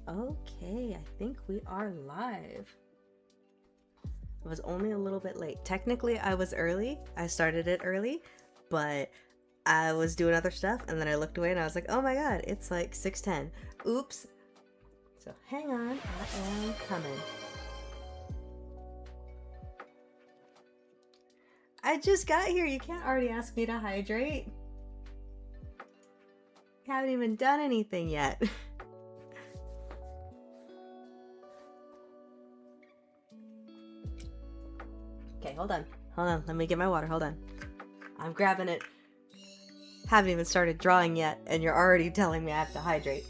Okay, I think we are live. I was only a little bit late. Technically, I was early. I started it early, but I was doing other stuff, and then I looked away and I was like, oh my god, it's like 6:10. Oops. So hang on, I am coming. I just got here. You can't already ask me to hydrate. I haven't even done anything yet. Okay, hold on. Let me get my water. Hold on. I'm grabbing it. Haven't even started drawing yet, and you're already telling me I have to hydrate.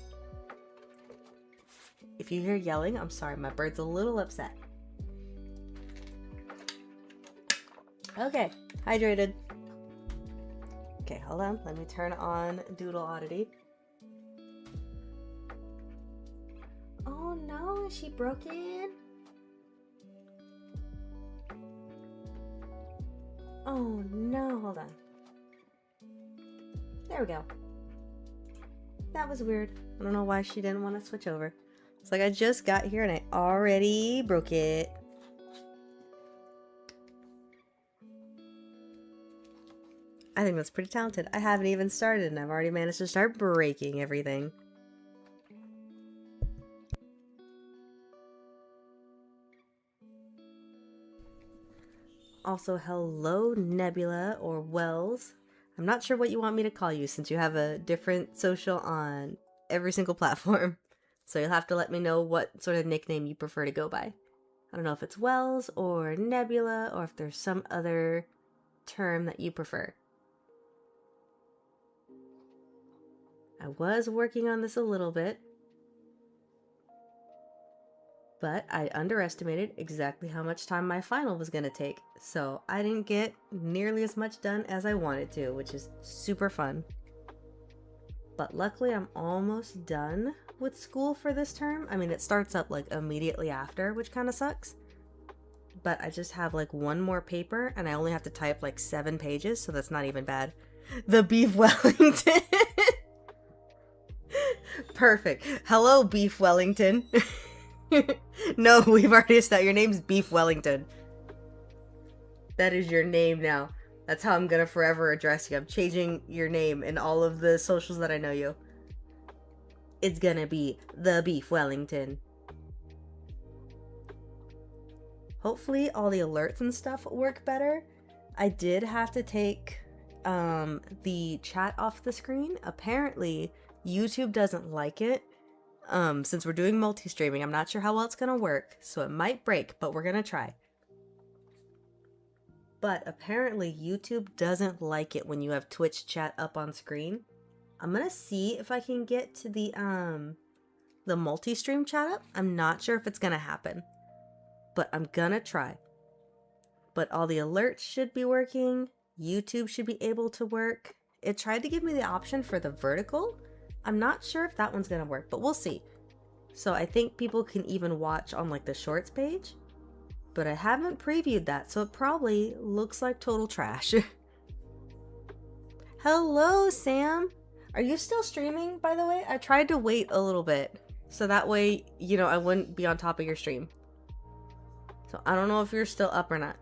If you hear yelling, I'm sorry. My bird's a little upset. Okay, hydrated. Okay, hold on. Let me turn on Doodle Oddity. Oh no, is she broken? Oh no, hold on. There we go. That was weird. I don't know why she didn't want to switch over. It's like I just got here and I already broke it. I think that's pretty talented. I haven't even started and I've already managed to start breaking everything. Also, hello Nebula or Wells. I'm not sure what you want me to call you since you have a different social on every single platform. So you'll have to let me know what sort of nickname you prefer to go by. I don't know if it's Wells or Nebula or if there's some other term that you prefer. I was working on this a little bit, but I underestimated exactly how much time my final was going to take, so I didn't get nearly as much done as I wanted to, which is super fun. But luckily I'm almost done with school for this term. I mean, it starts up like immediately after, which kind of sucks. But I just have like one more paper and I only have to type like 7 pages, so that's not even bad. The Beef Wellington. Perfect. Hello, Beef Wellington. No, we've already established your name's Beef Wellington. That is your name now. That's how I'm gonna forever address you. I'm changing your name in all of the socials that I know you. It's gonna be the Beef Wellington. Hopefully all the alerts and stuff work better. I did have to take the chat off the screen. Apparently YouTube doesn't like it. Since we're doing multi-streaming, I'm not sure how well it's gonna work, so it might break, but we're gonna try. But apparently YouTube doesn't like it when you have Twitch chat up on screen. I'm gonna see if I can get to the multi-stream chat up. I'm not sure if it's gonna happen, but I'm gonna try. But all the alerts should be working. YouTube should be able to work. It tried to give me the option for the vertical. I'm not sure if that one's gonna work, but we'll see. So I think people can even watch on like the shorts page. but I haven't previewed that, so it probably looks like total trash. Hello, Sam! Are you still streaming, by the way? I tried to wait a little bit, so that way, you know, I wouldn't be on top of your stream. So I don't know if you're still up or not.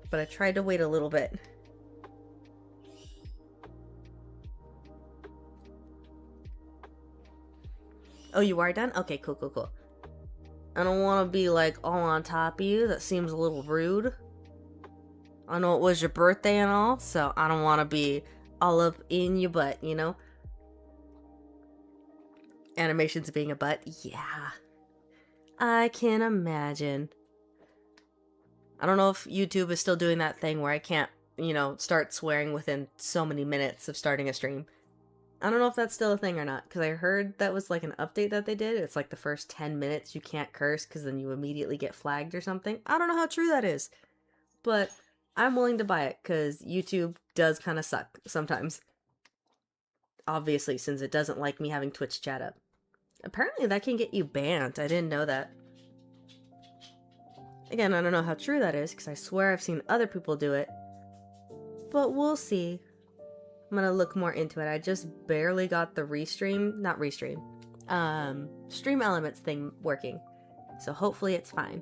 But I tried to wait a little bit. Oh, you are done? Okay, cool, cool, cool. I don't want to be like all on top of you. That seems a little rude. I know it was your birthday and all, so I don't want to be all up in your butt, you know? Animations being a butt? Yeah. I can imagine. I don't know if YouTube is still doing that thing where I can't, you know, start swearing within so many minutes of starting a stream. I don't know if that's still a thing or not, because I heard that was like an update that they did. It's like the first 10 minutes you can't curse because then you immediately get flagged or something. I don't know how true that is, but I'm willing to buy it because YouTube does kind of suck sometimes. Obviously, since it doesn't like me having Twitch chat up. Apparently that can get you banned. I didn't know that. Again, I don't know how true that is because I swear I've seen other people do it, but we'll see. I'm gonna look more into it. I just barely got the stream elements thing working. So hopefully it's fine.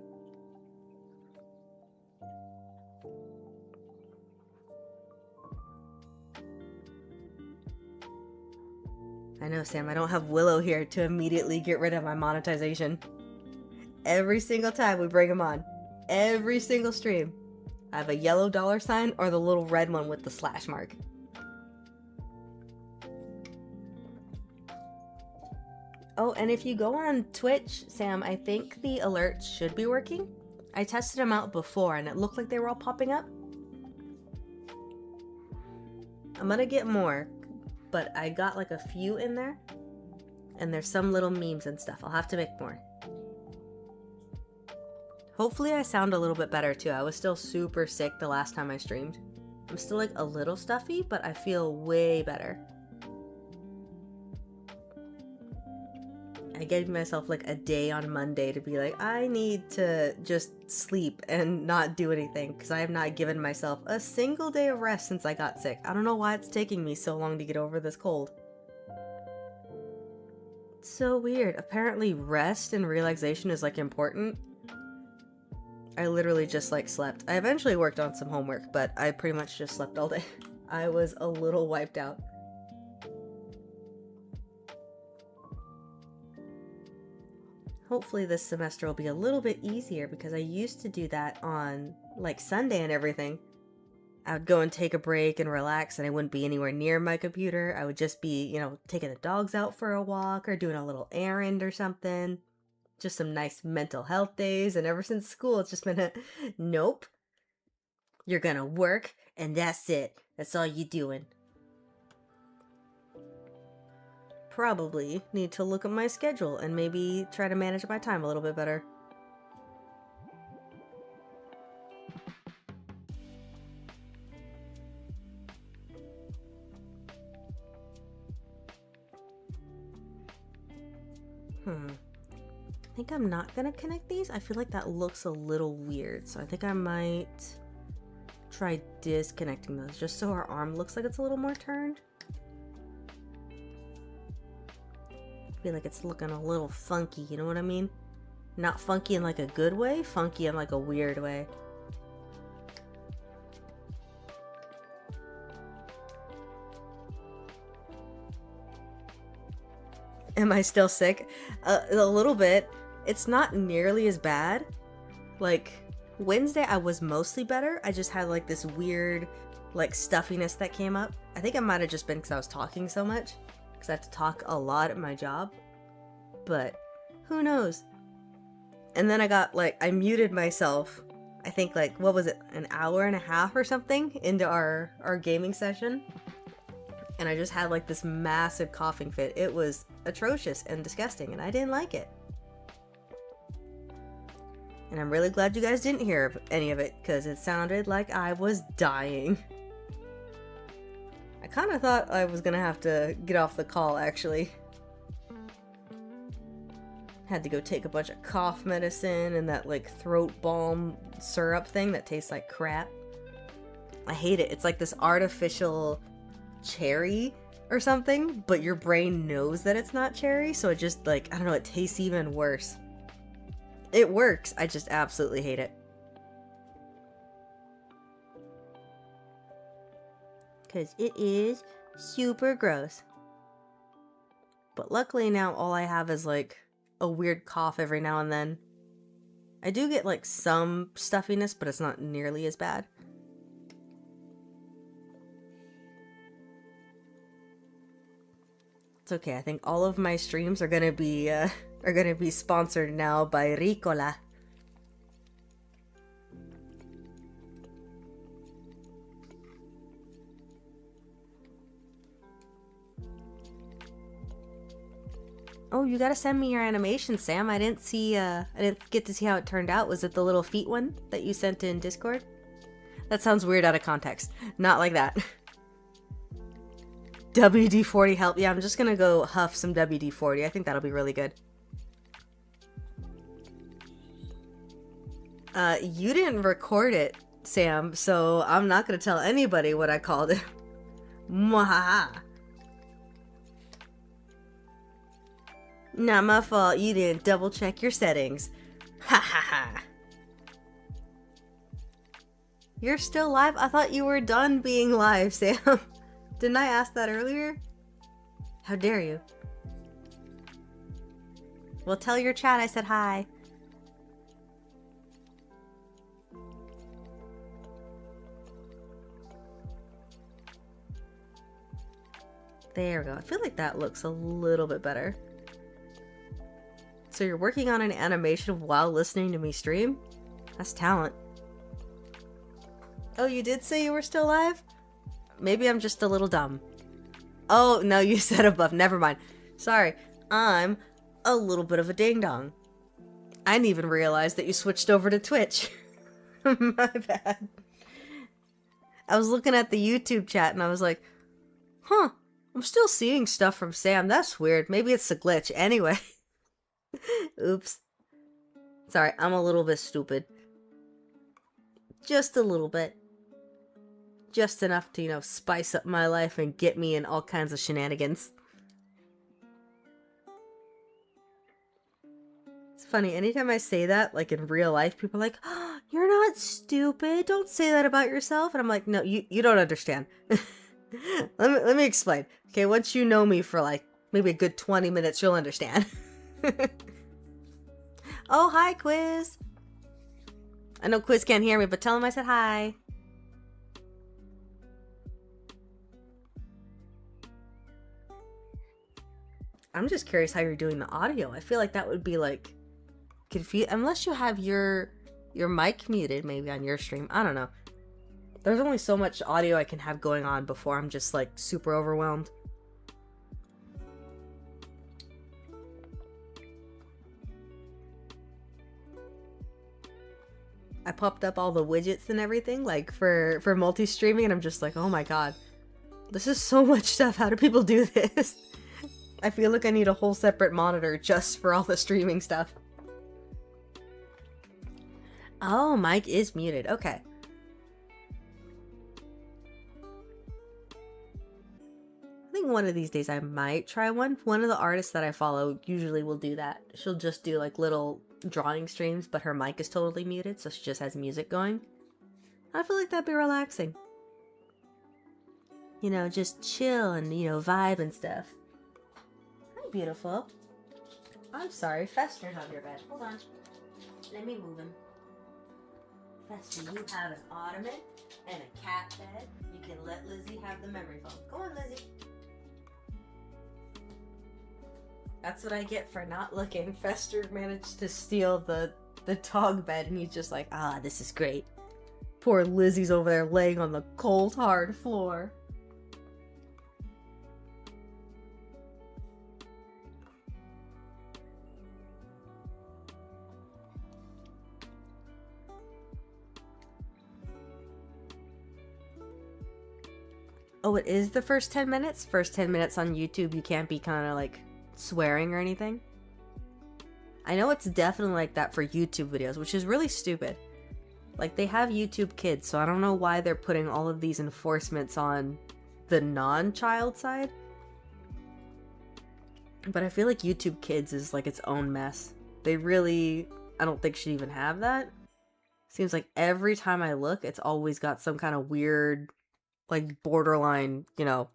I know, Sam, I don't have Willow here to immediately get rid of my monetization. Every single time we bring him on, every single stream, I have a yellow $sign or the little red one with the slash mark. Oh, and if you go on Twitch, Sam, I think the alerts should be working. I tested them out before and it looked like they were all popping up. I'm gonna get more, but I got like a few in there. And there's some little memes and stuff. I'll have to make more. Hopefully I sound a little bit better too. I was still super sick the last time I streamed. I'm still like a little stuffy, but I feel way better. I gave myself like a day on Monday to be like, I need to just sleep and not do anything because I have not given myself a single day of rest since I got sick. I don't know why it's taking me so long to get over this cold. It's so weird. Apparently rest and relaxation is like important. I literally just like slept. I eventually worked on some homework, but I pretty much just slept all day. I was a little wiped out. Hopefully this semester will be a little bit easier because I used to do that on like Sunday and everything. I would go and take a break and relax and I wouldn't be anywhere near my computer. I would just be, you know, taking the dogs out for a walk or doing a little errand or something. Just some nice mental health days. And ever since school, it's just been a, nope. You're gonna work and that's it. That's all you doing. Probably need to look at my schedule and maybe try to manage my time a little bit better. I think I'm not gonna connect these. I feel like that looks a little weird, so I think I might try disconnecting those just so our arm looks like it's a little more turned. I feel like it's looking a little funky, you know what I mean? Not funky in like a good way, funky in like a weird way. Am I still sick? A little bit. It's not nearly as bad. Like, Wednesday I was mostly better. I just had like this weird like stuffiness that came up. I think it might have just been because I was talking so much. Because I have to talk a lot at my job. But who knows? And then I got like, I muted myself. I think like, what was it? An hour and a half or something into our gaming session. And I just had like this massive coughing fit. It was atrocious and disgusting and I didn't like it. And I'm really glad you guys didn't hear any of it because it sounded like I was dying. I kind of thought I was gonna have to get off the call actually. Had to go take a bunch of cough medicine and that like throat balm syrup thing that tastes like crap. I hate it. It's like this artificial cherry or something, but your brain knows that it's not cherry, so it just like, I don't know, it tastes even worse. It works, I just absolutely hate it. Because it is super gross. But luckily now all I have is like a weird cough every now and then. I do get like some stuffiness, but it's not nearly as bad. It's okay. I think all of my streams are gonna be sponsored now by Ricola. Oh, you gotta send me your animation, Sam. I didn't get to see how it turned out. Was it the little feet one that you sent in Discord? That sounds weird out of context. Not like that. WD-40 help. Yeah, I'm just gonna go huff some WD-40. I think that'll be really good. You didn't record it, Sam, so I'm not gonna tell anybody what I called it. Mwahaha. Not my fault you didn't double check your settings. Ha ha ha. You're still live? I thought you were done being live, Sam. Didn't I ask that earlier? How dare you? Well, tell your chat I said hi. There we go. I feel like that looks a little bit better. So you're working on an animation while listening to me stream? That's talent. Oh, you did say you were still live? Maybe I'm just a little dumb. Oh, no, you said above. Never mind. Sorry. I'm a little bit of a ding-dong. I didn't even realize that you switched over to Twitch. My bad. I was looking at the YouTube chat and I was like, huh, I'm still seeing stuff from Sam. That's weird. Maybe it's a glitch. Anyway. Oops. Sorry, I'm a little bit stupid. Just a little bit. Just enough to, you know, spice up my life and get me in all kinds of shenanigans. It's funny, anytime I say that, like in real life, people are like, oh, you're not stupid. Don't say that about yourself. And I'm like, no, you don't understand. let me explain. Okay, once you know me for like maybe a good 20 minutes, you'll understand. Oh, hi, Quiz. I know Quiz can't hear me, but tell him I said hi. I'm just curious how you're doing the audio. I feel like that would be like confused, unless you have your mic muted maybe on your stream. I don't know. There's only so much audio I can have going on before I'm just like super overwhelmed. I popped up all the widgets and everything like for multi-streaming and I'm just like, oh my god. This is so much stuff. How do people do this? I feel like I need a whole separate monitor just for all the streaming stuff. Oh, mic is muted. Okay. I think one of these days I might try one. One of the artists that I follow usually will do that. She'll just do like little drawing streams, but her mic is totally muted, so she just has music going. I feel like that'd be relaxing. You know, just chill and, you know, vibe and stuff. Hi, beautiful. I'm sorry, Fester's on your bed. Hold on. Let me move him. Fester, you have an ottoman and a cat bed. You can let Lizzie have the memory foam. Go on, Lizzie. That's what I get for not looking. Fester managed to steal the dog bed and he's just like, ah, this is great. Poor Lizzie's over there laying on the cold, hard floor. Oh, it is the first 10 minutes? First 10 minutes on YouTube, you can't be kind of like swearing or anything? I know it's definitely like that for YouTube videos, which is really stupid. Like, they have YouTube Kids, so I don't know why they're putting all of these enforcements on the non-child side. But I feel like YouTube Kids is like its own mess. They really, I don't think should even have that. Seems like every time I look, it's always got some kind of weird, like borderline, you know,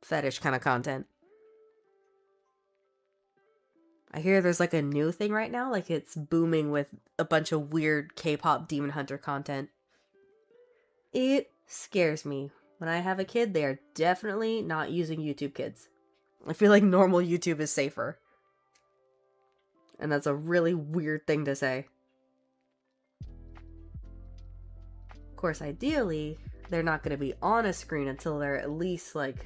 fetish kind of content. I hear there's like a new thing right now, like it's booming with a bunch of weird K-pop Demon Hunter content. It scares me. When I have a kid, they are definitely not using YouTube Kids. I feel like normal YouTube is safer. And that's a really weird thing to say. Of course, ideally, they're not going to be on a screen until they're at least like,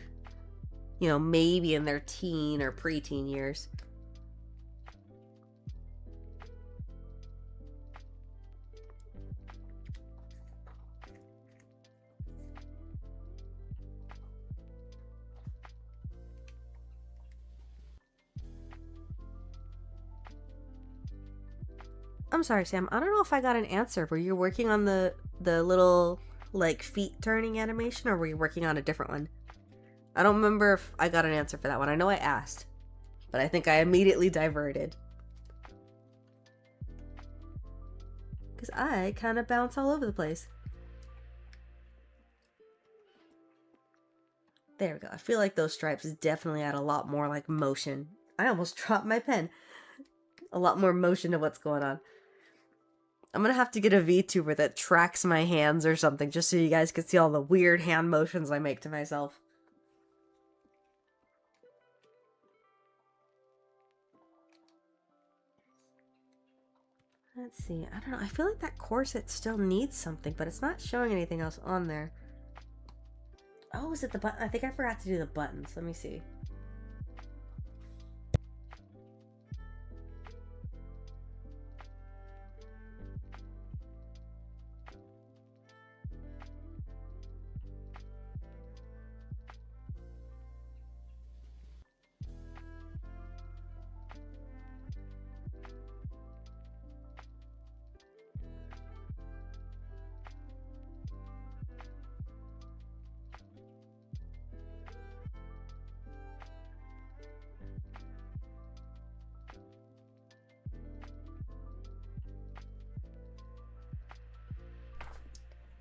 you know, maybe in their teen or preteen years. I'm sorry, Sam. I don't know if I got an answer. Were you working on the little, like, feet turning animation, or were you working on a different one? I don't remember if I got an answer for that one. I know I asked, but I think I immediately diverted. Because I kind of bounce all over the place. There we go. I feel like those stripes definitely add a lot more, like, motion. I almost dropped my pen. A lot more motion to what's going on. I'm gonna have to get a VTuber that tracks my hands or something, just so you guys can see all the weird hand motions I make to myself. Let's see. I don't know. I feel like that corset still needs something, but it's not showing anything else on there. Oh, is it the button? I think I forgot to do the buttons. Let me see.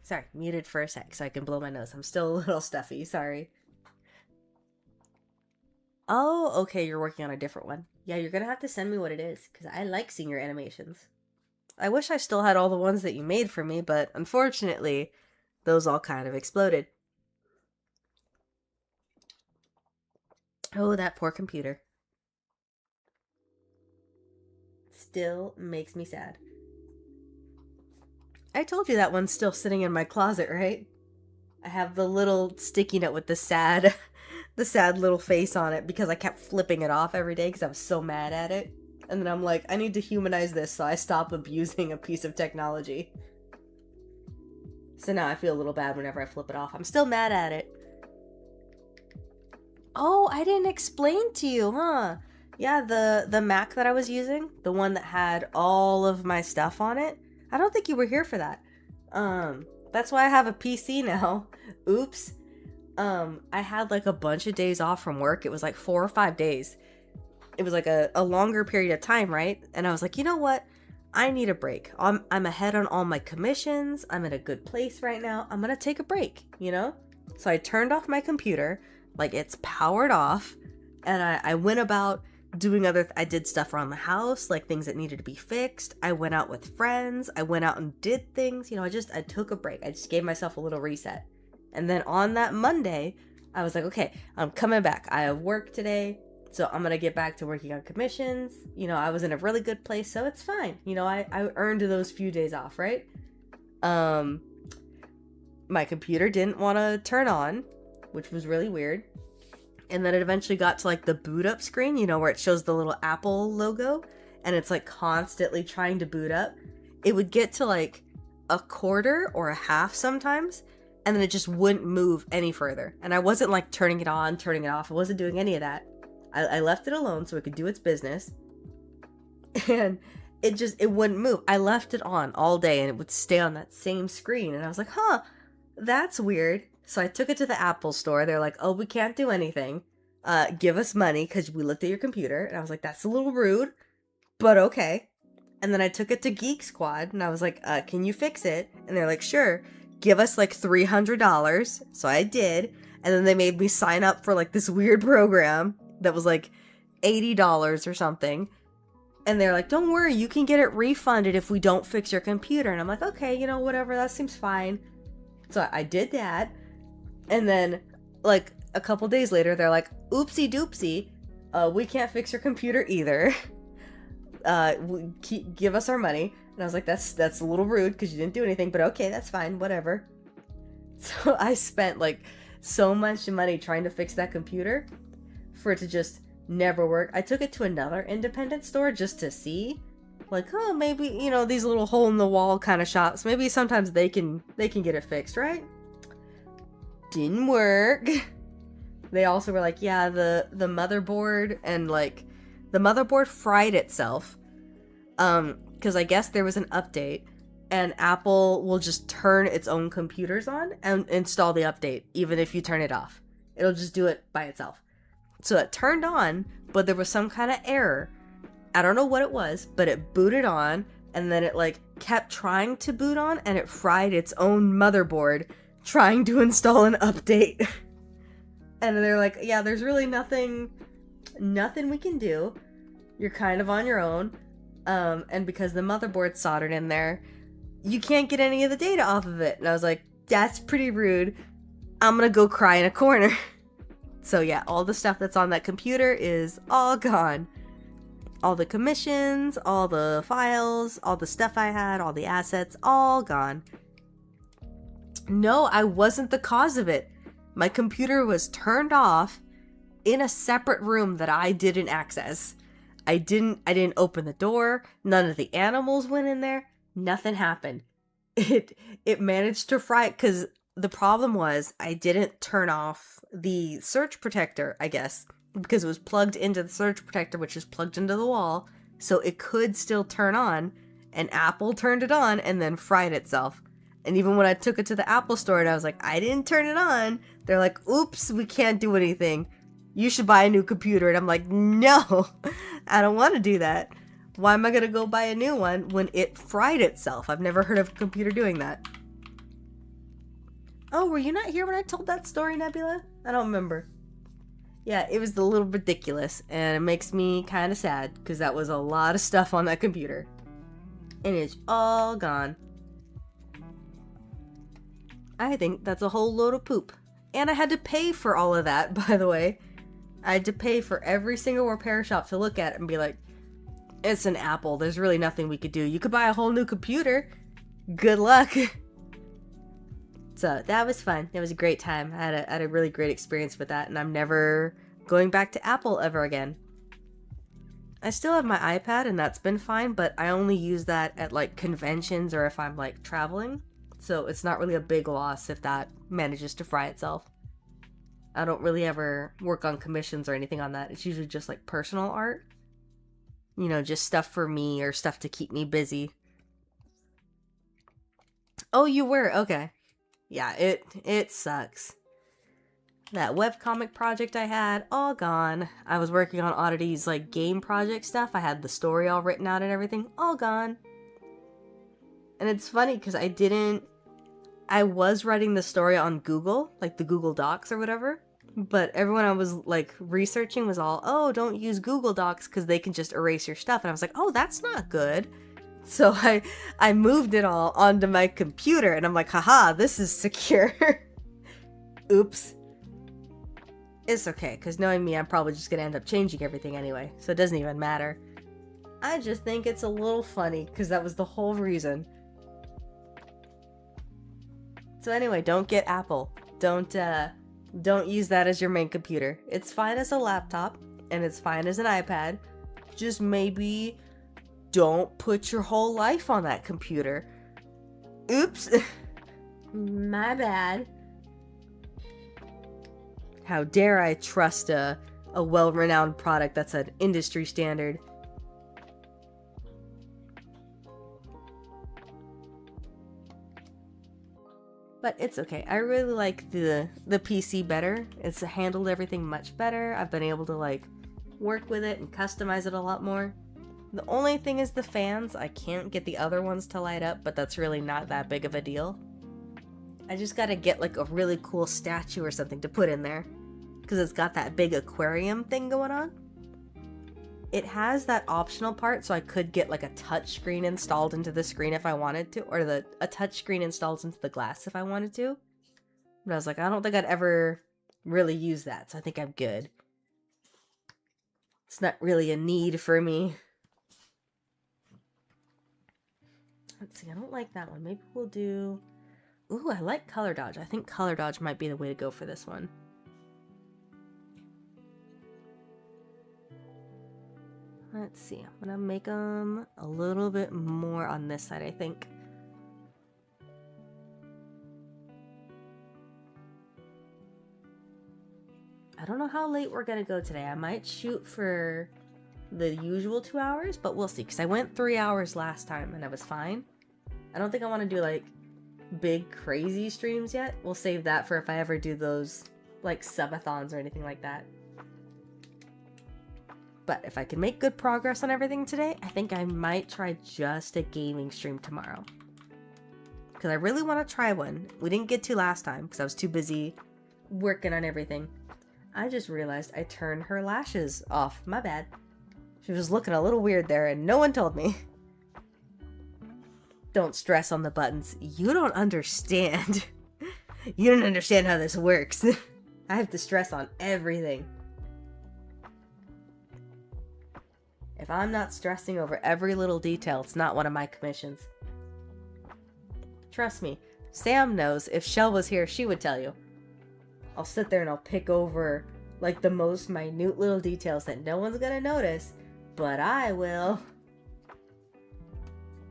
Sorry, muted for a sec so I can blow my nose. I'm still a little stuffy, sorry. Oh, okay, you're working on a different one. Yeah, you're gonna have to send me what it is, because I like seeing your animations. I wish I still had all the ones that you made for me, but unfortunately, those all kind of exploded. Oh, that poor computer. Still makes me sad. I told you that one's still sitting in my closet, right? I have the little sticky note with the sad little face on it because I kept flipping it off every day because I was so mad at it. And then I'm like, I need to humanize this so I stop abusing a piece of technology. So now I feel a little bad whenever I flip it off. I'm still mad at it. Oh, I didn't explain to you, huh? Yeah, the Mac that I was using, the one that had all of my stuff on it, I don't think you were here for that. That's why I have a PC now. Oops. I had like a bunch of days off from work. It was like 4 or 5 days. It was like a longer period of time, right? And I was like, you know what? I need a break. I'm ahead on all my commissions. I'm in a good place right now. I'm gonna take a break, you know? So I turned off my computer, like it's powered off, and I went about doing I did stuff around the house, like things that needed to be fixed. I went out with friends. I went out and did things, you know, I took a break. I just gave myself a little reset. And then on that Monday, I was like, okay, I'm coming back. I have work today, so I'm gonna get back to working on commissions. You know, I was in a really good place, so it's fine. You know, I earned those few days off, right? My computer didn't want to turn on, which was really weird. And then it eventually got to like the boot up screen, you know, where it shows the little Apple logo and it's like constantly trying to boot up. It would get to like a quarter or a half sometimes, and then it just wouldn't move any further. And I wasn't like turning it on, turning it off. I wasn't doing any of that. I left it alone so it could do its business. and it wouldn't move. I left it on all day and it would stay on that same screen, and I was like, huh, that's weird. So I took it to the Apple store. They're like, oh, we can't do anything. Give us money because we looked at your computer. And I was like, that's a little rude, but okay. And then I took it to Geek Squad and I was like, can you fix it? And they're like, sure, give us like $300. So I did. And then they made me sign up for like this weird program that was like $80 or something. And they're like, don't worry, you can get it refunded if we don't fix your computer. And I'm like, okay, you know, whatever, that seems fine. So I did that. And then like a couple days later, they're like, oopsie doopsie, we can't fix your computer either. Give us our money. And I was like, that's a little rude because you didn't do anything, but okay, that's fine, whatever. So I spent like so much money trying to fix that computer for it to just never work. I took it to another independent store just to see, like, oh, maybe, you know, these little hole in the wall kind of shops, maybe sometimes they can get it fixed, right? Didn't work. They also were like, yeah, the motherboard, and like the motherboard fried itself, because I guess there was an update and Apple will just turn its own computers on and install the update even if you turn it off. It'll just do it by itself. So it turned on, but there was some kind of error. I don't know what it was, but it booted on, and then it like kept trying to boot on, and it fried its own motherboard trying to install an update. And they're like, yeah, there's really nothing we can do. You're kind of on your own. And because the motherboard's soldered in there, you can't get any of the data off of it. And I was like, that's pretty rude. I'm gonna go cry in a corner. So yeah, all the stuff that's on that computer is all gone. All the commissions, all the files, all the stuff I had, all the assets, all gone. No, I wasn't the cause of it. My computer was turned off in a separate room that I didn't access. I didn't open the door. None of the animals went in there. Nothing happened. It managed to fry it because the problem was I didn't turn off the surge protector, I guess, because it was plugged into the surge protector, which is plugged into the wall, so it could still turn on, and Apple turned it on and then fried itself. And even when I took it to the Apple store and I was like, I didn't turn it on, they're like, oops, we can't do anything. You should buy a new computer. And I'm like, no, I don't want to do that. Why am I going to go buy a new one when it fried itself? I've never heard of a computer doing that. Oh, were you not here when I told that story, Nebula? I don't remember. Yeah, it was a little ridiculous, and it makes me kind of sad because that was a lot of stuff on that computer. And it's all gone. I think that's a whole load of poop. And I had to pay for all of that, by the way. I had to pay for every single repair shop to look at it and be like, it's an Apple. There's really nothing we could do. You could buy a whole new computer. Good luck. So that was fun. It was a great time. I had a really great experience with that, and I'm never going back to Apple ever again. I still have my iPad, and that's been fine, but I only use that at like conventions or if I'm like traveling. So it's not really a big loss if that manages to fry itself. I don't really ever work on commissions or anything on that. It's usually just like personal art. You know, just stuff for me or stuff to keep me busy. Oh, you were? Okay. Yeah, it sucks. That webcomic project I had, all gone. I was working on Oddity's like game project stuff. I had the story all written out and everything, all gone. And it's funny because I was writing the story on Google, like the Google Docs or whatever, but everyone I was like researching was all, oh, don't use Google Docs because they can just erase your stuff. And I was like, oh, that's not good. So I moved it all onto my computer and I'm like, haha, this is secure. Oops. It's okay, because knowing me, I'm probably just going to end up changing everything anyway, so it doesn't even matter. I just think it's a little funny because that was the whole reason. So anyway, don't get Apple. Don't use that as your main computer. It's fine as a laptop and it's fine as an iPad. Just maybe don't put your whole life on that computer. Oops. My bad. How dare I trust a well-renowned product that's an industry standard. but it's okay. I really like the PC better. It's handled everything much better. I've been able to like work with it and customize it a lot more. The only thing is the fans. I can't get the other ones to light up, but that's really not that big of a deal. I just gotta get like a really cool statue or something to put in there, because it's got that big aquarium thing going on. It has that optional part, so I could get like a touch screen installed into the screen if I wanted to, or a touch screen installed into the glass if I wanted to. But I was like, I don't think I'd ever really use that, so I think I'm good. It's not really a need for me. Let's see, I don't like that one. Maybe we'll do... Ooh, I like color dodge. I think color dodge might be the way to go for this one. Let's see, I'm gonna make them a little bit more on this side, I think. I don't know how late we're gonna go today. I might shoot for the usual 2 hours, but we'll see, because I went 3 hours last time and I was fine. I don't think I want to do like big crazy streams yet. We'll save that for if I ever do those like subathons or anything like that. But if I can make good progress on everything today, I think I might try just a gaming stream tomorrow. Because I really want to try one. We didn't get to last time because I was too busy working on everything. I just realized I turned her lashes off. My bad. She was looking a little weird there and no one told me. Don't stress on the buttons. You don't understand. You don't understand how this works. I have to stress on everything. If I'm not stressing over every little detail, it's not one of my commissions. Trust me, Sam knows. If Shell was here, she would tell you. I'll sit there and I'll pick over like the most minute little details that no one's gonna notice, but I will.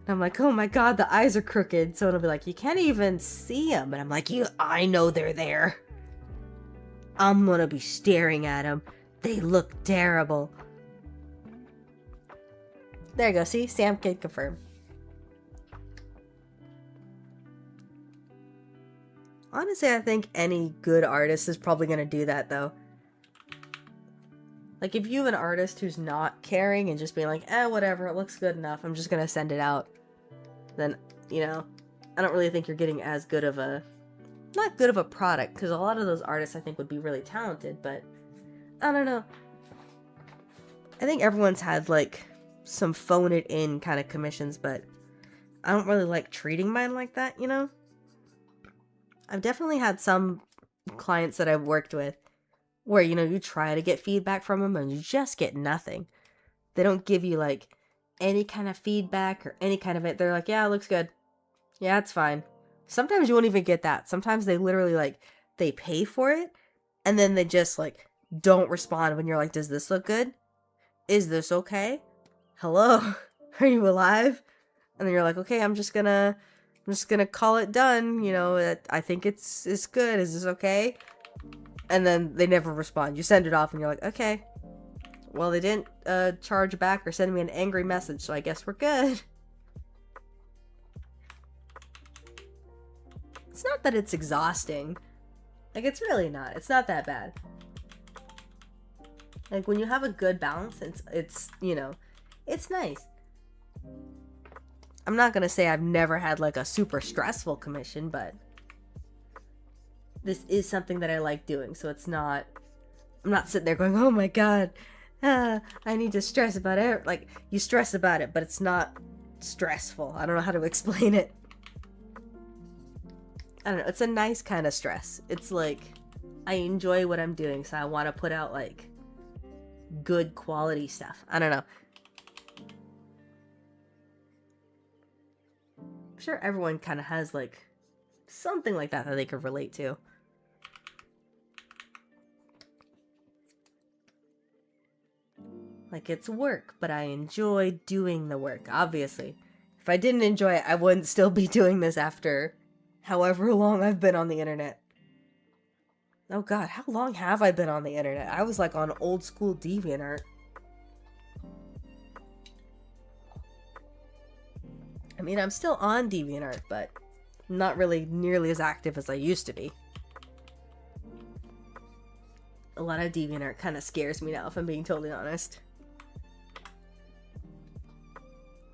I'm like, oh my god, the eyes are crooked. So it'll be like, you can't even see them. And I'm like, I know they're there. I'm gonna be staring at them. They look terrible. There you go, see? Sam can confirm. Honestly, I think any good artist is probably going to do that, though. Like, if you have an artist who's not caring and just being like, whatever, it looks good enough, I'm just going to send it out, then, you know, I don't really think you're getting as good of a... Not good of a product, because a lot of those artists, I think, would be really talented, but... I don't know. I think everyone's had, like... some phone it in kind of commissions, but I don't really like treating mine like that, you know? I've definitely had some clients that I've worked with where, you know, you try to get feedback from them and you just get nothing. They don't give you like any kind of feedback or any kind of it. They're like, yeah, it looks good. Yeah, it's fine. Sometimes you won't even get that. Sometimes they literally like, they pay for it and then they just like don't respond when you're like, does this look good? Is this okay? Hello, are you alive? And then you're like, okay, I'm just gonna call it done. You know, I think it's good. Is this okay? And then they never respond. You send it off and you're like, okay, well, they didn't charge back or send me an angry message, so I guess we're good. It's not that it's exhausting. Like, it's really not. It's not that bad. Like, when you have a good balance, it's you know, it's nice. I'm not gonna say I've never had like a super stressful commission, but this is something that I like doing, so it's not, I'm not sitting there going, oh my god, I need to stress about it. Like, you stress about it, but it's not stressful. I don't know how to explain it. I don't know, it's a nice kind of stress. It's like, I enjoy what I'm doing, so I want to put out like good quality stuff. I don't know. I'm sure everyone kind of has like something like that they could relate to. Like, it's work, but I enjoy doing the work, obviously. If I didn't enjoy it, I wouldn't still be doing this after however long I've been on the internet. Oh god, how long have I been on the internet? I was like on old school DeviantArt. I mean, I'm still on DeviantArt, but not really nearly as active as I used to be. A lot of DeviantArt kind of scares me now, if I'm being totally honest.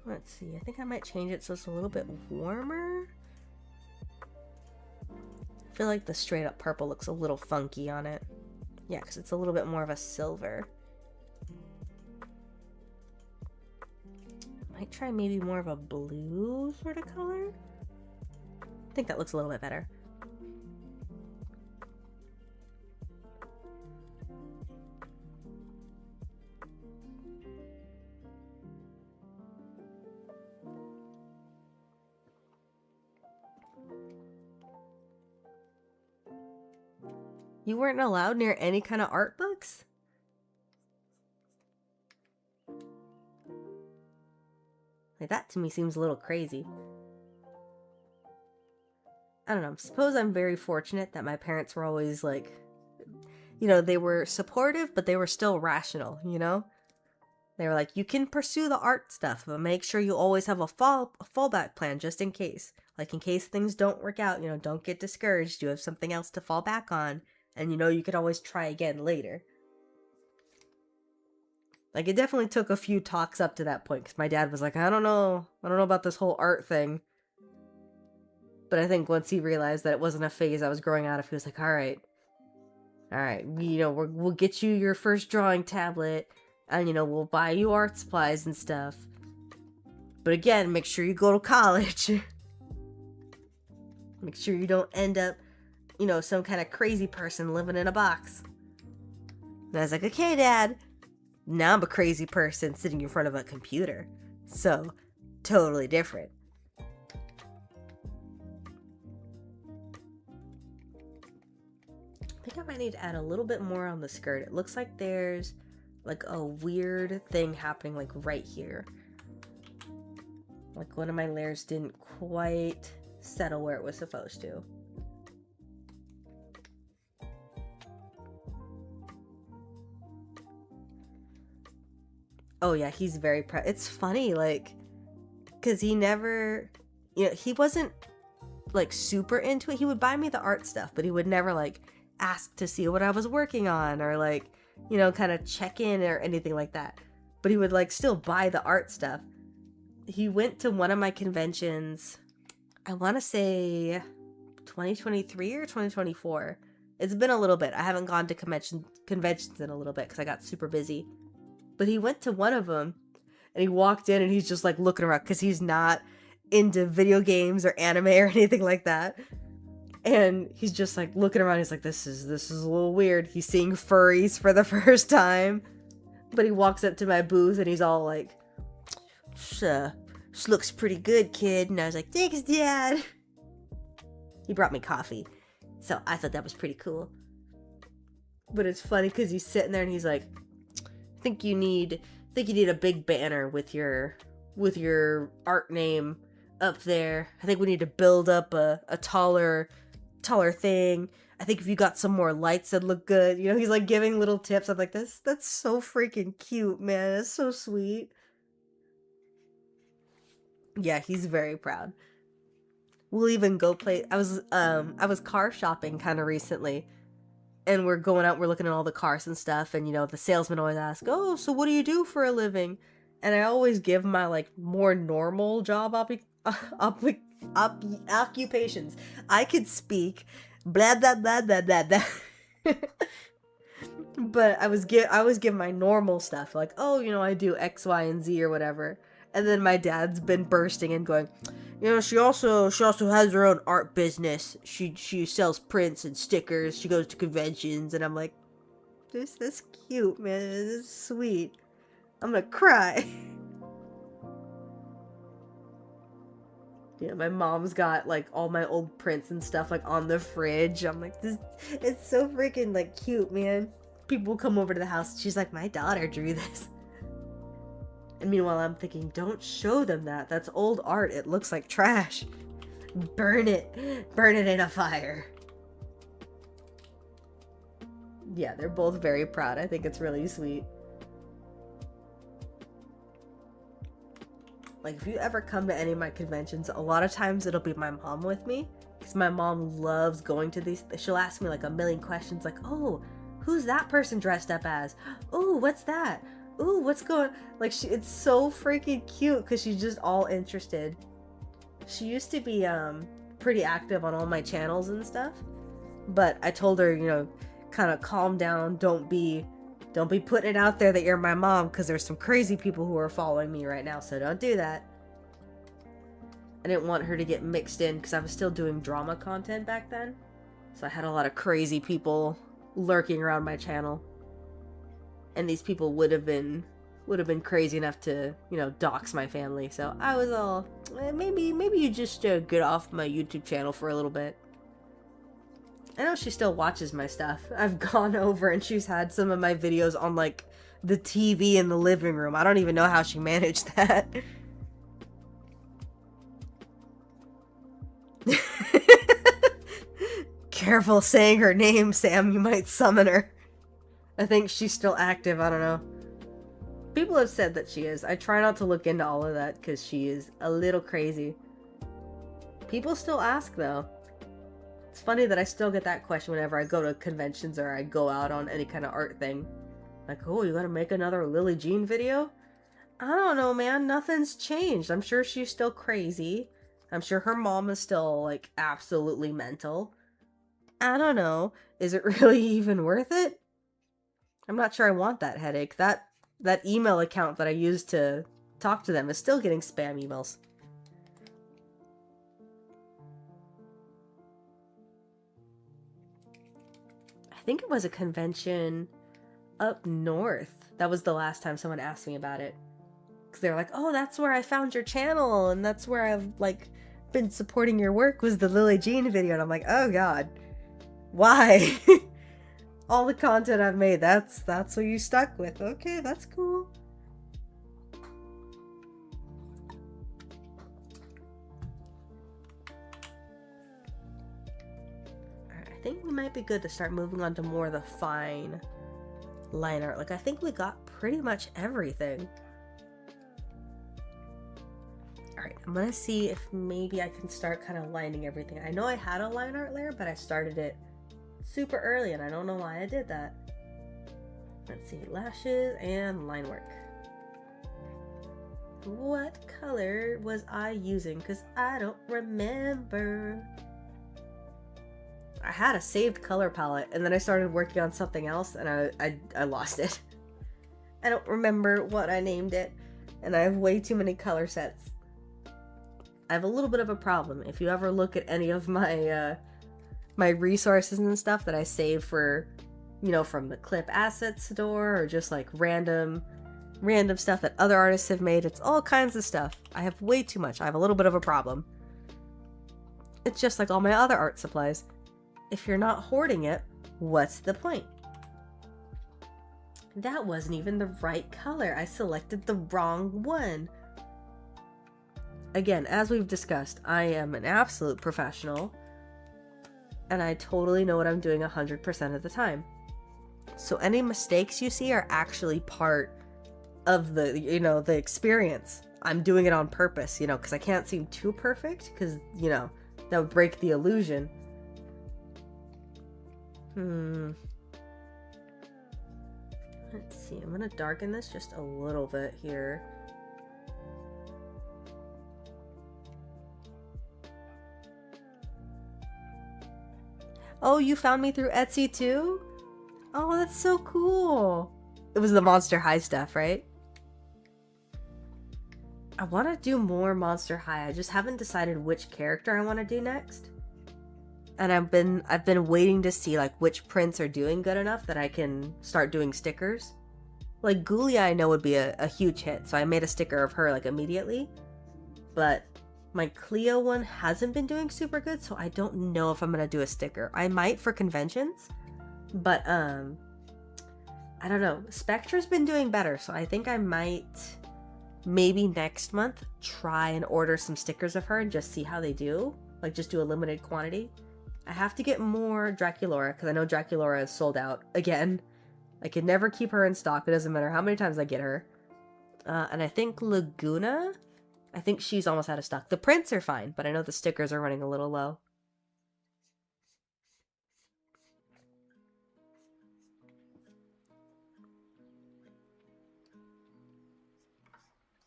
Let's see, I think I might change it so it's a little bit warmer. I feel like the straight up purple looks a little funky on it. Yeah, because it's a little bit more of a silver. Might try maybe more of a blue sort of color. I think that looks a little bit better. You weren't allowed near any kind of art books? Like, that to me seems a little crazy. I don't know. Suppose I'm very fortunate that my parents were always like, you know, they were supportive, but they were still rational, you know? They were like, you can pursue the art stuff, but make sure you always have a fallback plan just in case. Like, in case things don't work out, you know, don't get discouraged. You have something else to fall back on. And, you know, you could always try again later. Like, it definitely took a few talks up to that point, because my dad was like, I don't know about this whole art thing. But I think once he realized that it wasn't a phase I was growing out of, he was like, all right, you know, we'll get you your first drawing tablet, and, you know, we'll buy you art supplies and stuff. But again, make sure you go to college. Make sure you don't end up, you know, some kind of crazy person living in a box. And I was like, okay, Dad. Now I'm a crazy person sitting in front of a computer. So, totally different. I think I might need to add a little bit more on the skirt. It looks like there's like a weird thing happening like right here. Like one of my layers didn't quite settle where it was supposed to. Oh yeah, he's very proud. It's funny, like, because he never, you know, he wasn't like super into it. He would buy me the art stuff, but he would never like ask to see what I was working on or like, you know, kind of check in or anything like that. But he would like still buy the art stuff. He went to one of my conventions, I want to say 2023 or 2024. It's been a little bit. I haven't gone to conventions in a little bit because I got super busy. But he went to one of them and he walked in and he's just like looking around because he's not into video games or anime or anything like that. And he's just like looking around. He's like, this is a little weird. He's seeing furries for the first time. But he walks up to my booth and he's all like, this looks pretty good, kid. And I was like, thanks, Dad. He brought me coffee. So I thought that was pretty cool. But it's funny because he's sitting there and he's like, I think you need a big banner with your art name up there. I think we need to build up a taller thing. I think if you got some more lights that'd look good. You know, he's like giving little tips. I'm like, that's so freaking cute, man. That's so sweet. Yeah, he's very proud. We'll even go play. I was car shopping kind of recently. And we're going out, we're looking at all the cars and stuff, and, you know, the salesman always asks, oh, so what do you do for a living? And I always give my, like, more normal job occupations. I could speak, blah, blah, blah, blah, blah, blah. But I was give my normal stuff, like, oh, you know, I do X, Y, and Z or whatever. And then my dad's been bursting and going, you know, she also has her own art business. She sells prints and stickers. She goes to conventions, and I'm like, this cute, man. This is sweet. I'm gonna cry. Yeah, my mom's got like all my old prints and stuff like on the fridge. I'm like, it's so freaking like cute, man. People come over to the house. She's like, my daughter drew this. And meanwhile, I'm thinking, don't show them that. That's old art. It looks like trash. Burn it in a fire. Yeah, they're both very proud. I think it's really sweet. Like, if you ever come to any of my conventions, a lot of times it'll be my mom with me, because my mom loves going to these. She'll ask me like a million questions, like, oh, who's that person dressed up as? Oh, what's that? Ooh, what's going, like, it's so freaking cute because she's just all interested. She used to be pretty active on all my channels and stuff, but I told her, you know, kind of calm down, don't be putting it out there that you're my mom, because there's some crazy people who are following me right now, so don't do that. I didn't want her to get mixed in because I was still doing drama content back then, so I had a lot of crazy people lurking around my channel, and these people would have been crazy enough to, you know, dox my family. So I was all, maybe you just get off my YouTube channel for a little bit. I know she still watches my stuff. I've gone over and she's had some of my videos on like the TV in the living room. I don't even know how she managed that. Careful saying her name, Sam. You might summon her. I think she's still active. I don't know. People have said that she is. I try not to look into all of that because she is a little crazy. People still ask though. It's funny that I still get that question whenever I go to conventions or I go out on any kind of art thing. Like, oh, you gotta make another Lily Jean video? I don't know, man. Nothing's changed. I'm sure she's still crazy. I'm sure her mom is still, like, absolutely mental. I don't know. Is it really even worth it? I'm not sure I want that headache. That email account that I use to talk to them is still getting spam emails. I think it was a convention up north. That was the last time someone asked me about it. Because they were like, oh, that's where I found your channel, and that's where I've, like, been supporting your work, was the Lily Jean video. And I'm like, oh god. Why? All the content I've made, that's what you stuck with. Okay, that's cool. I think we might be good to start moving on to more of the fine line art. Like, I think we got pretty much everything. Alright, I'm gonna see if maybe I can start kind of lining everything. I know I had a line art layer, but I started it super early and I don't know why I did that. Let's see, lashes and line work. What color was I using? Because I don't remember. I had a saved color palette and then I started working on something else and I lost it. I don't remember what I named it, and I have way too many color sets. I have a little bit of a problem. If you ever look at any of my my resources and stuff that I save for, you know, from the clip asset store or just like random stuff that other artists have made, it's all kinds of stuff. I have way too much. I have a little bit of a problem. It's just like all my other art supplies. If you're not hoarding it, what's the point? That wasn't even the right color. I selected the wrong one. Again, as we've discussed, I am an absolute professional, and I totally know what I'm doing 100% of the time. So any mistakes you see are actually part of the, you know, the experience. I'm doing it on purpose, you know, because I can't seem too perfect, because, you know, that would break the illusion. Let's see, I'm gonna darken this just a little bit here. Oh, you found me through Etsy too? Oh, that's so cool. It was the Monster High stuff, right? I want to do more Monster High. I just haven't decided which character I want to do next. And I've been waiting to see like which prints are doing good enough that I can start doing stickers. Like Ghoulia I know would be a huge hit, so I made a sticker of her like immediately. But my Cleo one hasn't been doing super good, so I don't know if I'm gonna do a sticker. I might for conventions, but I don't know. Spectra's been doing better, so I think I might maybe next month try and order some stickers of her and just see how they do. Like just do a limited quantity. I have to get more Draculaura, because I know Draculaura is sold out again. I can never keep her in stock. It doesn't matter how many times I get her. And I think Laguna I think she's almost out of stock. The prints are fine, but I know the stickers are running a little low.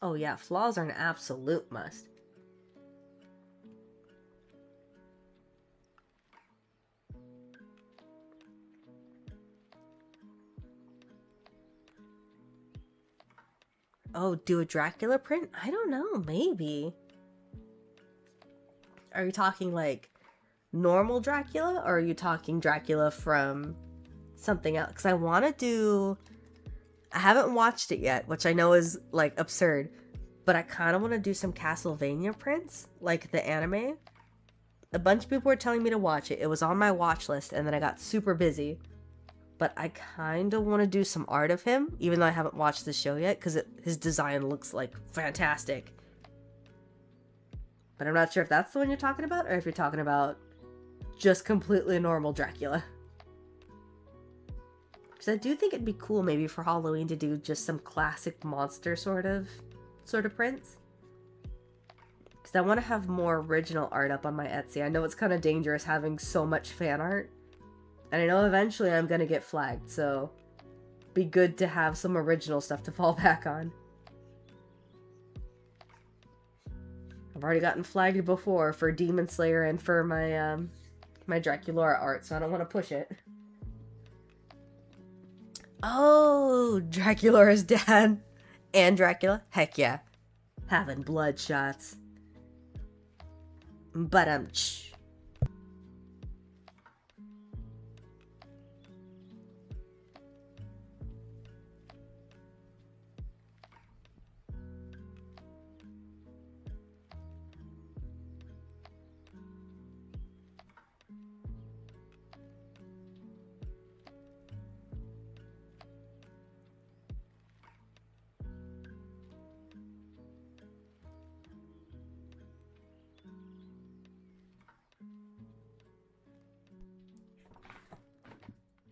Oh yeah, flaws are an absolute must. Oh, do a Dracula print? I don't know, maybe. Are you talking like normal Dracula, or are you talking Dracula from something else? Because I want to do... I haven't watched it yet, which I know is like absurd, but I kind of want to do some Castlevania prints, like the anime. A bunch of people were telling me to watch it. It was on my watch list, and then I got super busy. But I kind of want to do some art of him, even though I haven't watched the show yet, because his design looks like fantastic. But I'm not sure if that's the one you're talking about, or if you're talking about just completely normal Dracula. Because I do think it'd be cool maybe for Halloween to do just some classic monster sort of prints. Because I want to have more original art up on my Etsy. I know it's kind of dangerous having so much fan art. And I know eventually I'm going to get flagged, so be good to have some original stuff to fall back on. I've already gotten flagged before for Demon Slayer and for my my Draculaura art, so I don't want to push it. Oh, Draculaura's dad and Dracula? Heck yeah. Having blood shots. But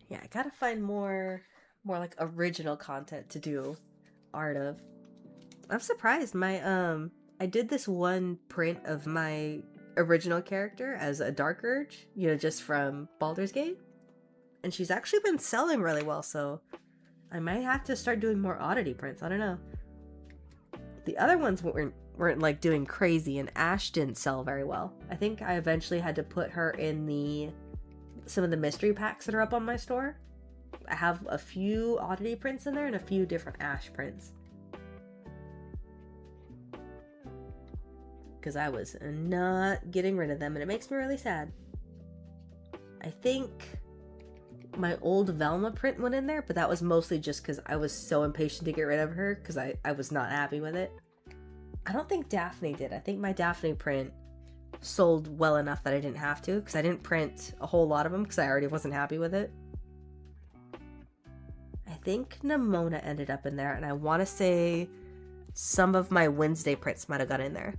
yeah, I gotta find more like original content to do art of. I'm surprised. I did this one print of my original character as a Dark Urge, you know, just from Baldur's Gate. And she's actually been selling really well, so I might have to start doing more oddity prints. I don't know. The other ones weren't like doing crazy, and Ash didn't sell very well. I think I eventually had to put her in some of the mystery packs that are up on my store. I have a few oddity prints in there and a few different Ash prints. Because I was not getting rid of them, and it makes me really sad. I think my old Velma print went in there, but that was mostly just because I was so impatient to get rid of her because I was not happy with it. I don't think Daphne did. I think my Daphne print sold well enough that I didn't have to, because I didn't print a whole lot of them because I already wasn't happy with it. I think Nimona ended up in there, and I want to say some of my Wednesday prints might have got in there.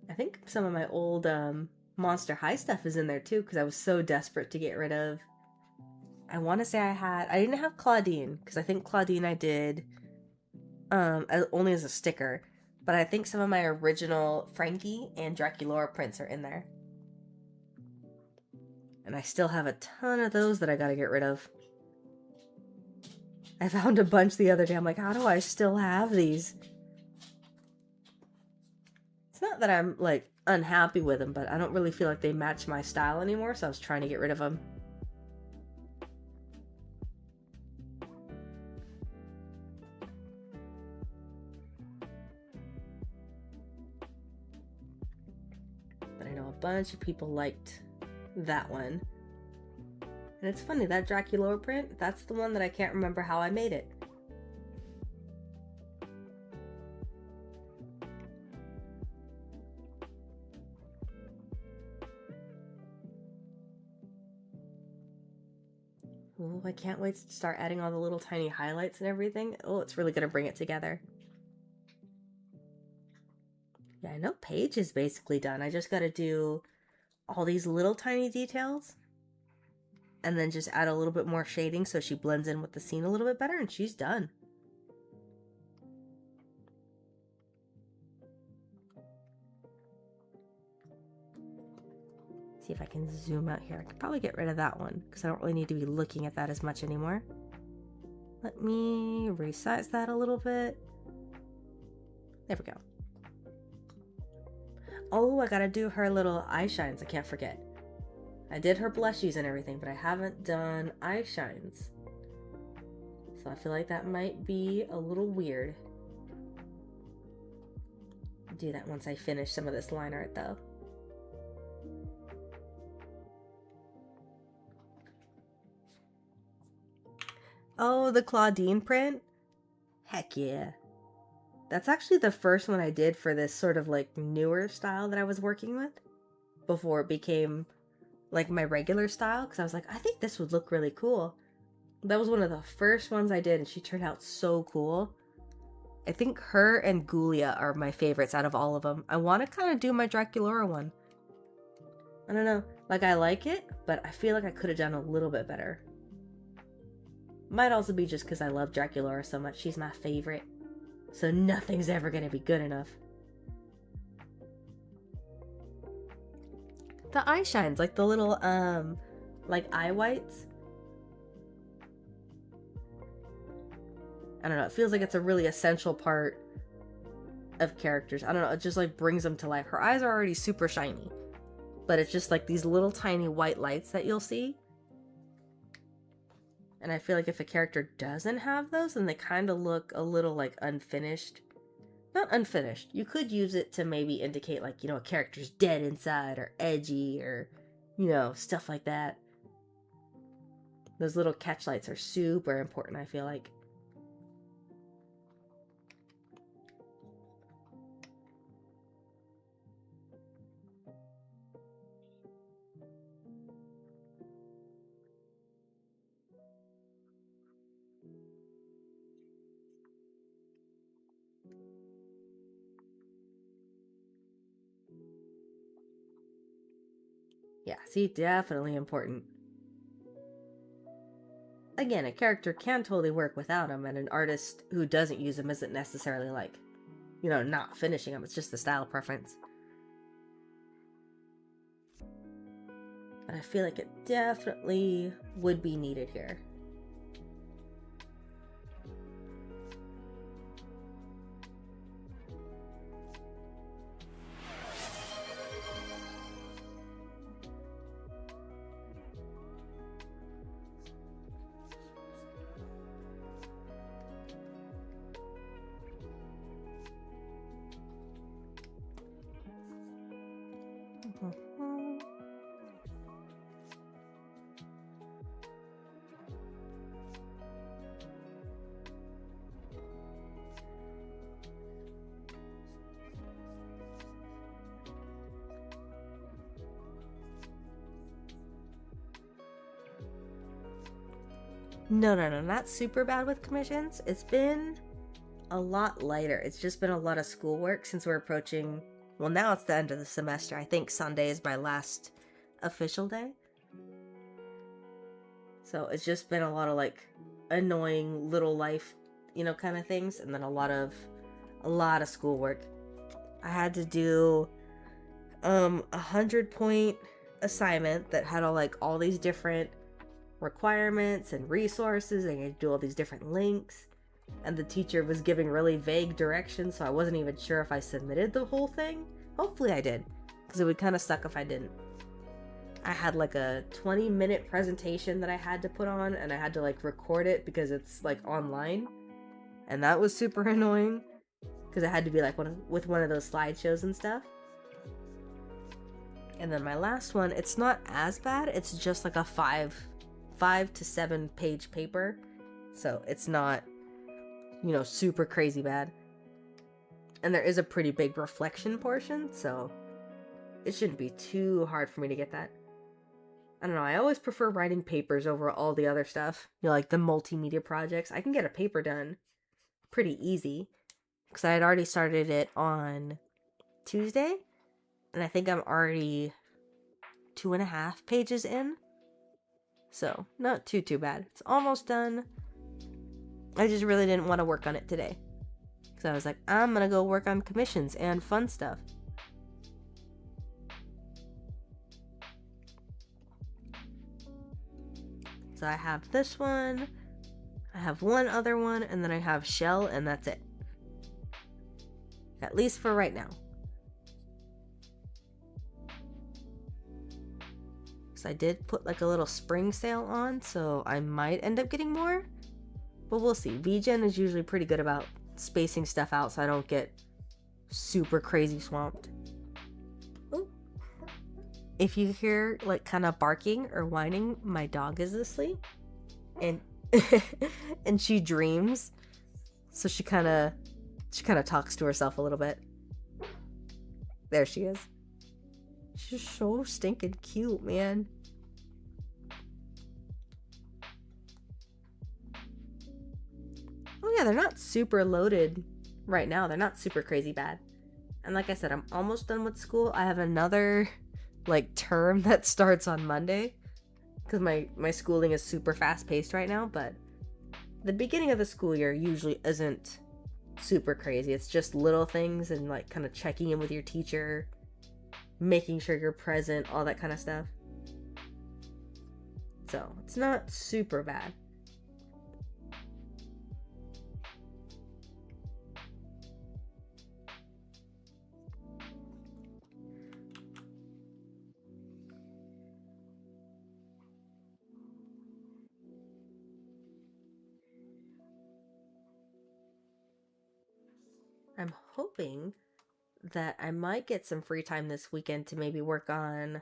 I think some of my old Monster High stuff is in there too, because I was so desperate to get rid of. I want to say I didn't have Claudine, because I think Claudine I did only as a sticker, but I think some of my original Frankie and Draculaura prints are in there. And I still have a ton of those that I gotta get rid of. I found a bunch the other day. I'm like, how do I still have these? It's not that I'm like unhappy with them, but I don't really feel like they match my style anymore, so I was trying to get rid of them. But I know a bunch of people liked that one. And it's funny, that Draculaura print, that's the one that I can't remember how I made it. Oh, I can't wait to start adding all the little tiny highlights and everything. Oh, it's really gonna bring it together. Yeah, I know Paige is basically done. I just gotta do all these little tiny details and then just add a little bit more shading so she blends in with the scene a little bit better, and she's done. See if I can zoom out here. I could probably get rid of that one because I don't really need to be looking at that as much anymore. Let me resize that a little bit. There we go. Oh, I gotta do her little eye shines. I can't forget. I did her blushies and everything, but I haven't done eye shines. So I feel like that might be a little weird. I'll do that once I finish some of this line art though. Oh, the Claudine print? Heck yeah. That's actually the first one I did for this sort of like newer style that I was working with before it became like my regular style, because I was like, I think this would look really cool. That was one of the first ones I did, and she turned out so cool. I think her and Gulia are my favorites out of all of them. I want to kind of do my Draculaura one. I don't know, like I like it, but I feel like I could have done a little bit better. Might also be just because I love Draculaura so much. She's my favorite. So nothing's ever going to be good enough. The eye shines, like the little, like eye whites. I don't know, it feels like it's a really essential part of characters. I don't know, it just like brings them to life. Her eyes are already super shiny, but it's just like these little tiny white lights that you'll see. And I feel like if a character doesn't have those, then they kind of look a little like unfinished. Not unfinished. You could use it to maybe indicate like, you know, a character's dead inside or edgy or, you know, stuff like that. Those little catch lights are super important, I feel like. Yeah, see, definitely important. Again, a character can totally work without them, and an artist who doesn't use them isn't necessarily like, you know, not finishing them. It's just the style preference. But I feel like it definitely would be needed here. No, not super bad with commissions. It's been a lot lighter. It's just been a lot of schoolwork since we're approaching, well, now it's the end of the semester. I think Sunday is my last official day. So it's just been a lot of like annoying little life, you know, kind of things, and then a lot of schoolwork. I had to do 100-point assignment that had all these different requirements and resources, and I had to do all these different links, and the teacher was giving really vague directions, so I wasn't even sure if I submitted the whole thing. Hopefully I did, because it would kind of suck if I didn't. I had like a 20-minute presentation that I had to put on, and I had to like record it because it's like online, and that was super annoying because it had to be like with one of those slideshows and stuff. And then my last one, it's not as bad. It's just like a 5 to 7 page paper, so it's not, you know, super crazy bad. And there is a pretty big reflection portion, so it shouldn't be too hard for me to get that. I don't know, I always prefer writing papers over all the other stuff. You know, like the multimedia projects. I can get a paper done pretty easy because I had already started it on Tuesday, and I think I'm already 2.5 pages in. So, not too bad. It's almost done. I just really didn't want to work on it today. So I was like, I'm gonna go work on commissions and fun stuff. So I have this one, I have one other one, and then I have shell, and that's it. At least for right now. So I did put like a little spring sale on, so I might end up getting more. But we'll see. VGen is usually pretty good about spacing stuff out so I don't get super crazy swamped. Ooh. If you hear like kind of barking or whining, my dog is asleep. And and she dreams. So she kind of talks to herself a little bit. There she is. She's so stinking cute, man. Oh yeah, they're not super loaded right now. They're not super crazy bad. And like I said, I'm almost done with school. I have another like term that starts on Monday because my schooling is super fast paced right now, but the beginning of the school year usually isn't super crazy. It's just little things and like kind of checking in with your teacher, making sure you're present, all that kind of stuff. So it's not super bad. I'm hoping that I might get some free time this weekend to maybe work on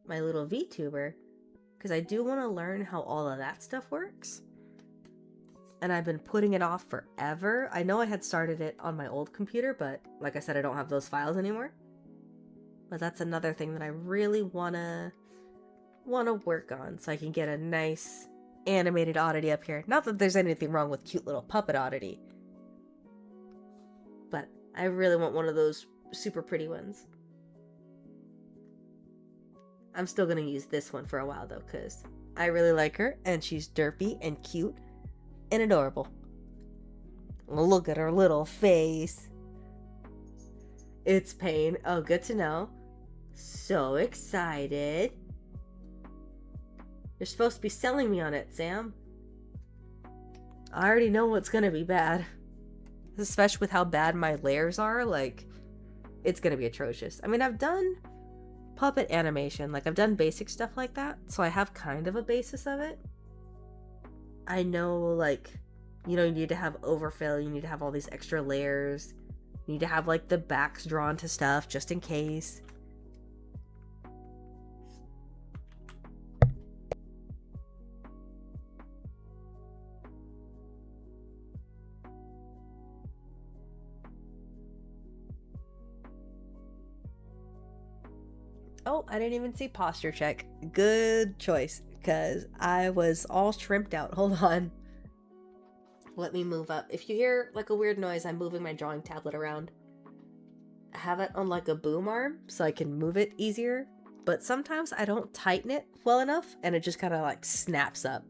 my little VTuber, because I do want to learn how all of that stuff works. And I've been putting it off forever. I know I had started it on my old computer, but like I said, I don't have those files anymore. But that's another thing that I really wanna work on so I can get a nice animated oddity up here. Not that there's anything wrong with cute little puppet oddity, but I really want one of those super pretty ones. I'm still gonna use this one for a while though, because I really like her and she's derpy and cute and adorable. Look at her little face. It's Pain. Oh, good to know. So excited. You're supposed to be selling me on it, Sam. I already know what's gonna be bad. Especially with how bad my layers are, like, it's gonna be atrocious. I mean, I've done puppet animation, like I've done basic stuff like that, so I have kind of a basis of it. I know, like, you know, you need to have overfill, you need to have all these extra layers, you need to have like the backs drawn to stuff just in case. Oh, I didn't even see posture check. Good choice, because I was all shrimped out. Hold on. Let me move up. If you hear like a weird noise, I'm moving my drawing tablet around. I have it on like a boom arm so I can move it easier, but sometimes I don't tighten it well enough and it just kind of like snaps up.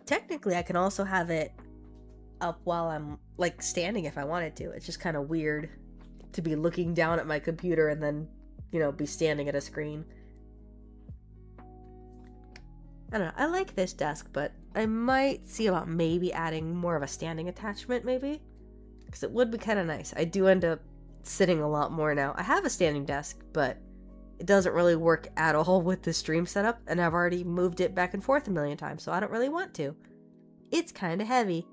Technically, I can also have it up while I'm like standing if I wanted to. It's just kind of weird to be looking down at my computer and then, you know, be standing at a screen. I don't know. I like this desk, but I might see about maybe adding more of a standing attachment, maybe. Because it would be kind of nice. I do end up sitting a lot more now. I have a standing desk, but it doesn't really work at all with the stream setup, and I've already moved it back and forth a million times, so I don't really want to. It's kind of heavy.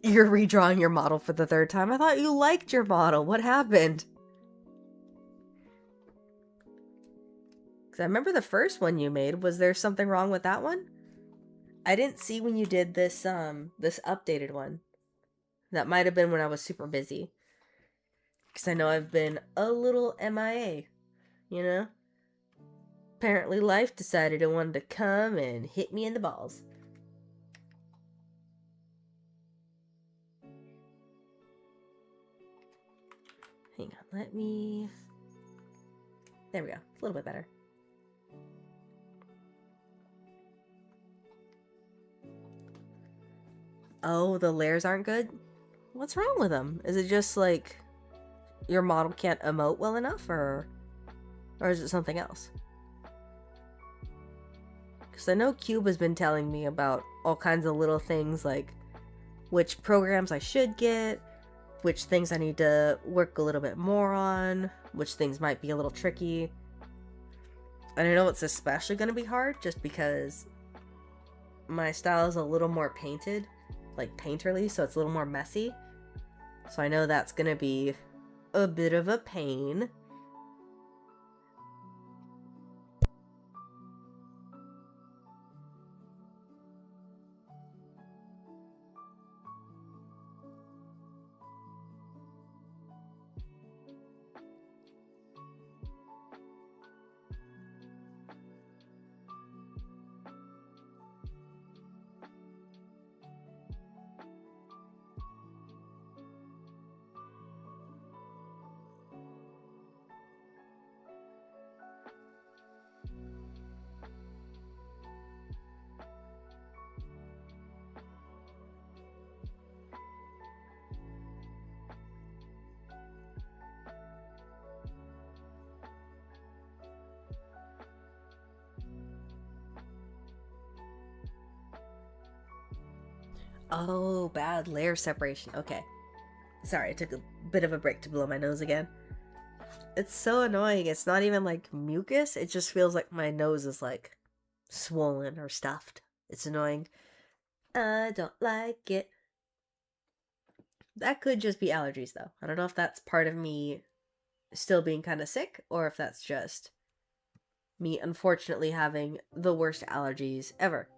You're redrawing your model for the third time? I thought you liked your model. What happened? Because I remember the first one you made. Was there something wrong with that one? I didn't see when you did this this updated one. That might have been when I was super busy. Because I know I've been a little MIA, you know? Apparently life decided it wanted to come and hit me in the balls. Let me... There we go. It's a little bit better. Oh, the layers aren't good? What's wrong with them? Is it just like your model can't emote well enough, or is it something else? Because I know Cube has been telling me about all kinds of little things, like which programs I should get, which things I need to work a little bit more on, which things might be a little tricky. And I know it's especially going to be hard just because my style is a little more painted, like painterly, so it's a little more messy. So I know that's going to be a bit of a pain. Oh, bad layer separation. Okay. Sorry, I took a bit of a break to blow my nose again. It's so annoying. It's not even like mucus. It just feels like my nose is like swollen or stuffed. It's annoying. I don't like it. That could just be allergies though. I don't know if that's part of me still being kind of sick or if that's just me unfortunately having the worst allergies ever.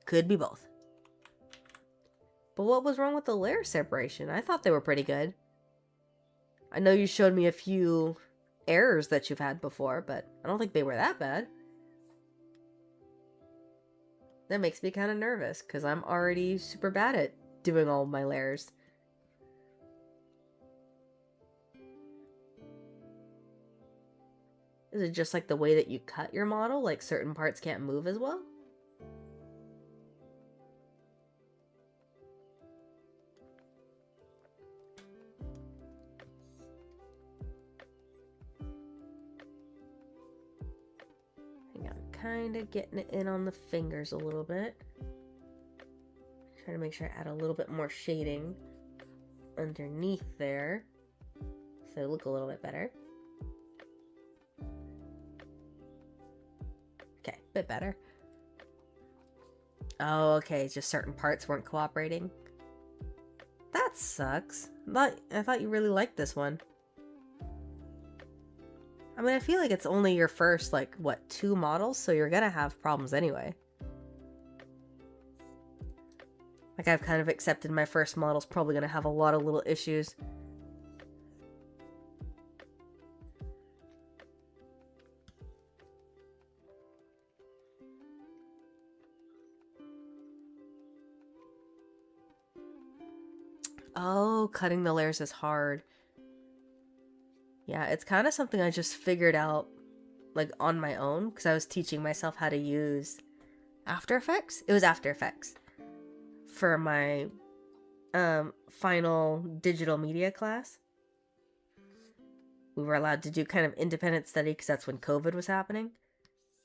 Could be both. But what was wrong with the layer separation? I thought they were pretty good. I know you showed me a few errors that you've had before, but I don't think they were that bad. That makes me kind of nervous, because I'm already super bad at doing all of my layers. Is it just like the way that you cut your model? Like certain parts can't move as well? Kind of getting it in on the fingers a little bit. Trying to make sure I add a little bit more shading underneath there so they look a little bit better. Okay, a bit better. Oh, okay, just certain parts weren't cooperating. That sucks. I thought you really liked this one. I mean, I feel like it's only your first, like, what, 2 models? So you're gonna have problems anyway. Like, I've kind of accepted my first model's probably gonna have a lot of little issues. Oh, cutting the layers is hard. Yeah, it's kind of something I just figured out, like, on my own, because I was teaching myself how to use After Effects? It was After Effects for my final digital media class. We were allowed to do kind of independent study because that's when COVID was happening.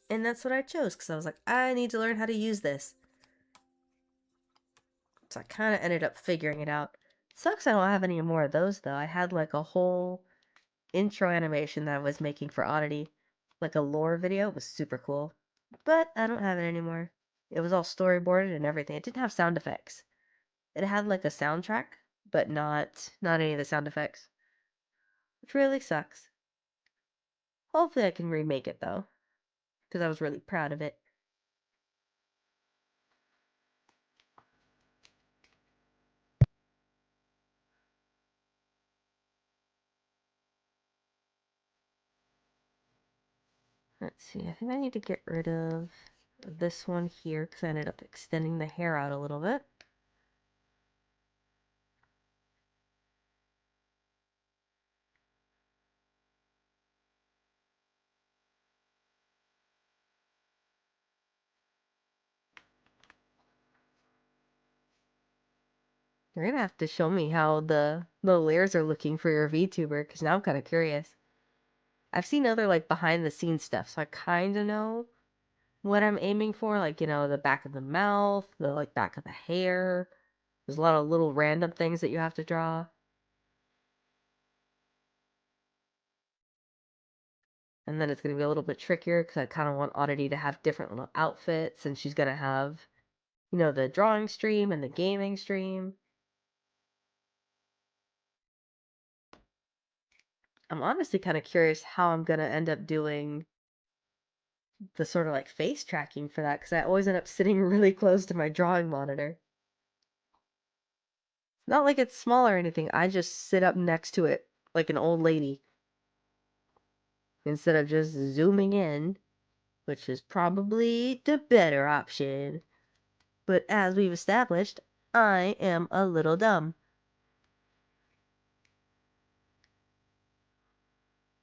And that's what I chose because I was like, I need to learn how to use this. So I kind of ended up figuring it out. Sucks I don't have any more of those though. I had like a whole intro animation that I was making for Oddity. Like a lore video. It was super cool. But I don't have it anymore. It was all storyboarded and everything. It didn't have sound effects. It had like a soundtrack, but not any of the sound effects. Which really sucks. Hopefully I can remake it though. Because I was really proud of it. Let's see, I think I need to get rid of this one here because I ended up extending the hair out a little bit. You're gonna have to show me how the layers are looking for your VTuber, because now I'm kind of curious. I've seen other like behind the scenes stuff, so I kind of know what I'm aiming for. Like, you know, the back of the mouth, the like back of the hair. There's a lot of little random things that you have to draw. And then it's gonna be a little bit trickier because I kind of want Oddity to have different little outfits, and she's gonna have, you know, the drawing stream and the gaming stream. I'm honestly kind of curious how I'm gonna end up doing the sort of like face tracking for that, because I always end up sitting really close to my drawing monitor. Not like it's small or anything, I just sit up next to it like an old lady instead of just zooming in, which is probably the better option. But as we've established, I am a little dumb.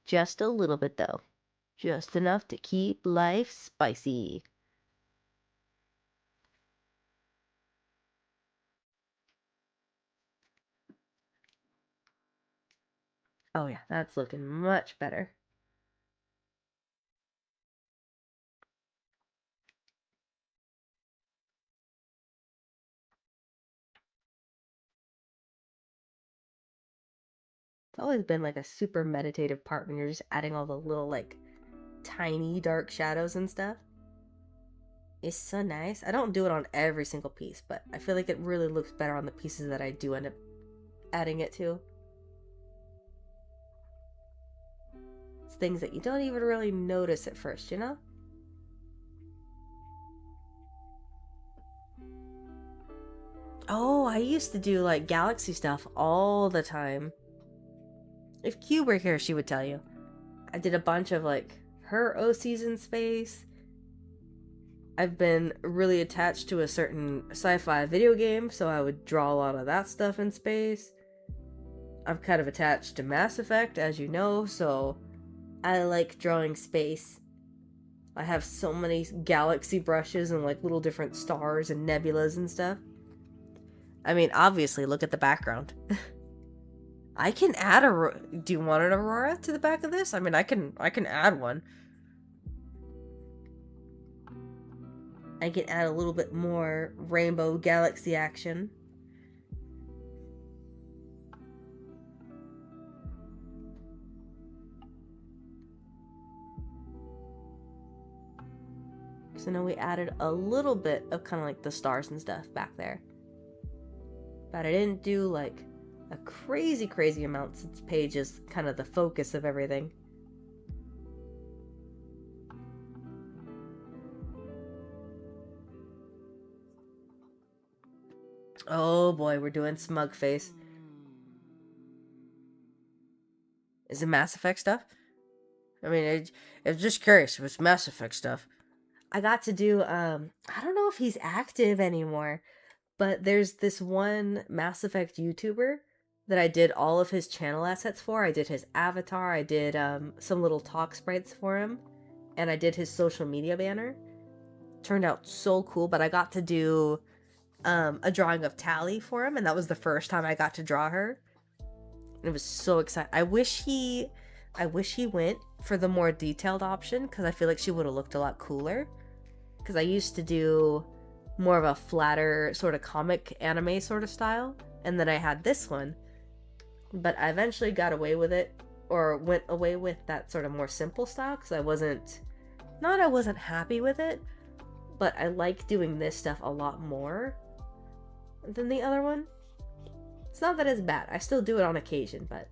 Just a little bit, though. Just enough to keep life spicy. Oh yeah, that's looking much better. It's always been like a super meditative part when you're just adding all the little like tiny dark shadows and stuff. It's so nice. I don't do it on every single piece, but I feel like it really looks better on the pieces that I do end up adding it to. It's things that you don't even really notice at first, you know? Oh, I used to do like galaxy stuff all the time. If Q were here, she would tell you. I did a bunch of like her OCs in space. I've been really attached to a certain sci-fi video game, so I would draw a lot of that stuff in space. I'm kind of attached to Mass Effect, as you know, so I like drawing space. I have so many galaxy brushes and like little different stars and nebulas and stuff. I mean, obviously, look at the background. I can add a. Do you want an aurora to the back of this? I mean, I can add one. I can add a little bit more rainbow galaxy action. So now we added a little bit of kind of like the stars and stuff back there. But I didn't do like a crazy amount since Paige is kind of the focus of everything. Oh boy, we're doing smug face. Is it Mass Effect stuff? I mean, I'm just curious if it's Mass Effect stuff. I got to do, I don't know if he's active anymore, but there's this one Mass Effect YouTuber that I did all of his channel assets for. I did his avatar, I did some little talk sprites for him, and I did his social media banner. Turned out so cool, but I got to do a drawing of Tally for him, and that was the first time I got to draw her. It was so exciting. I wish he went for the more detailed option, because I feel like she would have looked a lot cooler. Because I used to do more of a flatter sort of comic anime sort of style, and then I had this one. But I eventually got away with it, or went away with that sort of more simple style, because I wasn't happy with it, but I like doing this stuff a lot more than the other one. It's not that it's bad. I still do it on occasion, but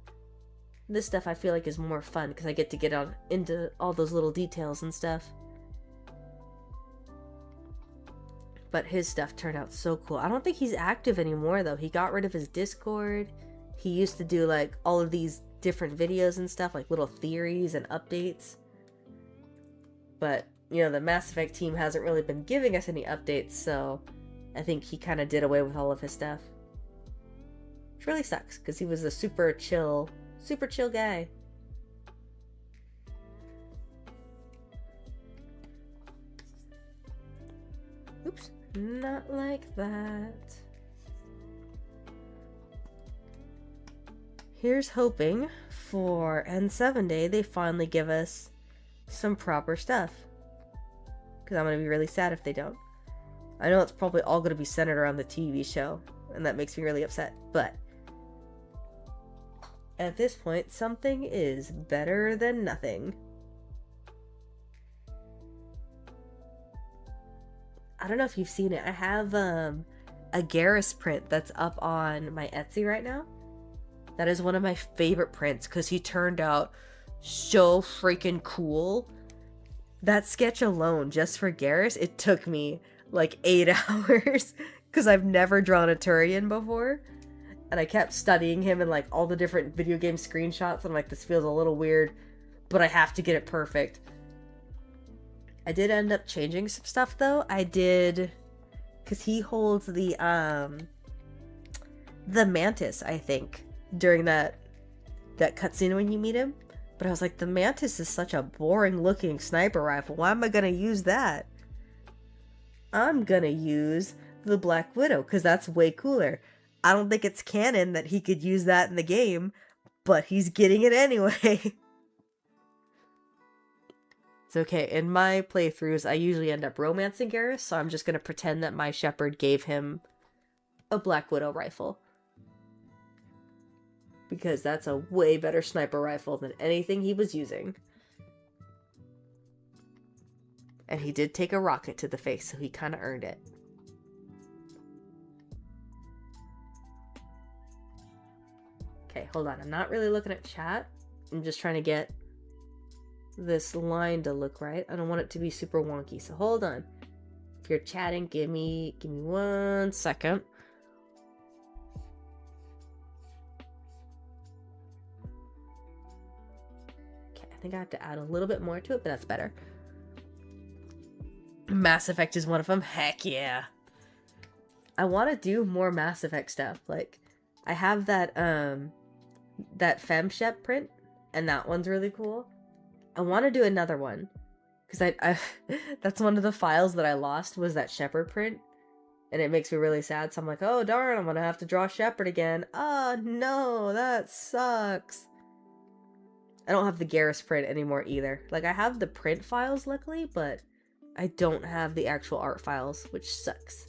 this stuff I feel like is more fun because I get to get on into all those little details and stuff. But his stuff turned out so cool. I don't think he's active anymore though. He got rid of his Discord. He used to do like all of these different videos and stuff, like little theories and updates. But, you know, the Mass Effect team hasn't really been giving us any updates, so I think he kind of did away with all of his stuff. Which really sucks, because he was a super chill guy. Oops, not like that. here's hoping for N7 Day they finally give us some proper stuff. Because I'm going to be really sad if they don't. I know it's probably all going to be centered around the TV show, and that makes me really upset, but at this point, something is better than nothing. I don't know if you've seen it. I have a Garrus print that's up on my Etsy right now. That is one of my favorite prints because he turned out so freaking cool. That sketch alone, just for Garrus, it took me like 8 hours because I've never drawn a Turian before. And I kept studying him and like all the different video game screenshots. I'm like, this feels a little weird, but I have to get it perfect. I did end up changing some stuff though. I did, because he holds the mantis, I think, during that cutscene when you meet him. But I was like, the mantis is such a boring looking sniper rifle. Why am I gonna use that? I'm gonna use the Black Widow because that's way cooler. I don't think it's canon that he could use that in the game, but he's getting it anyway. It's okay. In my playthroughs, I usually end up romancing Garrus, so I'm just going to pretend that my shepherd gave him a Black Widow rifle. Because that's a way better sniper rifle than anything he was using. And he did take a rocket to the face, so he kind of earned it. Okay, hold on. I'm not really looking at chat. I'm just trying to get this line to look right. I don't want it to be super wonky, so hold on. If you're chatting, give me 1 second. Okay, I think I have to add a little bit more to it, but that's better. Mass Effect is one of them. Heck yeah. I want to do more Mass Effect stuff. Like, I have that FemShep print, and that one's really cool. I want to do another one, because I that's one of the files that I lost, was that Shepherd print, and it makes me really sad, so I'm like, oh darn, I'm gonna have to draw Shepherd again. Oh no, that sucks. I don't have the Garrus print anymore either. Like, I have the print files, luckily, but I don't have the actual art files, which sucks.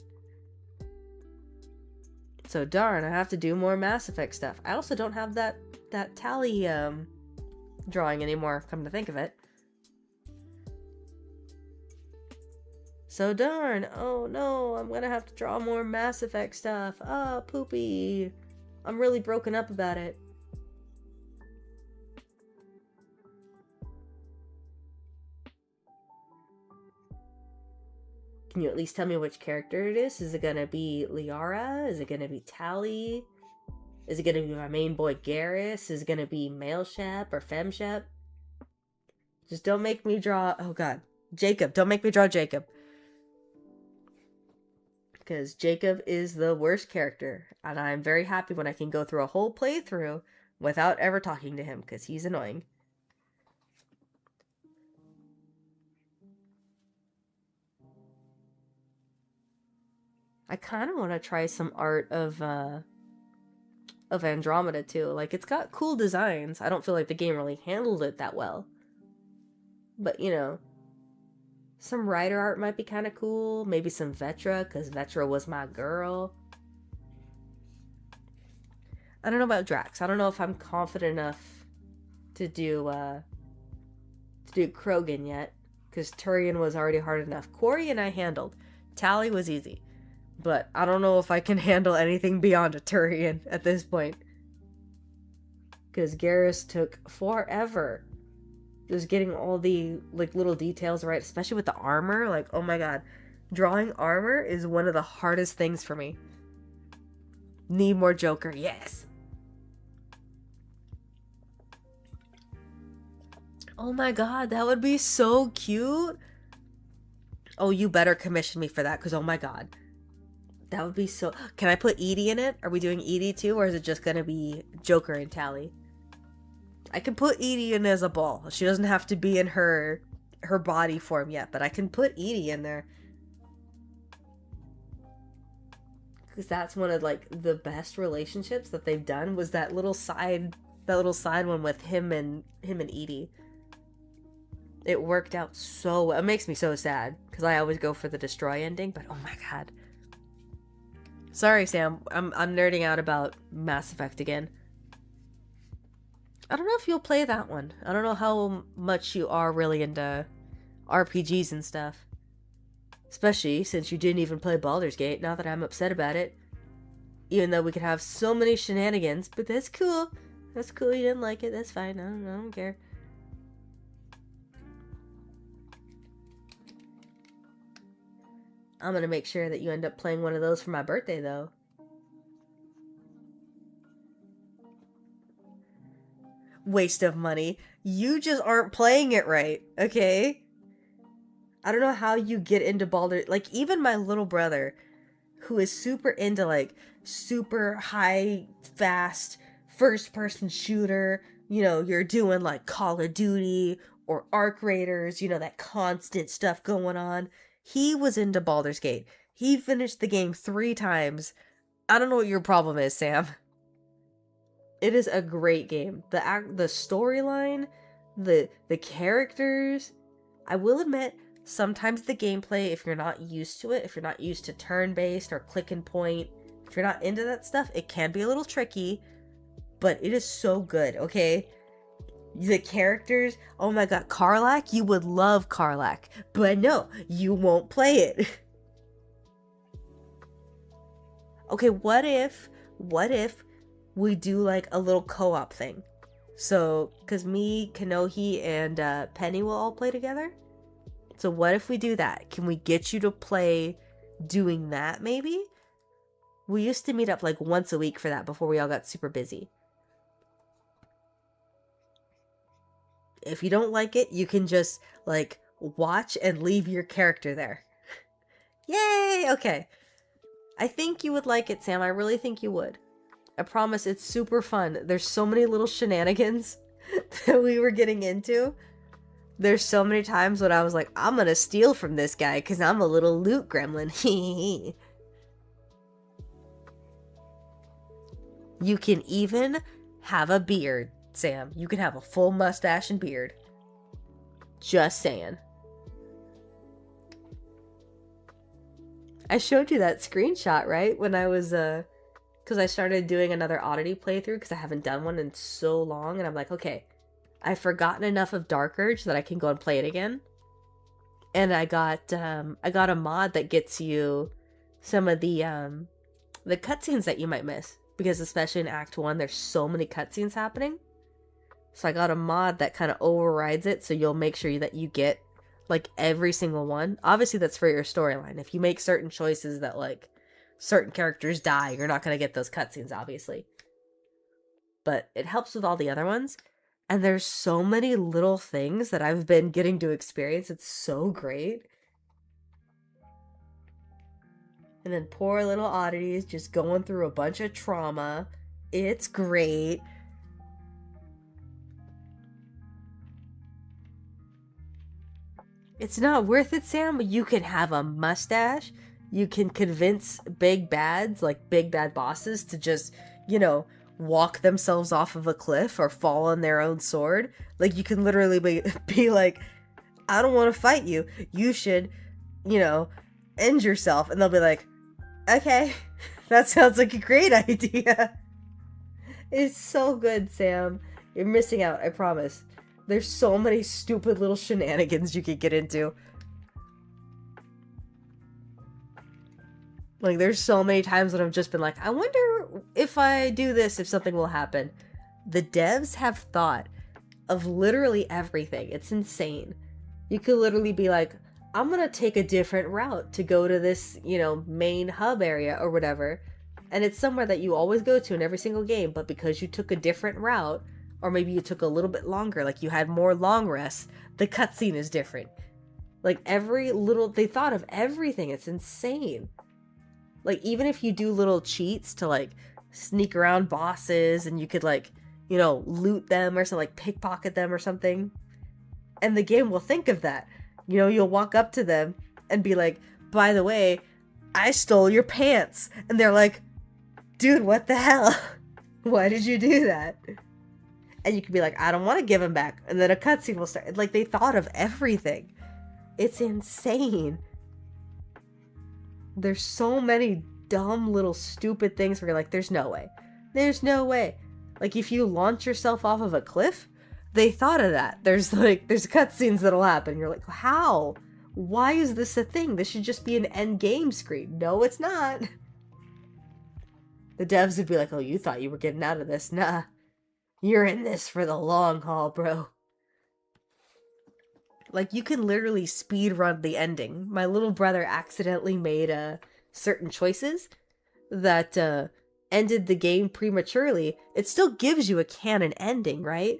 So darn, I have to do more Mass Effect stuff. I also don't have that tally drawing anymore, come to think of it. So darn, oh no, I'm gonna have to draw more Mass Effect stuff. Ah, poopy. I'm really broken up about it. Can you at least tell me which character it is? Is it gonna be Liara? Is it gonna be Tali? Is it gonna be my main boy Garrus? Is it gonna be male Shep or fem Shep? Just don't make me draw... Oh god. Jacob. Don't make me draw Jacob. Because Jacob is the worst character. And I'm very happy when I can go through a whole playthrough without ever talking to him. Because he's annoying. I kind of want to try some art of Andromeda too. Like, it's got cool designs. I don't feel like the game really handled it that well. But, you know, some rider art might be kind of cool. Maybe some Vetra, because Vetra was my girl. I don't know about Drax. I don't know if I'm confident enough to do Krogan yet, because Turian was already hard enough. Quarry and I handled. Tali was easy. But I don't know if I can handle anything beyond a Turian at this point. Because Garrus took forever. Just getting all the, like, little details right. Especially with the armor. Like, oh my god. Drawing armor is one of the hardest things for me. Need more Joker. Yes! Oh my god, that would be so cute! Oh, you better commission me for that, because oh my god. That would be so... Can I put Edie in it? Are we doing Edie too, or is it just gonna be Joker and Tali? I can put Edie in as a ball. She doesn't have to be in her body form yet, but I can put Edie in there. because that's one of like the best relationships that they've done, was that little side one with him and 𝚑𝚑. It worked out so well. It makes me so sad because I always go for the destroy ending, but oh my god. Sorry, Sam. I'm nerding out about Mass Effect again. I don't know if you'll play that one. I don't know how much you are really into RPGs and stuff. Especially since you didn't even play Baldur's Gate, not that I'm upset about it. Even though we could have so many shenanigans, but that's cool. That's cool, you didn't like it, that's fine, I don't care. I'm gonna make sure that you end up playing one of those for my birthday, though. Waste of money. You just aren't playing it right, okay? I don't know how you get into Baldur. Like, even my little brother, who is super into, like, super high, fast, first-person shooter, you know, you're doing, like, Call of Duty or Arc Raiders, you know, that constant stuff going on. He was into Baldur's Gate. He finished the game 3 times. I don't know what your problem is, Sam. It is a great game. The storyline, the characters. I will admit, sometimes the gameplay, if you're not used to it, if you're not used to turn-based or click and point, if you're not into that stuff, it can be a little tricky, but it is so good, okay? The characters, oh my god, Karlach, you would love Karlach, but no, you won't play it. Okay, what if we do like a little co-op thing? So, because me, Kanohi, and Penny will all play together? So what if we do that? Can we get you to play doing that, maybe? We used to meet up like once a week for that before we all got super busy. If you don't like it, you can just, like, watch and leave your character there. Yay! Okay. I think you would like it, Sam. I really think you would. I promise, it's super fun. There's so many little shenanigans that we were getting into. There's so many times when I was like, I'm gonna steal from this guy because I'm a little loot gremlin. You can even have a beard, Sam. You can have a full mustache and beard. Just saying. I showed you that screenshot, right? When I was, because I started doing another Oddity playthrough because I haven't done one in so long. And I'm like, okay, I've forgotten enough of Dark Urge that I can go and play it again. And I got a mod that gets you some of the cutscenes that you might miss. Because especially in Act 1, there's so many cutscenes happening. So I got a mod that kind of overrides it, so you'll make sure that you get, like, every single one. Obviously, that's for your storyline. If you make certain choices that, like, certain characters die, you're not going to get those cutscenes, obviously. But it helps with all the other ones. And there's so many little things that I've been getting to experience. It's so great. And then poor little Oddity's just going through a bunch of trauma. It's great. It's not worth it, Sam. You can have a mustache. You can convince big bads, like big bad bosses, to just, you know, walk themselves off of a cliff or fall on their own sword. Like, you can literally be like, I don't want to fight you. You should, you know, end yourself. And they'll be like, okay, that sounds like a great idea. It's so good, Sam. You're missing out, I promise. There's so many stupid little shenanigans you could get into. Like, there's so many times that I've just been like, I wonder if I do this, if something will happen. The devs have thought of literally everything. It's insane. You could literally be like, I'm gonna take a different route to go to this, you know, main hub area or whatever. And it's somewhere that you always go to in every single game, but because you took a different route, or maybe you took a little bit longer, like you had more long rests, the cutscene is different. Like, they thought of everything. It's insane. Like, even if you do little cheats to, like, sneak around bosses and you could, like, you know, loot them or something, like pickpocket them or something, and the game will think of that. You know, you'll walk up to them and be like, by the way, I stole your pants. And they're like, dude, what the hell? Why did you do that? And you can be like, I don't want to give them back. And then a cutscene will start. Like, they thought of everything. It's insane. There's so many dumb little stupid things where you're like, there's no way. There's no way. Like, if you launch yourself off of a cliff, they thought of that. There's cutscenes that'll happen. You're like, how? Why is this a thing? This should just be an end game screen. No, it's not. The devs would be like, oh, you thought you were getting out of this. Nah. You're in this for the long haul, bro. Like, you can literally speed run the ending. My little brother accidentally made certain choices that ended the game prematurely. It still gives you a canon ending, right?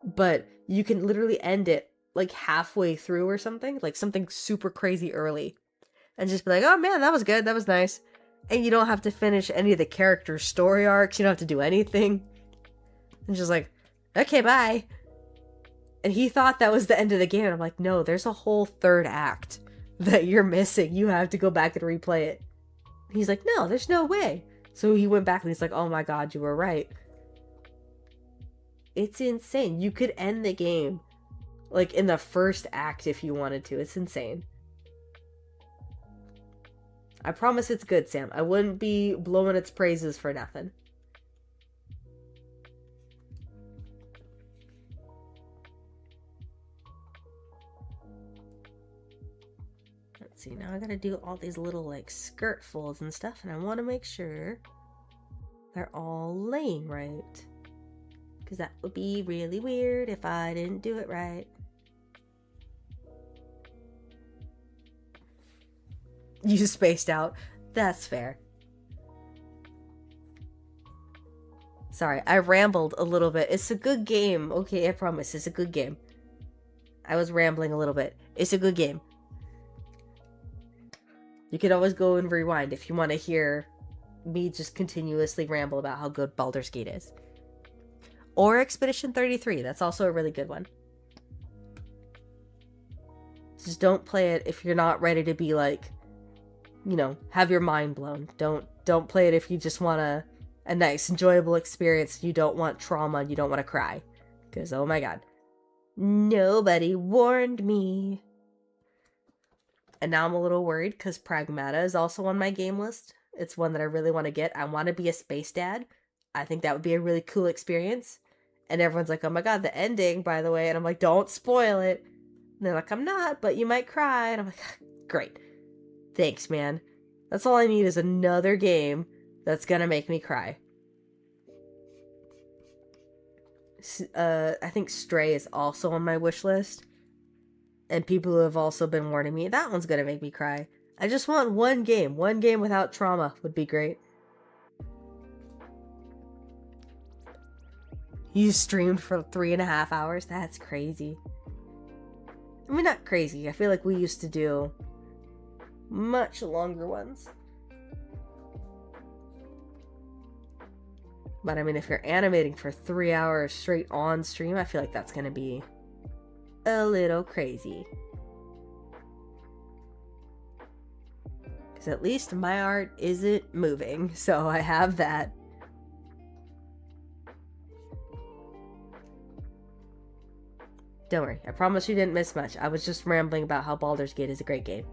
But you can literally end it like halfway through or something, like something super crazy early, and just be like, oh man, that was good, that was nice. And you don't have to finish any of the characters' story arcs, you don't have to do anything. And just like, okay, bye. And he thought that was the end of the game. And I'm like, no, there's a whole third act that you're missing. You have to go back and replay it. And he's like, no, there's no way. So he went back and he's like, oh my god, you were right. It's insane. You could end the game like in the first act if you wanted to. It's insane. I promise it's good, Sam. I wouldn't be blowing its praises for nothing. Let's see, now I gotta do all these little like skirt folds and stuff, and I want to make sure they're all laying right. Because that would be really weird if I didn't do it right. You spaced out. That's fair. Sorry, I rambled a little bit. It's a good game. Okay, I promise. It's a good game. I was rambling a little bit. It's a good game. You could always go and rewind if you want to hear me just continuously ramble about how good Baldur's Gate is. Or Expedition 33. That's also a really good one. Just don't play it if you're not ready to be like, you know, have your mind blown. Don't play it if you just want a nice, enjoyable experience. You don't want trauma and you don't want to cry. Because, oh my god. Nobody warned me. And now I'm a little worried because Pragmata is also on my game list. It's one that I really want to get. I want to be a space dad. I think that would be a really cool experience. And everyone's like, oh my god, the ending, by the way. And I'm like, don't spoil it. And they're like, I'm not, but you might cry. And I'm like, great. Thanks, man. That's all I need is another game that's gonna make me cry. I think Stray is also on my wish list. And people who have also been warning me, that one's gonna make me cry. I just want one game. One game without trauma would be great. You streamed for 3.5 hours? That's crazy. I mean, not crazy. I feel like we used to do much longer ones. But I mean, if you're animating for 3 hours straight on stream, I feel like that's gonna be a little crazy. Because at least my art isn't moving, so I have that. Don't worry, I promise you didn't miss much. I was just rambling about how Baldur's Gate is a great game.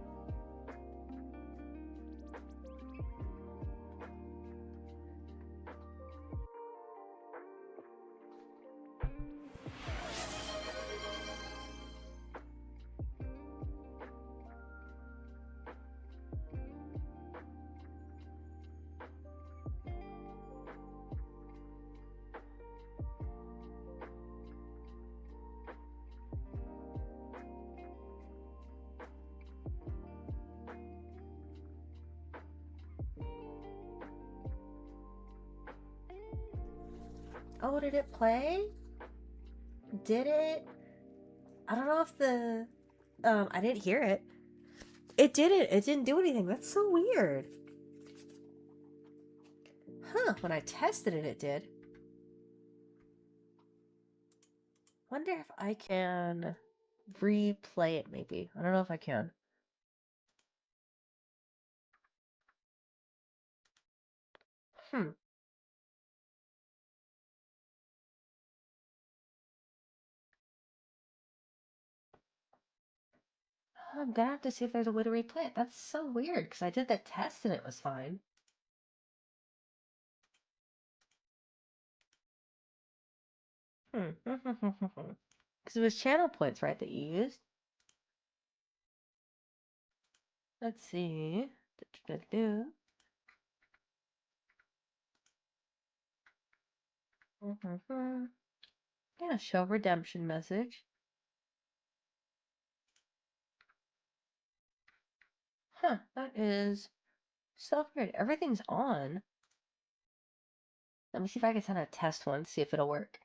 Oh, did it play? Did it? I don't know if the... I didn't hear it. It didn't. It didn't do anything. That's so weird. Huh, when I tested it, it did. Wonder if I can replay it, maybe. I don't know if I can. Hmm. I'm gonna have to see if there's a way to replay it. That's so weird because I did the test and it was fine. Because it was channel points, right, that you used? Let's see. Yeah, show redemption message. Huh, that is so weird. Everything's on. Let me see if I can send a test one, see if it'll work.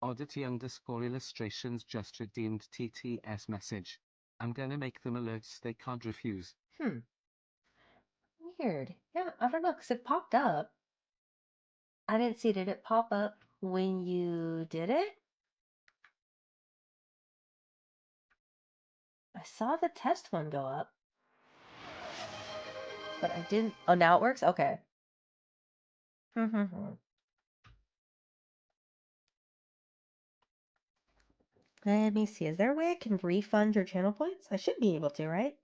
𝙲𝚑𝚊𝚗𝚜𝚎𝚘 just redeemed TTS message. I'm gonna make them alerts they can't refuse. Weird. Yeah, I don't know, because it popped up. I didn't see, did it pop up when you did it? I saw the test one go up. But I didn't. Oh, now it works? Okay. Let me see. Is there a way I can refund your channel points? I should be able to, right?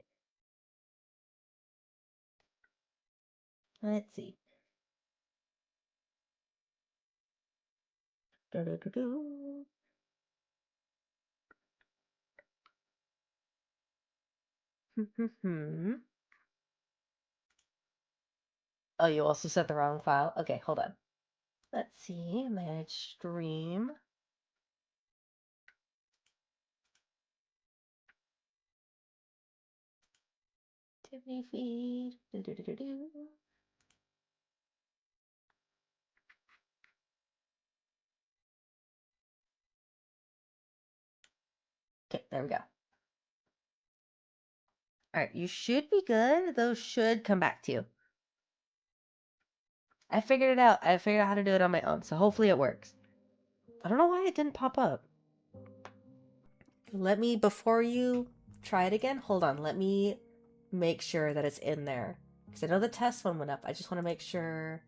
Let's see. Do-do-do-do. Oh, you also set the wrong file? Okay, hold on. Let's see. Manage stream. Activity feed. Do-do-do-do-do. Okay, there we go. Alright, you should be good. Those should come back to you. I figured it out. I figured out how to do it on my own, so hopefully it works. I don't know why it didn't pop up. Let me, before you try it again, hold on. Let me make sure that it's in there. Because I know the test one went up. I just want to make sure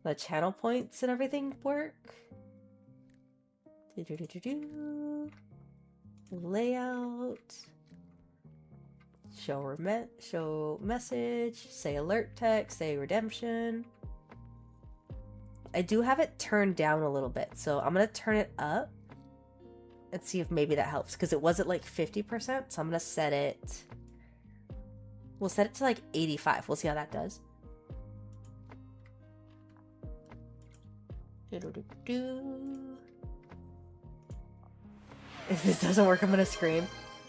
the channel points and everything work. Layout. Show message. Say alert text. Say redemption. I do have it turned down a little bit. So I'm going to turn it up. Let's see if maybe that helps, because it was at like 50%, so I'm gonna set it. We'll set it to like 85. We'll see how that does. If this doesn't work, I'm gonna scream.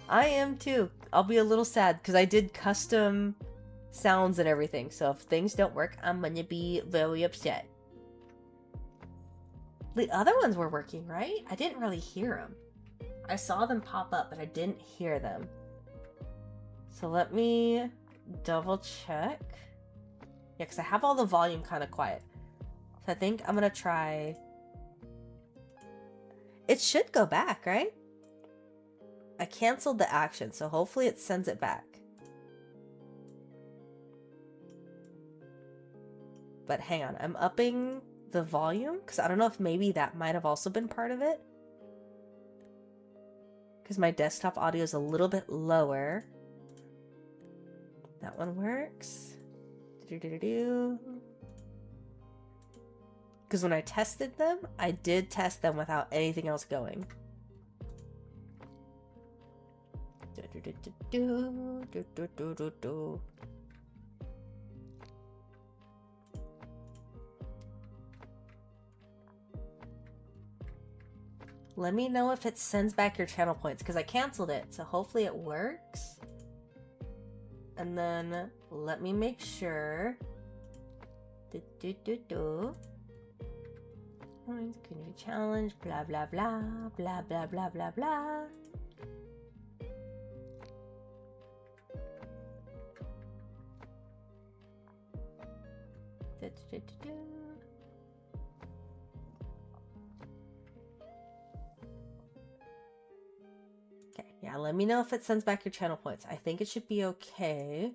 I am too. I'll be a little sad because I did custom sounds and everything, so if things don't work, I'm gonna be very upset. The other ones were working, right? I didn't really hear them. I saw them pop up, but I didn't hear them. So let me double check. Yeah, because I have all the volume kind of quiet. So I think I'm going to try... It should go back, right? I canceled the action, so hopefully it sends it back. But hang on, I'm upping the volume, because I don't know if maybe that might have also been part of it. Because my desktop audio is a little bit lower. That one works. Because when I tested them, I did test them without anything else going. Let me know if it sends back your channel points, because I canceled it, so hopefully it works. And then let me make sure. Community challenge, blah blah blah, blah blah blah blah blah. Okay, yeah, let me know if it sends back your channel points. I think it should be okay.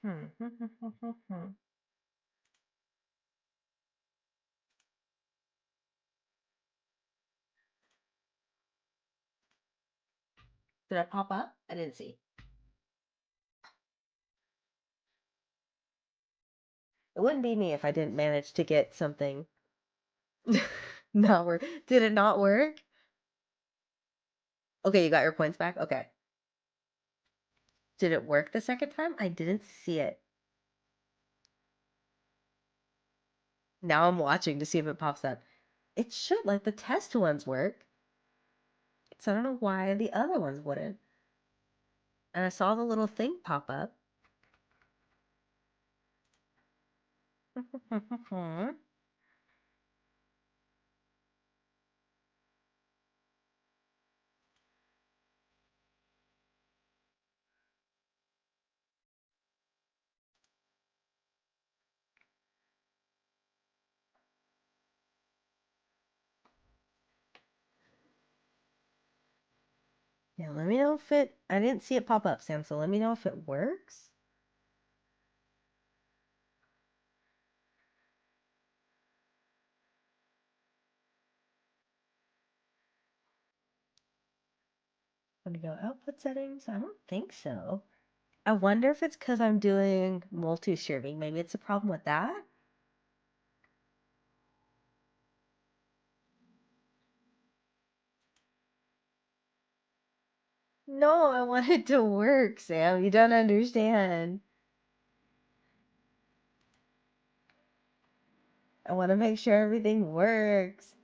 Did I pop up? I didn't see. It wouldn't be me if I didn't manage to get something. Not work. Did it not work? Okay, you got your points back? Okay. Did it work the second time? I didn't see it. Now I'm watching to see if it pops up. It should, like the test ones work. So I don't know why the other ones wouldn't. And I saw the little thing pop up. Yeah, let me know if it... I didn't see it pop up, Sam, so let me know if it works. Let me go output settings. I don't think so. I wonder if it's because I'm doing multi-streaming. Maybe it's a problem with that? No, I want it to work, Sam. You don't understand. I want to make sure everything works.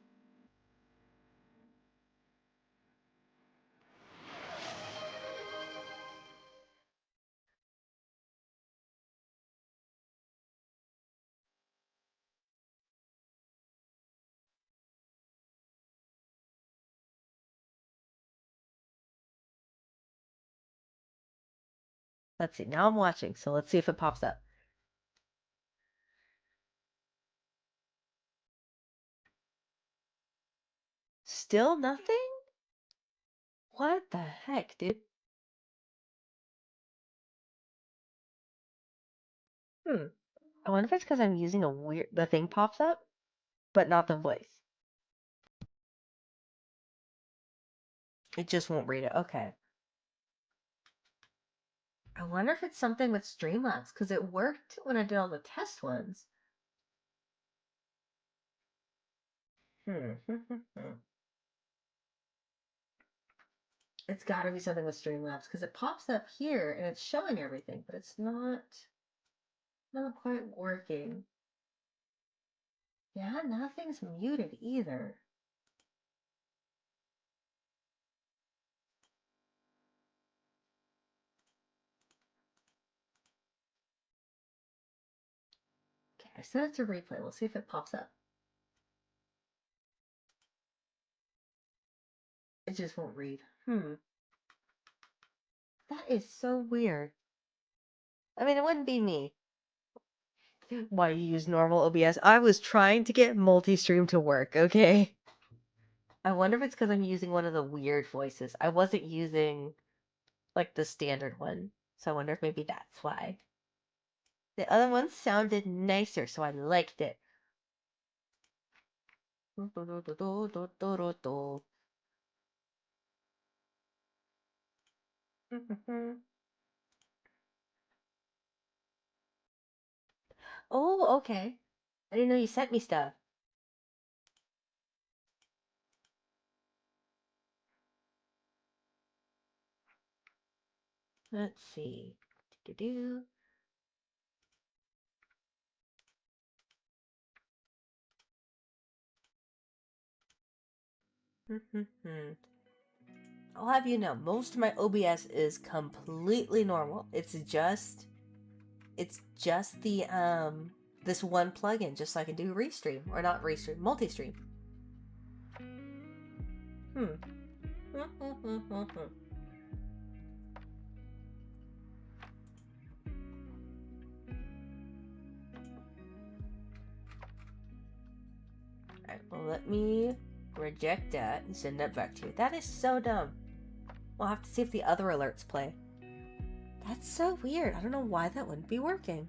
Let's see. Now I'm watching, so let's see if it pops up. Still nothing? What the heck, dude? I wonder if it's because I'm using a weird... The thing pops up, but not the voice. It just won't read it. Okay. I wonder if it's something with Streamlabs, because it worked when I did all the test ones. It's got to be something with Streamlabs, because it pops up here and it's showing everything, but it's not quite working. Yeah, nothing's muted either. Okay, I set it to replay. We'll see if it pops up. It just won't read. That is so weird. I mean, it wouldn't be me. Why you use normal OBS? I was trying to get multi-stream to work, okay? I wonder if it's because I'm using one of the weird voices. I wasn't using, like, the standard one. So I wonder if maybe that's why. The other one sounded nicer, so I liked it. Oh, okay. I didn't know you sent me stuff. Let's see. Do-do-do. I'll have you know, most of my OBS is completely normal. It's just the this one plugin, just so I can do restream, or not restream, multi-stream. Alright, well, let me reject that and send that back to you. That is so dumb. We'll have to see if the other alerts play. That's so weird. I don't know why that wouldn't be working.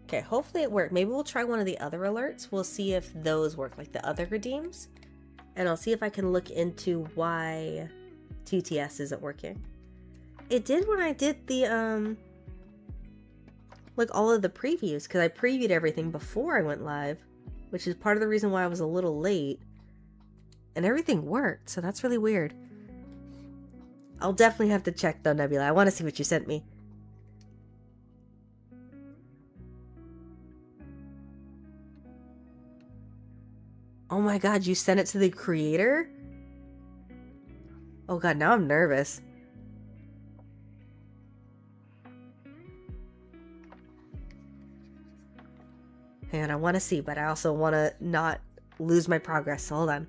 Okay, hopefully it worked. Maybe we'll try one of the other alerts. We'll see if those work, like the other redeems. And I'll see if I can look into why TTS isn't working. It did when I did the, like all of the previews, because I previewed everything before I went live, which is part of the reason why I was a little late. And everything worked, so that's really weird. I'll definitely have to check though, Nebula. I want to see what you sent me. Oh my god, you sent it to the creator? Oh god, now I'm nervous. And I want to see, but I also want to not lose my progress, so hold on.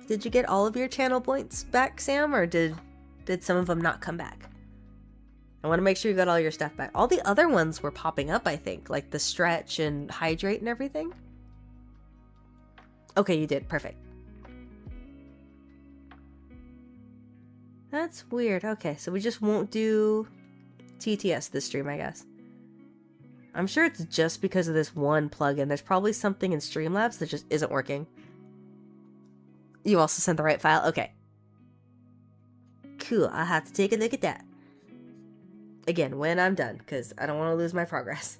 Did you get all of your channel points back, Sam, or did some of them not come back? I want to make sure you got all your stuff back. All the other ones were popping up, I think, like the stretch and hydrate and everything. Okay, you did. Perfect. That's weird. Okay, so we just won't do TTS this stream, I guess. I'm sure it's just because of this one plugin. There's probably something in Streamlabs that just isn't working. You also sent the right file? Okay. Cool, I'll have to take a look at that. Again, when I'm done, because I don't want to lose my progress.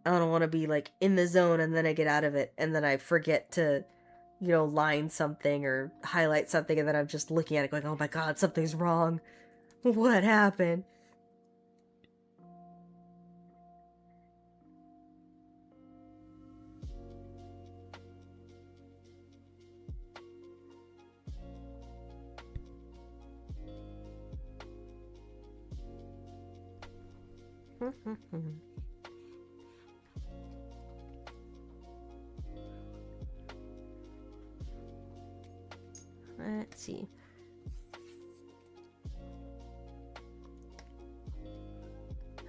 I don't want to be, like, in the zone and then I get out of it and then I forget to, you know, line something or highlight something and then I'm just looking at it going, oh my god, something's wrong. What happened? Let's see.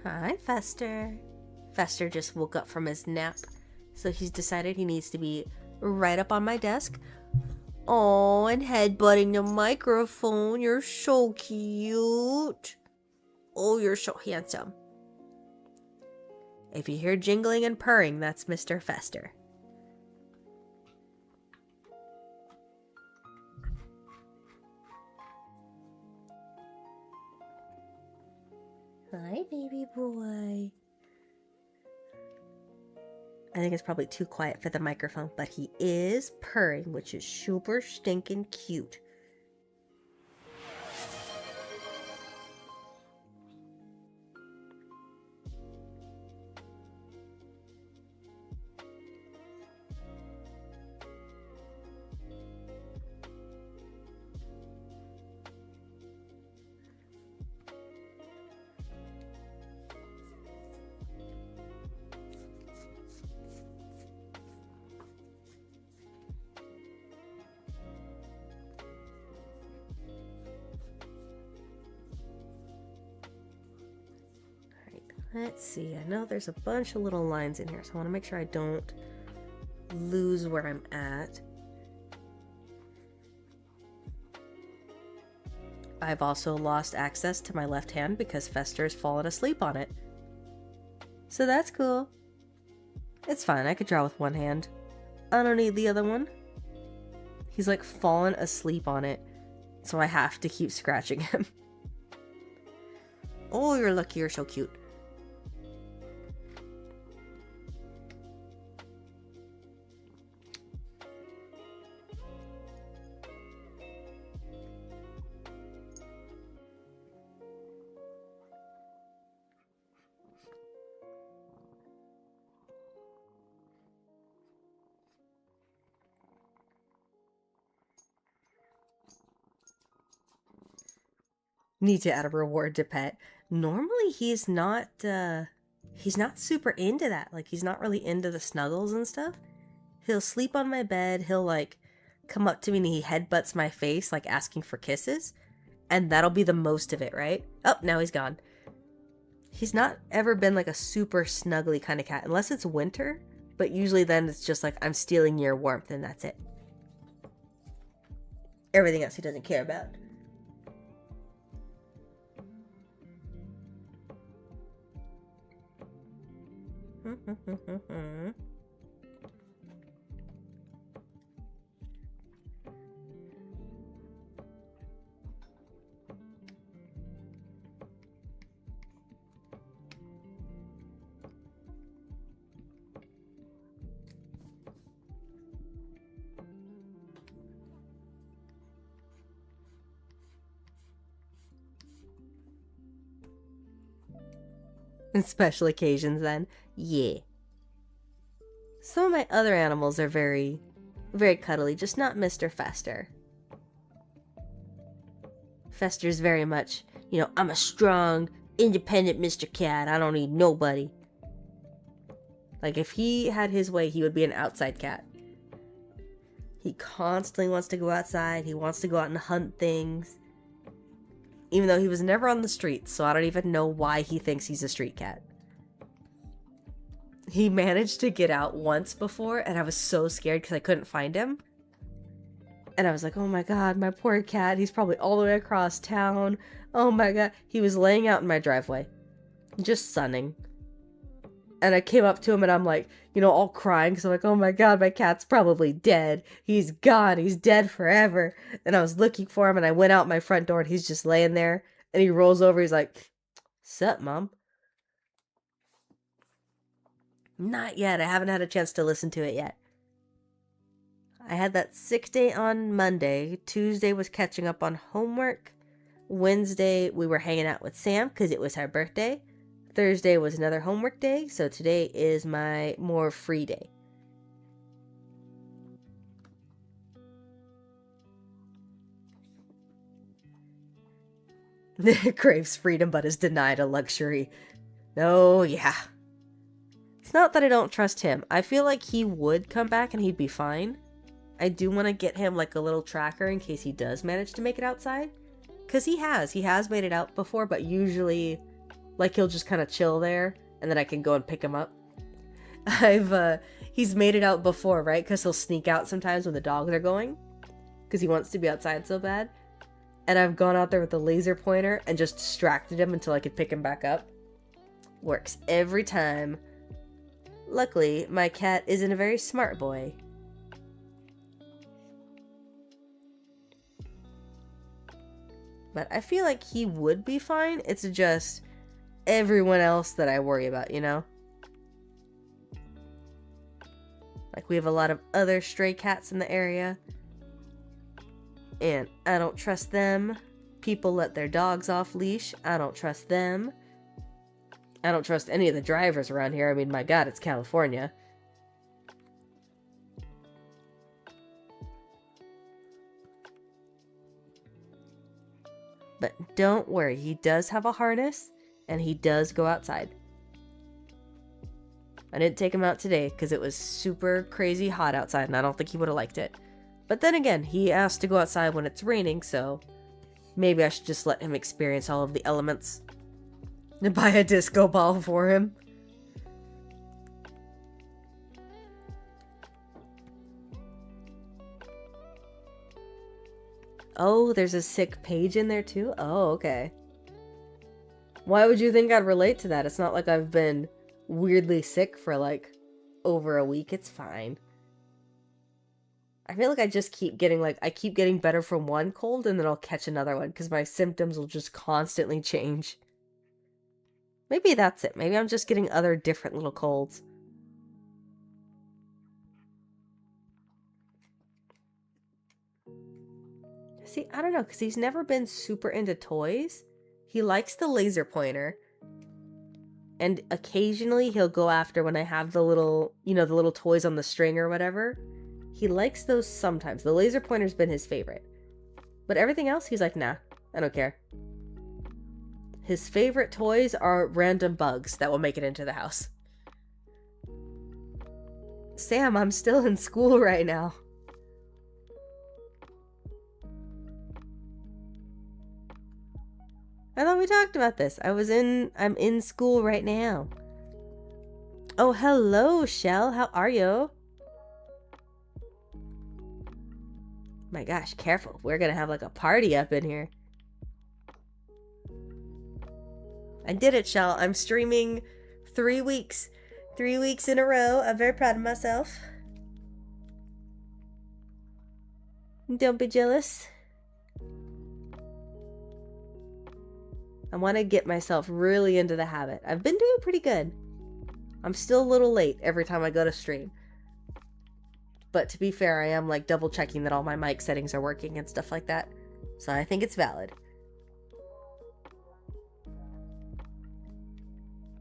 Hi, Fester. Fester just woke up from his nap, so he's decided he needs to be right up on my desk. Oh, and headbutting the microphone. You're so cute. Oh, you're so handsome. If you hear jingling and purring, that's Mr. Fester. Hi, baby boy. I think it's probably too quiet for the microphone, but he is purring, which is super stinking cute. Let's see, I know there's a bunch of little lines in here, so I want to make sure I don't lose where I'm at. I've also lost access to my left hand because Fester's fallen asleep on it. So that's cool. It's fine, I could draw with one hand. I don't need the other one. He's like fallen asleep on it, so I have to keep scratching him. Oh, you're lucky, you're so cute. Need to add a reward to pet. Normally he's not super into that. Like, he's not really into the snuggles and stuff. He'll sleep on my bed, he'll like come up to me and he headbutts my face, like asking for kisses, and that'll be the most of it, right? Oh, now he's gone. He's not ever been like a super snuggly kind of cat, unless it's winter, but usually then it's just like, I'm stealing your warmth and that's it. Everything else he doesn't care about. On special occasions then. Yeah. Some of my other animals are very, very cuddly, just not Mr. Fester. Fester's very much, you know, I'm a strong, independent Mr. Cat. I don't need nobody. Like, if he had his way, he would be an outside cat. He constantly wants to go outside. He wants to go out and hunt things. Even though he was never on the streets, so I don't even know why he thinks he's a street cat. He managed to get out once before, and I was so scared because I couldn't find him. And I was like, oh my god, my poor cat. He's probably all the way across town. Oh my god. He was laying out in my driveway, just sunning. And I came up to him and I'm like, you know, all crying because I'm like, oh my god, my cat's probably dead. He's gone. He's dead forever. And I was looking for him and I went out my front door and he's just laying there. And he rolls over. He's like, sup, Mom? Not yet. I haven't had a chance to listen to it yet. I had that sick day on Monday. Tuesday was catching up on homework. Wednesday, we were hanging out with Sam because it was her birthday. Thursday was another homework day, so today is my more free day. Craves freedom but is denied a luxury. Oh, yeah. It's not that I don't trust him. I feel like he would come back and he'd be fine. I do want to get him like a little tracker in case he does manage to make it outside. Because he has made it out before, but usually like he'll just kind of chill there and then I can go and pick him up. He's made it out before, right? Because he'll sneak out sometimes when the dogs are going because he wants to be outside so bad. And I've gone out there with the laser pointer and just distracted him until I could pick him back up. Works every time. Luckily, my cat isn't a very smart boy. But I feel like he would be fine. It's just everyone else that I worry about, you know? Like, we have a lot of other stray cats in the area. And I don't trust them. People let their dogs off leash. I don't trust them. I don't trust any of the drivers around here. I mean, my god, it's California. But don't worry, he does have a harness, and he does go outside. I didn't take him out today because it was super crazy hot outside, and I don't think he would have liked it. But then again, he asked to go outside when it's raining, so maybe I should just let him experience all of the elements. And buy a disco ball for him. Oh, there's a sick page in there too? Oh, okay. Why would you think I'd relate to that? It's not like I've been weirdly sick for like over a week. It's fine. I feel like I just keep getting I keep getting better from one cold and then I'll catch another one because my symptoms will just constantly change. Maybe that's it. Maybe I'm just getting other different little colds. See, I don't know, because he's never been super into toys. He likes the laser pointer. And occasionally he'll go after when I have the little, you know, the little toys on the string or whatever. He likes those sometimes. The laser pointer's been his favorite. But everything else, he's like, nah, I don't care. His favorite toys are random bugs that will make it into the house. Sam, I'm still in school right now. I thought we talked about this. I'm in school right now. Oh, hello, Shell. How are you? My gosh, careful. We're gonna have like a party up in here. I did it, Shell. I'm streaming 3 weeks. 3 weeks in a row. I'm very proud of myself. Don't be jealous. I want to get myself really into the habit. I've been doing pretty good. I'm still a little late every time I go to stream. But to be fair, I am like double checking that all my mic settings are working and stuff like that. So I think it's valid.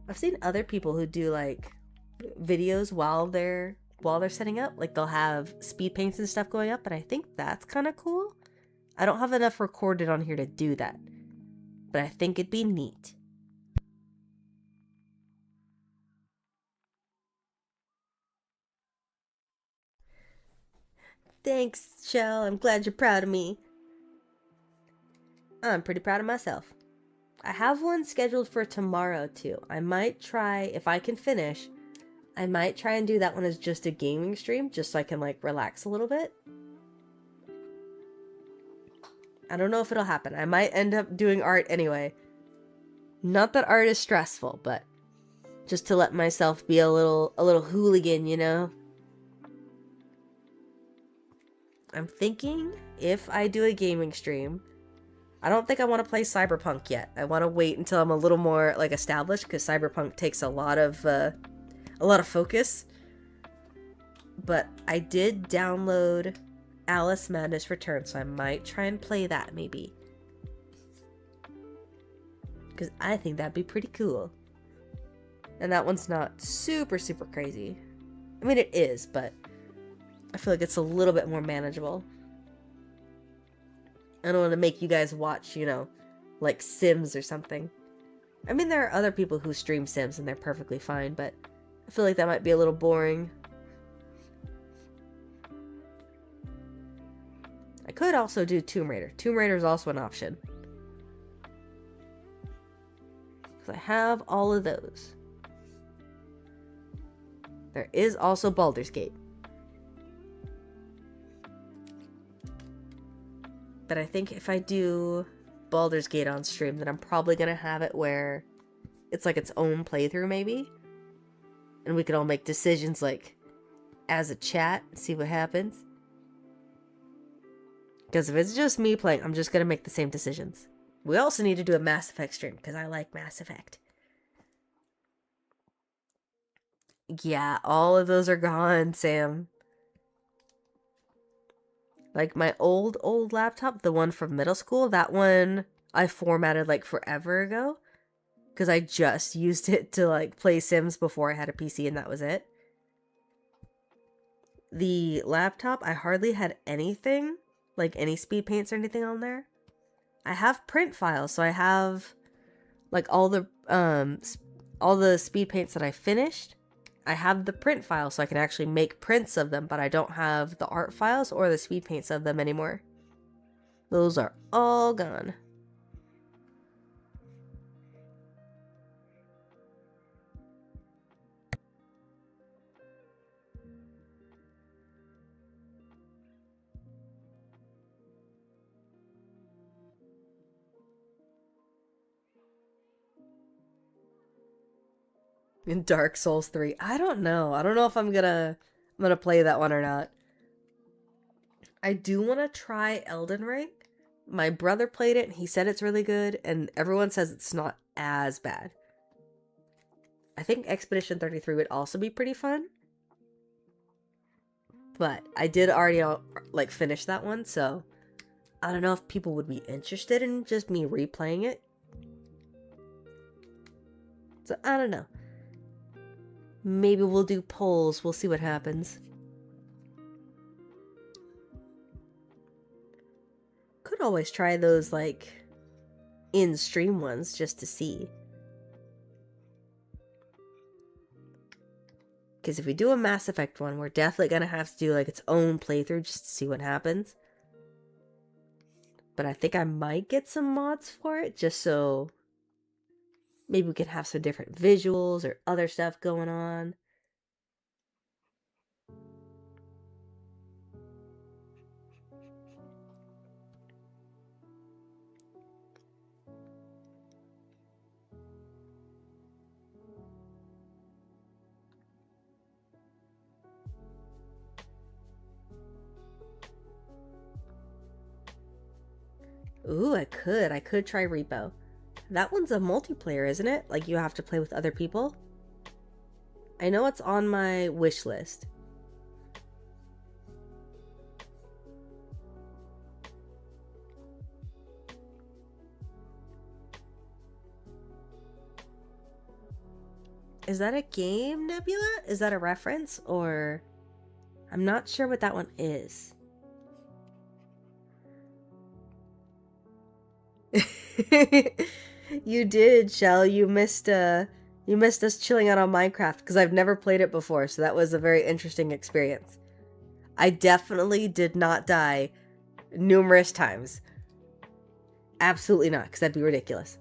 I've seen other people who do like videos while they're setting up. Like they'll have speed paints and stuff going up, but I think that's kind of cool. I don't have enough recorded on here to do that, but I think it'd be neat. Thanks, Shell. I'm glad you're proud of me. I'm pretty proud of myself. I have one scheduled for tomorrow too. I might try, if I can finish, I might try and do that one as just a gaming stream, just so I can like relax a little bit. I don't know if it'll happen. I might end up doing art anyway. Not that art is stressful, but just to let myself be a little hooligan, you know? I'm thinking if I do a gaming stream, I don't think I want to play Cyberpunk yet. I want to wait until I'm a little more like established, because Cyberpunk takes a lot of focus. But I did download Alice Madness Returns, so I might try and play that maybe, because I think that'd be pretty cool. And that one's not super crazy. I mean, it is, but I feel like it's a little bit more manageable. I don't want to make you guys watch, you know, like Sims or something. I mean, there are other people who stream Sims and they're perfectly fine, but I feel like that might be a little boring. I could also do Tomb Raider. Tomb Raider is also an option, because I have all of those. There is also Baldur's Gate. But I think if I do Baldur's Gate on stream, then I'm probably going to have it where it's like its own playthrough maybe. And we can all make decisions like as a chat, see what happens. Because if it's just me playing, I'm just going to make the same decisions. We also need to do a Mass Effect stream, because I like Mass Effect. Yeah, all of those are gone, Sam. Like my old laptop, the one from middle school, that one I formatted like forever ago, because I just used it to like play Sims before I had a PC, and that was it. The laptop, I hardly had anything, like any speed paints or anything on there. I have print files, so I have like all the speed paints that I finished. I have the print file, so I can actually make prints of them, but I don't have the art files or the speed paints of them anymore. Those are all gone. In Dark Souls 3, I don't know. I don't know if I'm gonna play that one or not. I do want to try Elden Ring. My brother played it and he said it's really good, and everyone says it's not as bad. I think Expedition 33 would also be pretty fun. But I did already like finish that one, so I don't know if people would be interested in just me replaying it. So I don't know. Maybe we'll do polls. We'll see what happens. Could always try those like in-stream ones just to see. Because if we do a Mass Effect one, we're definitely going to have to do like its own playthrough just to see what happens. But I think I might get some mods for it, just so maybe we can have some different visuals or other stuff going on. Ooh, I could try Repo. That one's a multiplayer, isn't it? Like, you have to play with other people? I know it's on my wish list. Is that a game, Nebula? Is that a reference? Or... I'm not sure what that one is. You did, Shell. You missed us chilling out on Minecraft, because I've never played it before, so that was a very interesting experience. I definitely did not die numerous times. Absolutely not, because that'd be ridiculous.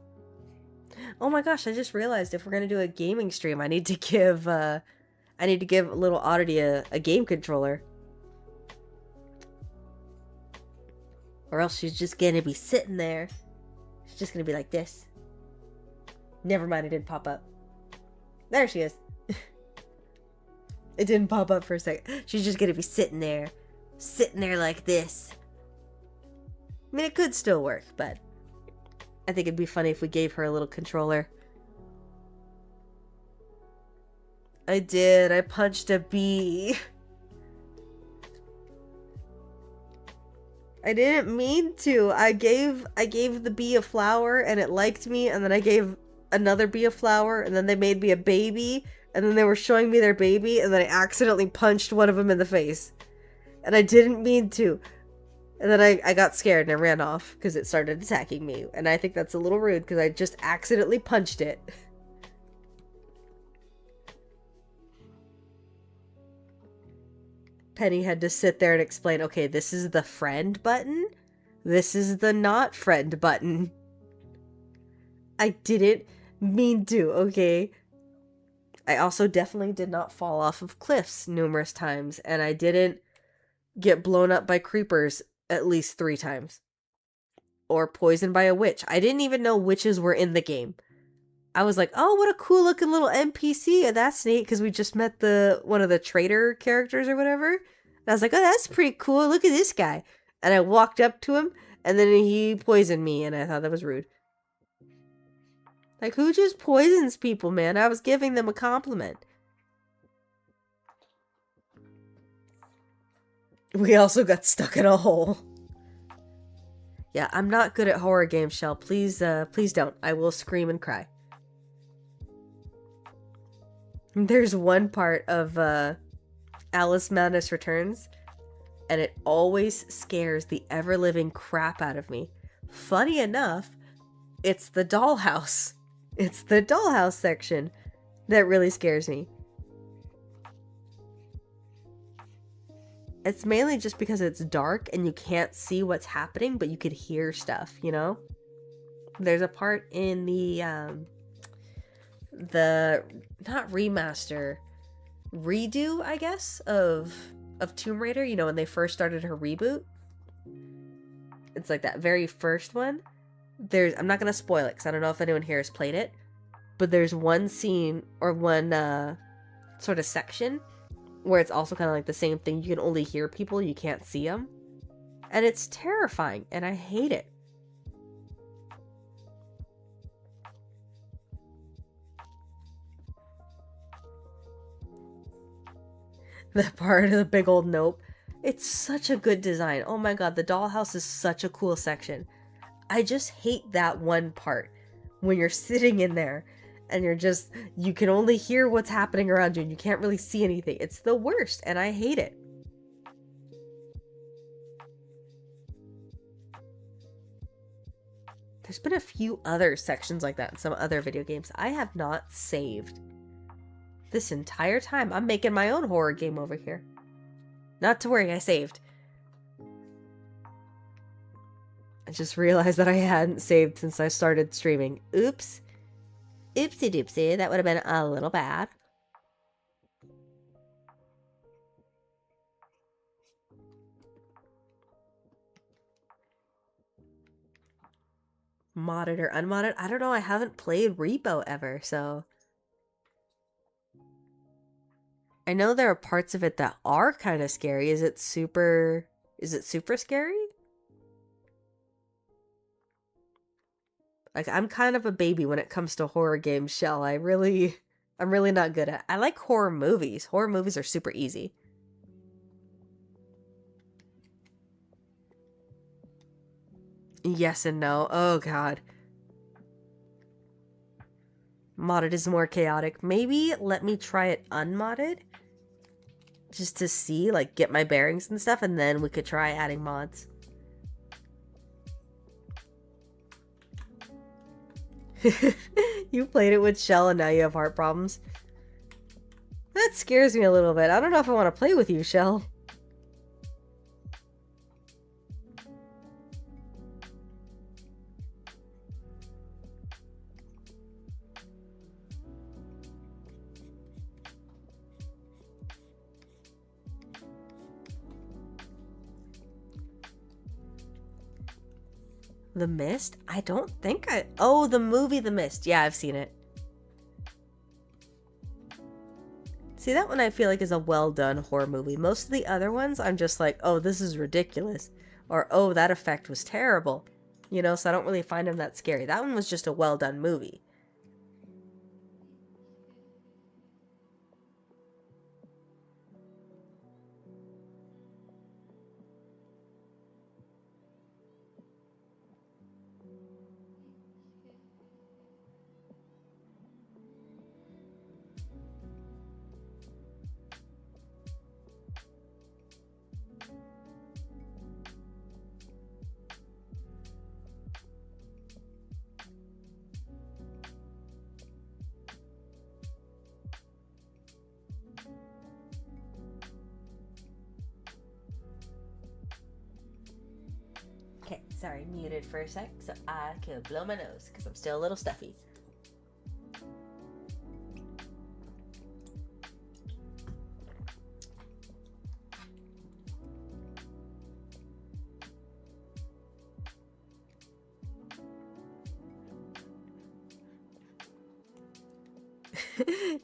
Oh my gosh, I just realized if we're gonna do a gaming stream, I need to give little Oddity a game controller. Or else she's just gonna be sitting there. She's just gonna be like this. Never mind, it didn't pop up. There she is. It didn't pop up for a second. She's just gonna be sitting there like this. I mean, it could still work, but I think it'd be funny if we gave her a little controller. I did. I punched a bee. I didn't mean to. I gave the bee a flower and it liked me, and then I gave another bee a flower, and then they made me a baby, and then they were showing me their baby, and then I accidentally punched one of them in the face. And I didn't mean to. And then I got scared and I ran off because it started attacking me. And I think that's a little rude because I just accidentally punched it. Penny had to sit there and explain, okay, this is the friend button. This is the not friend button. I didn't mean to, okay? I also definitely did not fall off of cliffs numerous times. And I didn't get blown up by creepers at least 3 times. Or poisoned by a witch. I didn't even know witches were in the game. I was like, oh, what a cool looking little NPC. And that's neat because we just met one of the trader characters or whatever. And I was like, oh, that's pretty cool. Look at this guy. And I walked up to him and then he poisoned me and I thought that was rude. Like, who just poisons people, man? I was giving them a compliment. We also got stuck in a hole. Yeah, I'm not good at horror games, Shell. Please don't. I will scream and cry. There's one part of Alice Madness Returns, and it always scares the ever-living crap out of me. Funny enough, it's the dollhouse. It's the dollhouse section that really scares me. It's mainly just because it's dark and you can't see what's happening, but you could hear stuff, you know? There's a part in the not remaster, redo, I guess, of Tomb Raider, you know, when they first started her reboot. It's like that very first one. I'm not going to spoil it because I don't know if anyone here has played it, but there's one scene or one sort of section where it's also kind of like the same thing. You can only hear people, you can't see them. And it's terrifying, and I hate it. That part of the big old nope. It's such a good design. Oh my god, the dollhouse is such a cool section. I just hate that one part. When you're sitting in there and you can only hear what's happening around you and you can't really see anything. It's the worst and I hate it. There's been a few other sections like that in some other video games. I have not saved this entire time. I'm making my own horror game over here. Not to worry, I saved. I just realized that I hadn't saved since I started streaming. Oops. Oopsie doopsie, that would have been a little bad. Modded or unmodded? I don't know, I haven't played Repo ever, so... I know there are parts of it that are kind of scary. Is it super scary? Like, I'm kind of a baby when it comes to horror games, Shell. I'm really not good at. I like horror movies. Horror movies are super easy. Yes and no. Oh god. Modded is more chaotic. Maybe let me try it unmodded. Just to see, like, get my bearings and stuff, and then we could try adding mods. You played it with Shell and now you have heart problems. That scares me a little bit. I don't know if I want to play with you, Shell. The Mist? I don't think I... Oh, the movie The Mist. Yeah, I've seen it. See, that one I feel like is a well-done horror movie. Most of the other ones, I'm just like, oh, this is ridiculous. Or, oh, that effect was terrible. You know, so I don't really find them that scary. That one was just a well-done movie. Okay, sorry, muted for a sec, so I could blow my nose, because I'm still a little stuffy.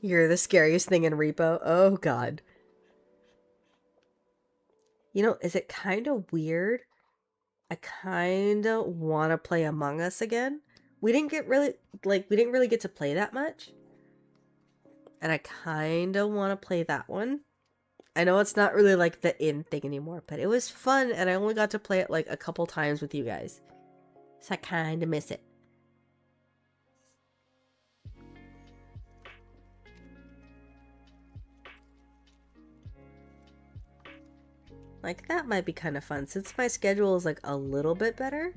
You're the scariest thing in Repo. Oh, God. You know, is it kind of weird? I kind of want to play Among Us again. We didn't really get to play that much. And I kind of want to play that one. I know it's not really like the in thing anymore, but it was fun and I only got to play it like a couple times with you guys. So I kind of miss it. Like, that might be kind of fun. Since my schedule is, like, a little bit better,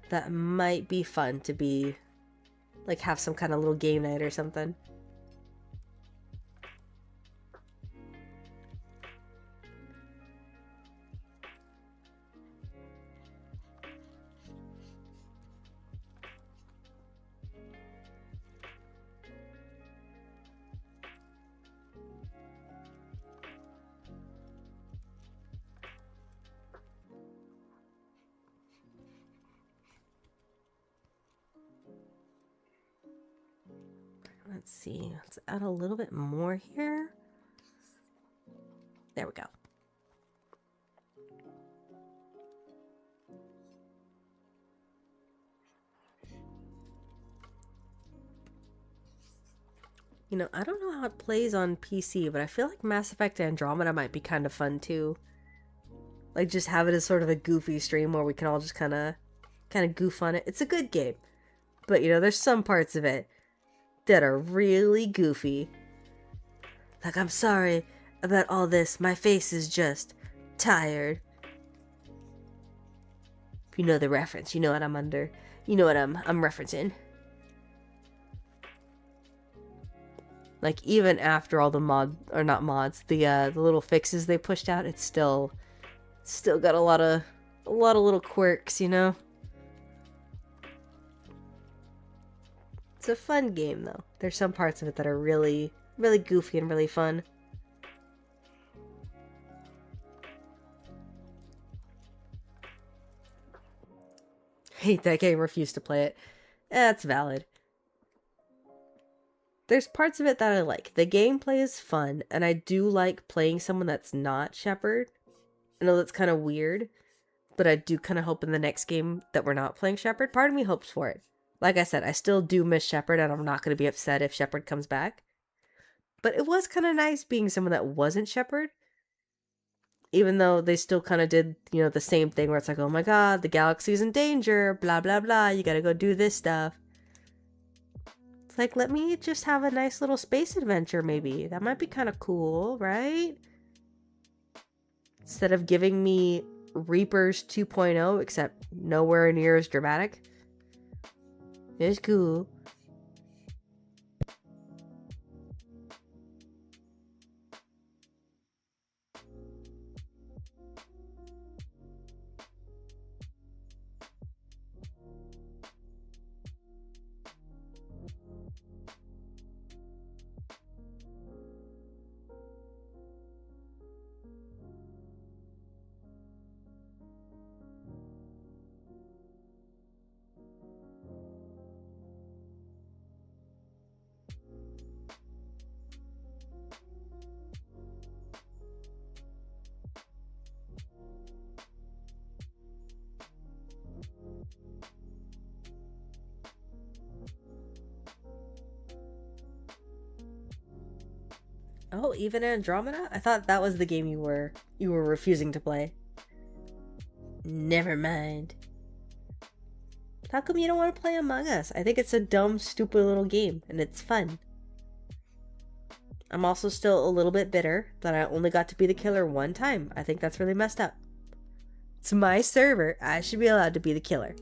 that might be fun to be, like, have some kind of little game night or something. Let's see, let's add a little bit more here. There we go. You know, I don't know how it plays on PC, but I feel like Mass Effect Andromeda might be kind of fun too. Like, just have it as sort of a goofy stream where we can all just kind of goof on it. It's a good game, but you know, there's some parts of it that are really goofy. Like, I'm sorry about all this. My face is just tired. If you know the reference, you know what I'm under. You know what I'm referencing. Like, even after all the the little fixes they pushed out, it's still got a lot of little quirks, you know? It's a fun game, though. There's some parts of it that are really, really goofy and really fun. Hate that game, refuse to play it. That's valid. There's parts of it that I like. The gameplay is fun, and I do like playing someone that's not Shepherd. I know that's kind of weird, but I do kind of hope in the next game that we're not playing Shepherd. Part of me hopes for it. Like I said, I still do miss Shepherd, and I'm not going to be upset if Shepherd comes back. But it was kind of nice being someone that wasn't Shepherd. Even though they still kind of did, you know, the same thing where it's like, oh my god, the galaxy's in danger, blah, blah, blah, you gotta go do this stuff. It's like, let me just have a nice little space adventure, maybe. That might be kind of cool, right? Instead of giving me Reapers 2.0, except nowhere near as dramatic. It's cool. Oh, even Andromeda? I thought that was the game you were refusing to play. Never mind. How come you don't want to play Among Us? I think it's a dumb, stupid little game, and it's fun. I'm also still a little bit bitter that I only got to be the killer one time. I think that's really messed up. It's my server. I should be allowed to be the killer.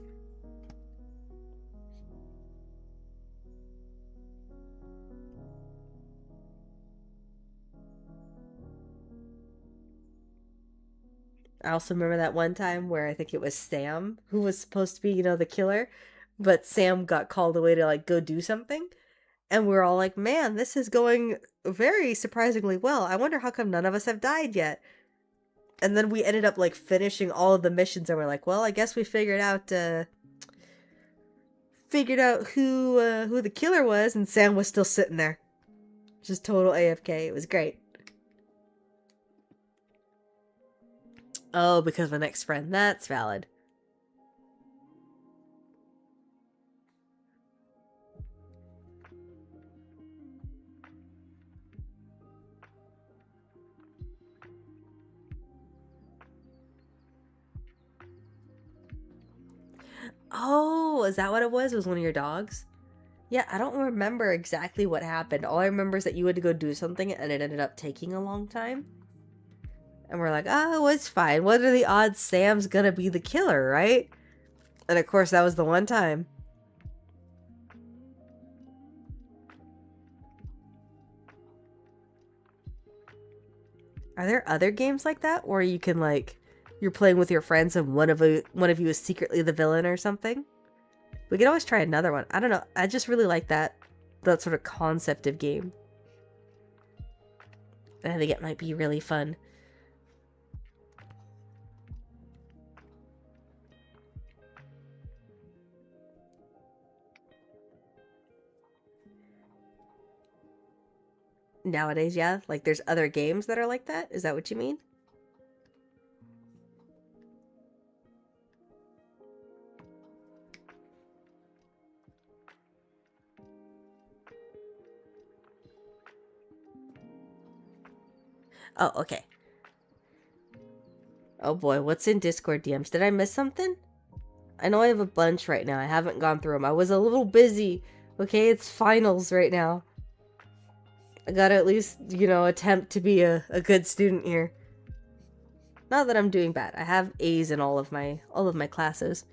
I also remember that one time where I think it was Sam who was supposed to be, you know, the killer, but Sam got called away to like go do something. And we're all like, man, this is going very surprisingly well. I wonder how come none of us have died yet. And then we ended up like finishing all of the missions and we're like, well, I guess we figured out who the killer was, and Sam was still sitting there. Just total AFK. It was great. Oh, because of an ex-friend. That's valid. Oh, is that what it was? It was one of your dogs? Yeah, I don't remember exactly what happened. All I remember is that you had to go do something and it ended up taking a long time. And we're like, oh, it's fine. What are the odds Sam's gonna be the killer, right? And of course, that was the one time. Are there other games like that where you can like you're playing with your friends and one of you is secretly the villain or something? We could always try another one. I don't know. I just really like that sort of concept of game. And I think it might be really fun. Nowadays, yeah? Like there's other games that are like that? Is that what you mean? Oh, okay. Oh boy, what's in Discord DMs? Did I miss something? I know I have a bunch right now. I haven't gone through them. I was a little busy. Okay, it's finals right now. I gotta at least, you know, attempt to be a good student here. Not that I'm doing bad. I have A's in all of my classes.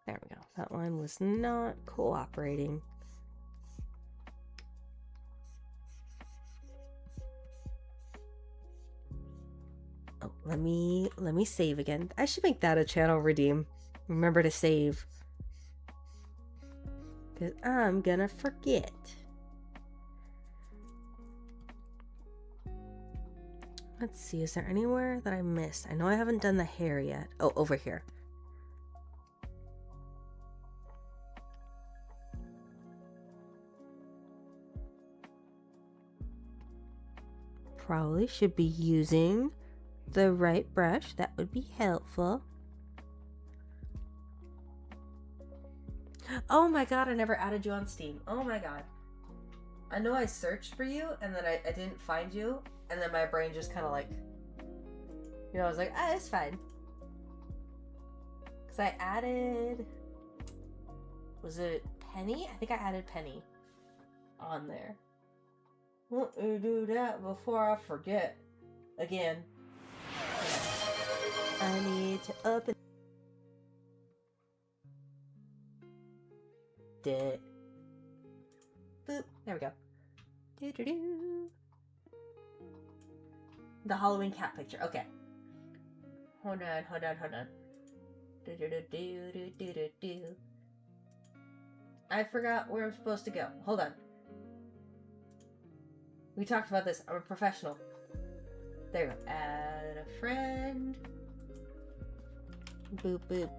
There we go. That line was not cooperating. Oh, let me save again. I should make that a channel redeem. Remember to save. Because I'm gonna forget. Let's see, is there anywhere that I missed? I know I haven't done the hair yet. Oh, over here. Probably should be using the right brush. That would be helpful. Oh my god, I never added you on Steam. Oh my god. I know I searched for you and then I didn't find you, and then my brain just kind of like, you know, I was like, ah, it's fine. Because I added, was it Penny? I think I added Penny on there. Let me do that before I forget again. I need to open it. Boop. There we go. Doo-doo-doo. The Halloween cat picture. Okay. Hold on. Do-do-do-do-do-do-do-do. I forgot where I'm supposed to go. Hold on. We talked about this. I'm a professional. There we go. Add a friend. Boop, boop.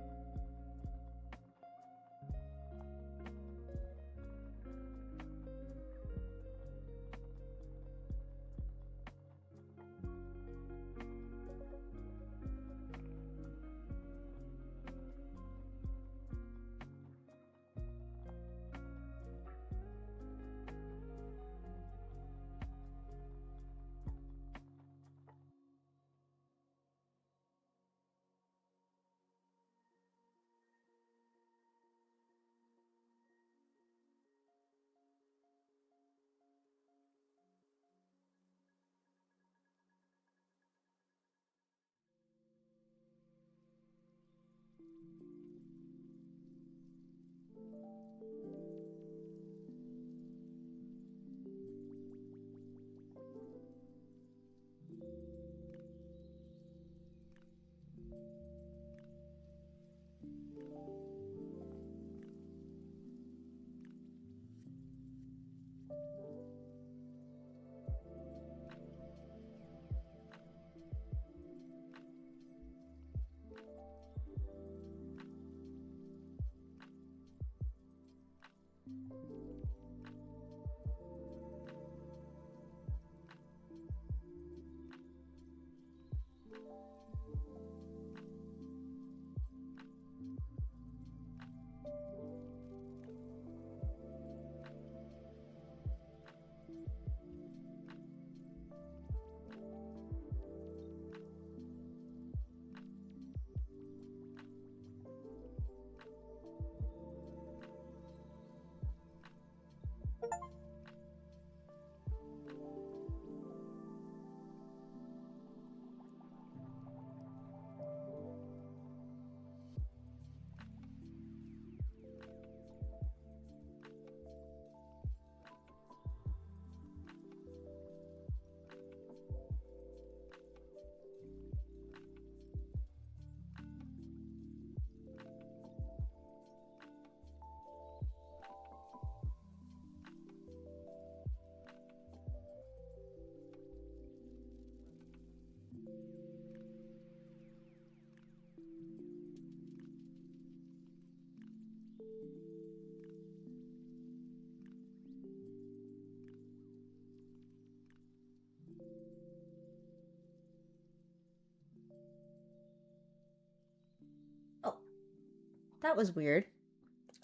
That was weird.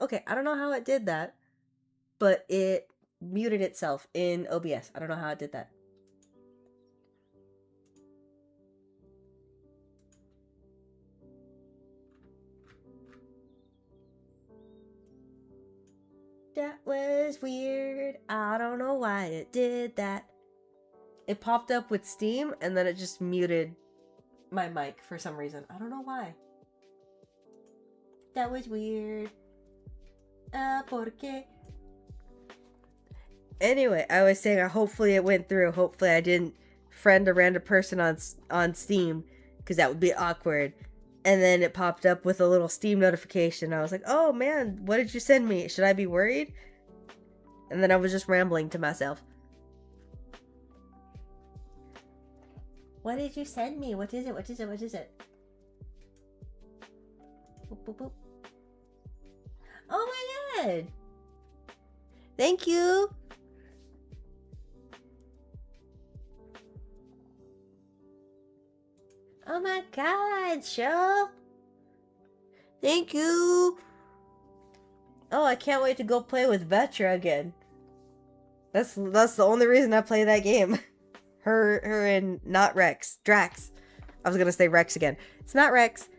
Okay, I don't know how it did that, but it muted itself in OBS. I don't know how it did that. That was weird. I don't know why it did that. It popped up with Steam and then it just muted my mic for some reason. I don't know why. That was weird. ¿Por qué? Anyway, I was saying hopefully it went through. Hopefully I didn't friend a random person on Steam, because that would be awkward. And then it popped up with a little Steam notification. I was like, oh man, what did you send me? Should I be worried? And then I was just rambling to myself. What did you send me? What is it? What is it? What is it? Boop, boop, boop. Oh my god! Thank you! Oh my god, show! Thank you! Oh, I can't wait to go play with Vetra again. That's the only reason I play that game. Her and not Rex. Drax. I was gonna say Rex again. It's not Rex.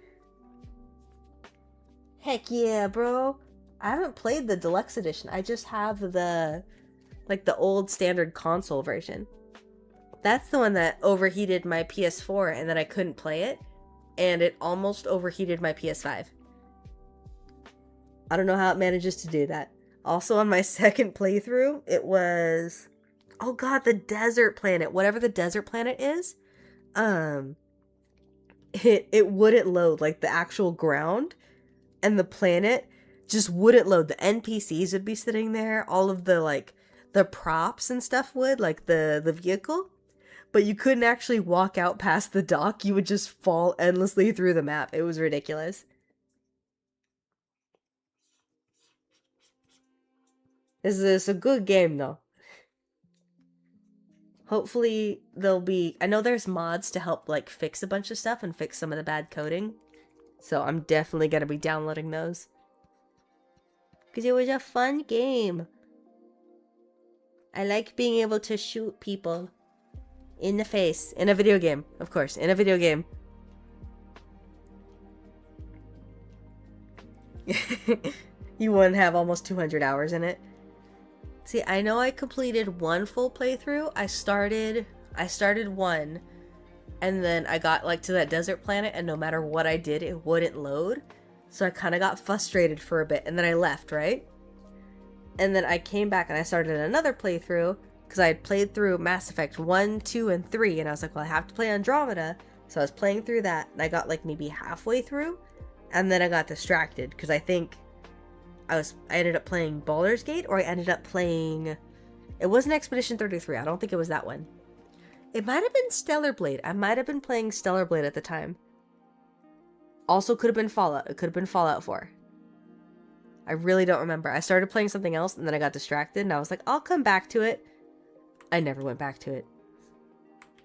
Heck yeah, bro. I haven't played the deluxe edition. I just have the old standard console version. That's the one that overheated my PS4 and then I couldn't play it. And it almost overheated my PS5. I don't know how it manages to do that. Also on my second playthrough, it was... oh god, the desert planet. Whatever the desert planet is. It wouldn't load. Like the actual ground and the planet just wouldn't load. The NPCs would be sitting there. All of the the props and stuff would, like the vehicle. But you couldn't actually walk out past the dock. You would just fall endlessly through the map. It was ridiculous. It's a good game, though. Hopefully, there'll be... I know there's mods to help, fix a bunch of stuff and fix some of the bad coding. So I'm definitely going to be downloading those. Because it was a fun game. I like being able to shoot people. In the face. In a video game. Of course. In a video game. You wouldn't have almost 200 hours in it. See, I know I completed one full playthrough. I started one. And then I got to that desert planet. And no matter what I did, it wouldn't load. So I kind of got frustrated for a bit. And then I left, right? And then I came back and I started another playthrough. Because I had played through Mass Effect 1, 2, and 3, and I was like, well, I have to play Andromeda. So I was playing through that, and I got maybe halfway through, and then I got distracted, because I think I ended up playing Baldur's Gate, or I ended up playing... It wasn't Expedition 33, I don't think it was that one. It might have been Stellar Blade. I might have been playing Stellar Blade at the time. Also could have been Fallout. It could have been Fallout 4. I really don't remember. I started playing something else, and then I got distracted, and I was like, I'll come back to it. I never went back to it.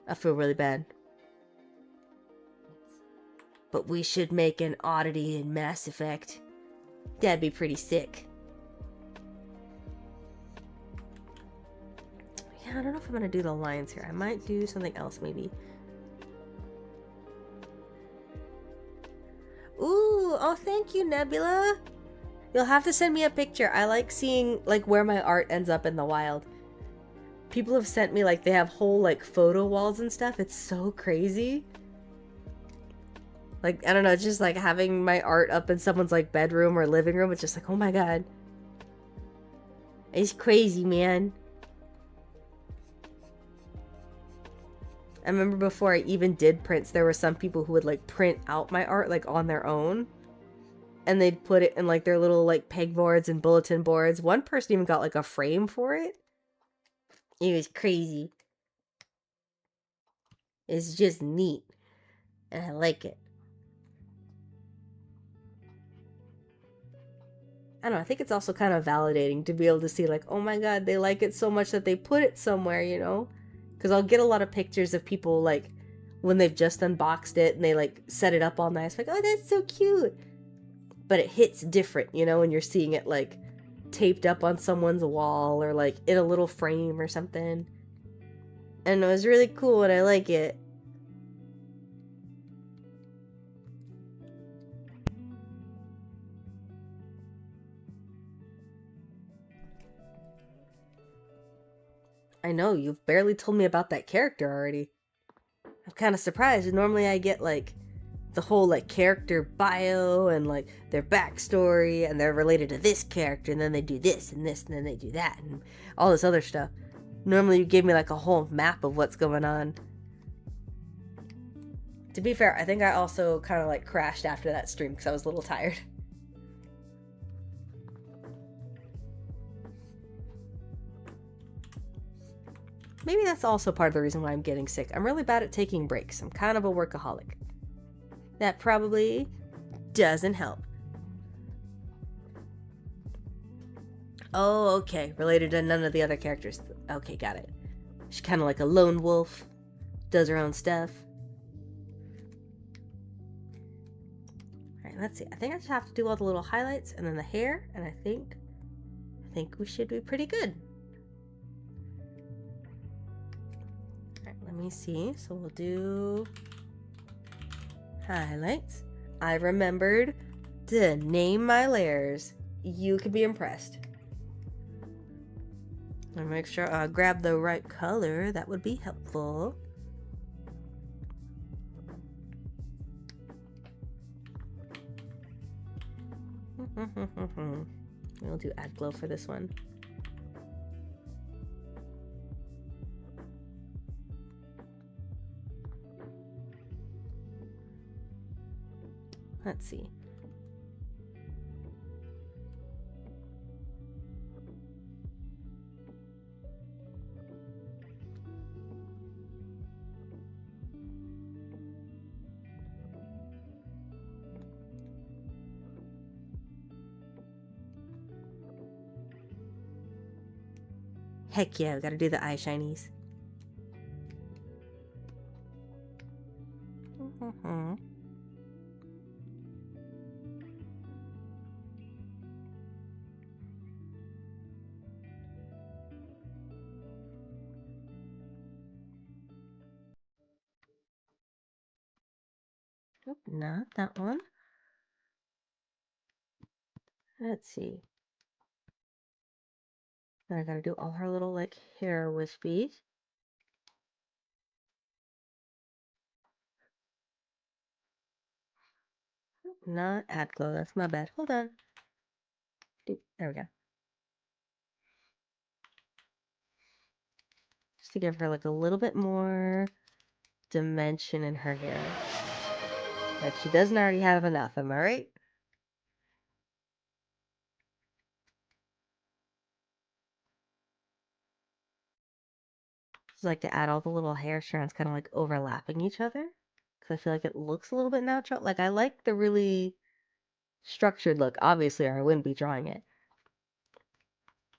I feel really bad. But we should make an oddity in Mass Effect. That'd be pretty sick. Yeah, I don't know if I'm gonna do the lines here. I might do something else, maybe. Ooh, oh thank you, Nebula! You'll have to send me a picture. I like seeing, where my art ends up in the wild. People have sent me, they have whole, photo walls and stuff. It's so crazy. I don't know, just, having my art up in someone's, bedroom or living room. It's just oh my god. It's crazy, man. I remember before I even did prints, there were some people who would, print out my art, on their own. And they'd put it in, their little, pegboards and bulletin boards. One person even got, a frame for it. It was crazy. It's just neat. And I like it. I don't know, I think it's also kind of validating to be able to see oh my god, they like it so much that they put it somewhere, you know? Because I'll get a lot of pictures of people when they've just unboxed it and they set it up all nice. Oh, that's so cute. But it hits different, you know, when you're seeing it taped up on someone's wall or in a little frame or something. And it was really cool and I like it. I know, you've barely told me about that character already. I'm kind of surprised. Normally I get like the whole like character bio and like their backstory and they're related to this character and then they do this and this and then they do that and all this other stuff. Normally you give me like a whole map of what's going on. To be fair, I think I also kind of like crashed after that stream because I was a little tired. Maybe that's also part of the reason why I'm getting sick. I'm really bad at taking breaks. I'm kind of a workaholic. That probably doesn't help. Oh, okay. Related to none of the other characters. Okay, got it. She's kind of like a lone wolf. Does her own stuff. Alright, let's see. I think I just have to do all the little highlights and then the hair. And I think we should be pretty good. Alright, let me see. So we'll do highlights. I remembered to name my layers. You can be impressed. And make sure I grab the right color. That would be helpful. We'll do add glow for this one. Let's see. Heck yeah, we gotta do the eye shinies. Nope, not that one. Let's see. Then I gotta do all her little like hair wispies. Not add glow, that's my bad. Hold on. There we go. Just to give her like a little bit more dimension in her hair. But she doesn't already have enough, am I right? Just like to add all the little hair strands kind of like overlapping each other. Because I feel like it looks a little bit natural. Like I like the really structured look, obviously, or I wouldn't be drawing it.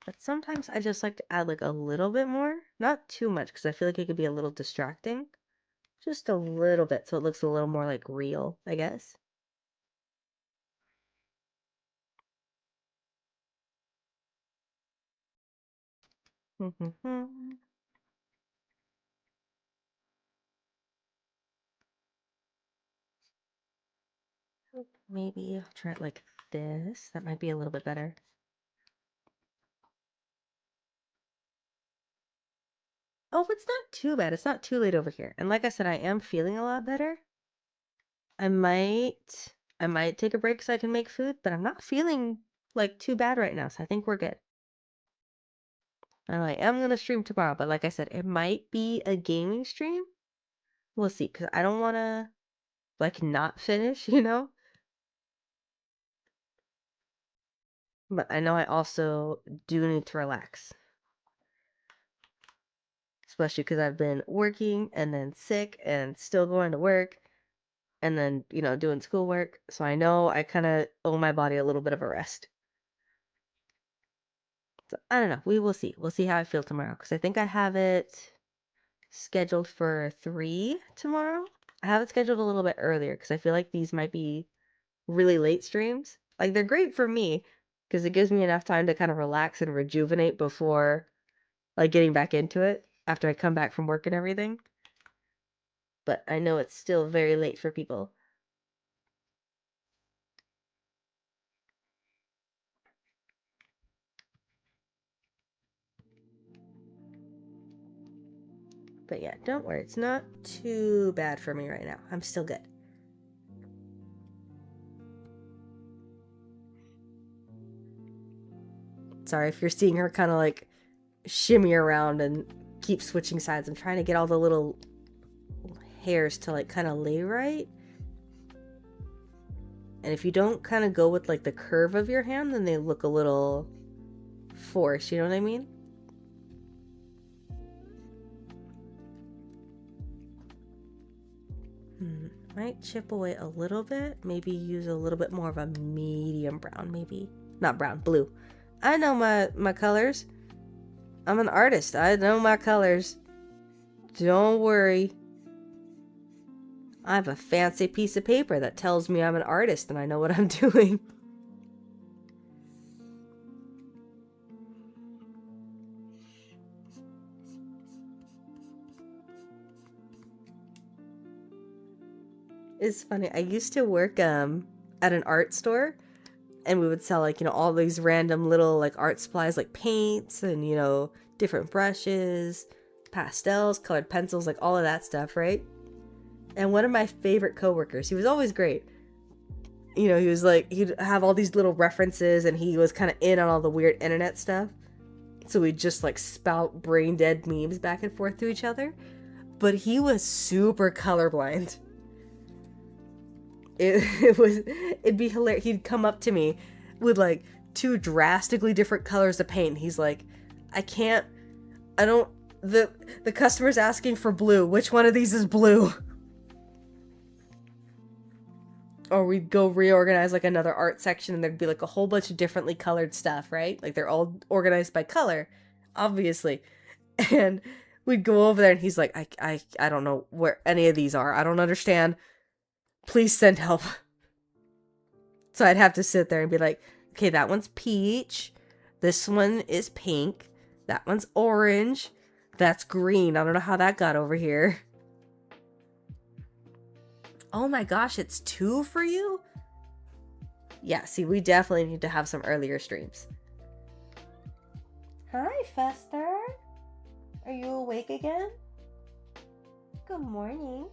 But sometimes I just like to add like a little bit more. Not too much, because I feel like it could be a little distracting. Just a little bit, so it looks a little more like real, I guess. Maybe I'll try it like this. That might be a little bit better. Oh, it's not too bad. It's not too late over here. And like I said, I am feeling a lot better. I might take a break so I can make food, but I'm not feeling like too bad right now, so I think we're good. And I am gonna stream tomorrow, but like I said, it might be a gaming stream. We'll see, because I don't want to like not finish, you know? But I know I also do need to relax. Especially because I've been working and then sick and still going to work and then, you know, doing schoolwork. So I know I kind of owe my body a little bit of a rest. So I don't know. We will see. We'll see how I feel tomorrow because I think I have it scheduled for 3 tomorrow. I have it scheduled a little bit earlier because I feel like these might be really late streams. Like they're great for me because it gives me enough time to kind of relax and rejuvenate before like getting back into it after I come back from work and everything. But I know it's still very late for people. But yeah, don't worry. It's not too bad for me right now. I'm still good. Sorry if you're seeing her kind of like shimmy around and keep switching sides. I'm trying to get all the little hairs to like kind of lay right. And if you don't kind of go with like the curve of your hand, then they look a little forced, you know what I mean? Might chip away a little bit. Maybe use a little bit more of a medium brown, maybe. Not brown, blue. I know my colors. I'm an artist. I know my colors. Don't worry. I have a fancy piece of paper that tells me I'm an artist and I know what I'm doing. It's funny. I used to work at an art store, and we would sell like, you know, all these random little like art supplies like paints and, you know, different brushes, pastels, colored pencils, like all of that stuff, right? And one of my favorite coworkers, he was always great. You know, he was like, he'd have all these little references and he was kind of in on all the weird internet stuff. So we'd just like spout brain dead memes back and forth to each other. But he was super colorblind. It'd be hilarious. He'd come up to me with like 2 drastically different colors of paint. He's like, the customer's asking for blue. Which one of these is blue? Or we'd go reorganize like another art section and there'd be like a whole bunch of differently colored stuff, right? Like they're all organized by color, obviously. And we'd go over there and he's like, I don't know where any of these are. I don't understand. Please send help. So I'd have to sit there and be like, okay, that one's peach. This one is pink. That one's orange. That's green. I don't know how that got over here. Oh my gosh, it's 2 for you? Yeah, see, we definitely need to have some earlier streams. Hi, Fester. Are you awake again? Good morning.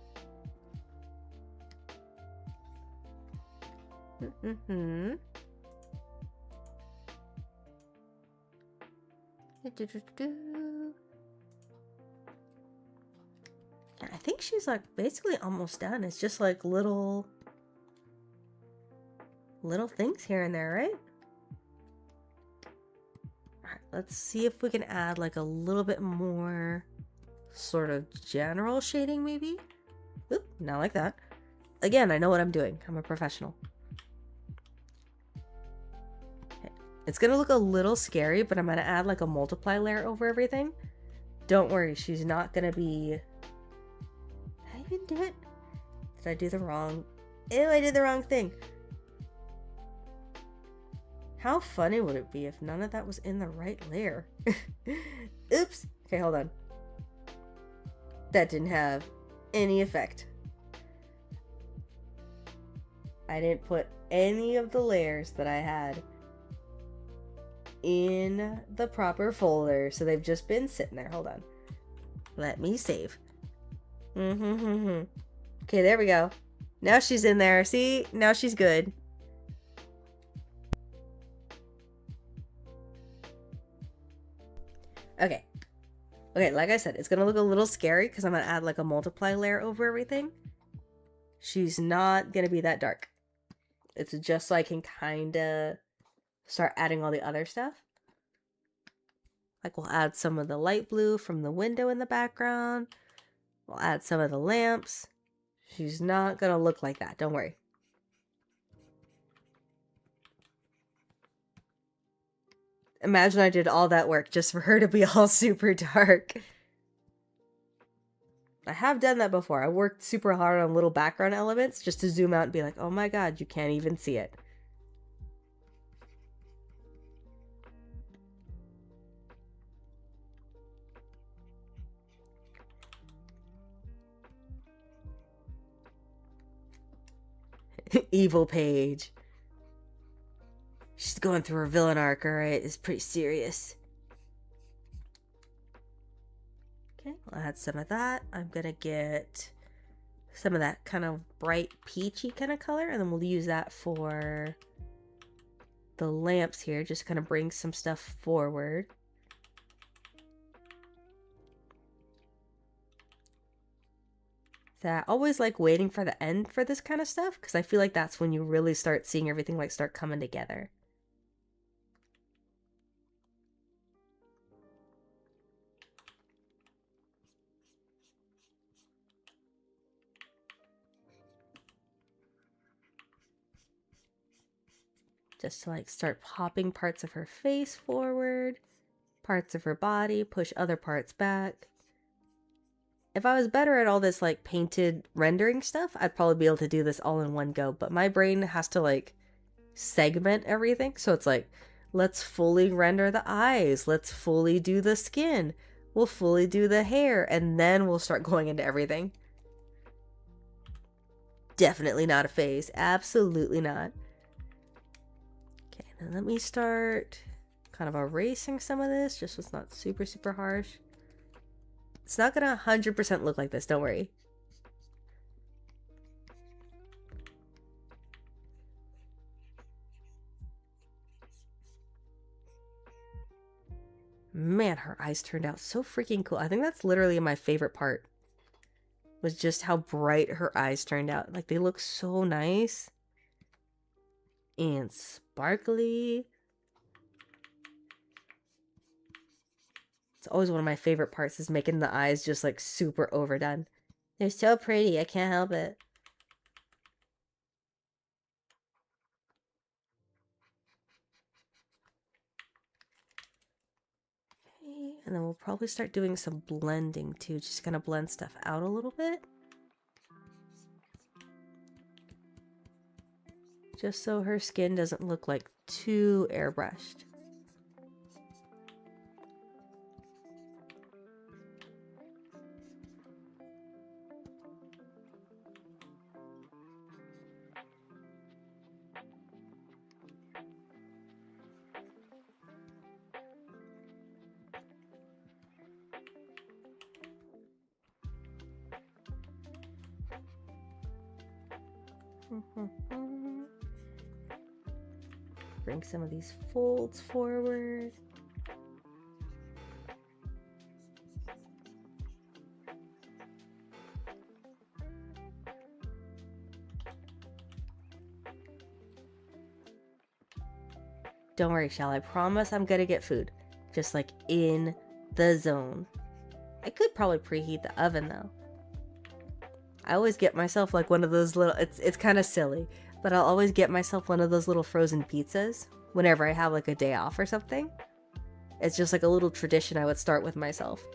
I think she's like basically almost done. It's just like little things here and there, right? Alright, let's see if we can add like a little bit more sort of general shading maybe. Oop, not like that. Again, I know what I'm doing. I'm a professional. It's gonna look a little scary, but I'm gonna add like a multiply layer over everything. Don't worry, she's not gonna be... Did I even do it? Did I do the wrong... Ew, I did the wrong thing. How funny would it be if none of that was in the right layer? Oops. Okay, hold on. That didn't have any effect. I didn't put any of the layers that I had in the proper folder, so they've just been sitting there. Hold on. Let me save. Okay, there we go. Now she's in there. See? Now she's good. Okay. Okay, like I said, it's gonna look a little scary because I'm gonna add like a multiply layer over everything. She's not gonna be that dark. It's just so I can kind of start adding all the other stuff. Like we'll add some of the light blue from the window in the background. We'll add some of the lamps. She's not gonna look like that, don't worry. Imagine I did all that work just for her to be all super dark. I have done that before. I worked super hard on little background elements just to zoom out and be like, oh my god, you can't even see it. Evil Paige. She's going through her villain arc, alright? It's pretty serious. Okay, I'll add some of that. I'm gonna get some of that kind of bright peachy kind of color, and then we'll use that for the lamps here, just kind of bring some stuff forward. That I always like waiting for the end for this kind of stuff, because I feel like that's when you really start seeing everything like start coming together. Just to like start popping parts of her face forward, parts of her body, push other parts back. If I was better at all this like painted rendering stuff, I'd probably be able to do this all in one go, but my brain has to like segment everything. So it's like, let's fully render the eyes, let's fully do the skin, we'll fully do the hair, and then we'll start going into everything. Definitely not a phase. Absolutely not. Okay, then let me start kind of erasing some of this, just so it's not super, super harsh. It's not gonna 100% look like this, don't worry. Man, her eyes turned out so freaking cool. I think that's literally my favorite part, was just how bright her eyes turned out. Like, they look so nice and sparkly. It's always one of my favorite parts, is making the eyes just like super overdone. They're so pretty, I can't help it. Okay, and then we'll probably start doing some blending too, just gonna blend stuff out a little bit. Just so her skin doesn't look like too airbrushed. Bring some of these folds forward. Don't worry, Shell. I promise I'm gonna get food. Just like in the zone. I could probably preheat the oven though. I always get myself like one of those little, it's kind of silly, but I'll always get myself one of those little frozen pizzas whenever I have like a day off or something. It's just like a little tradition I would start with myself.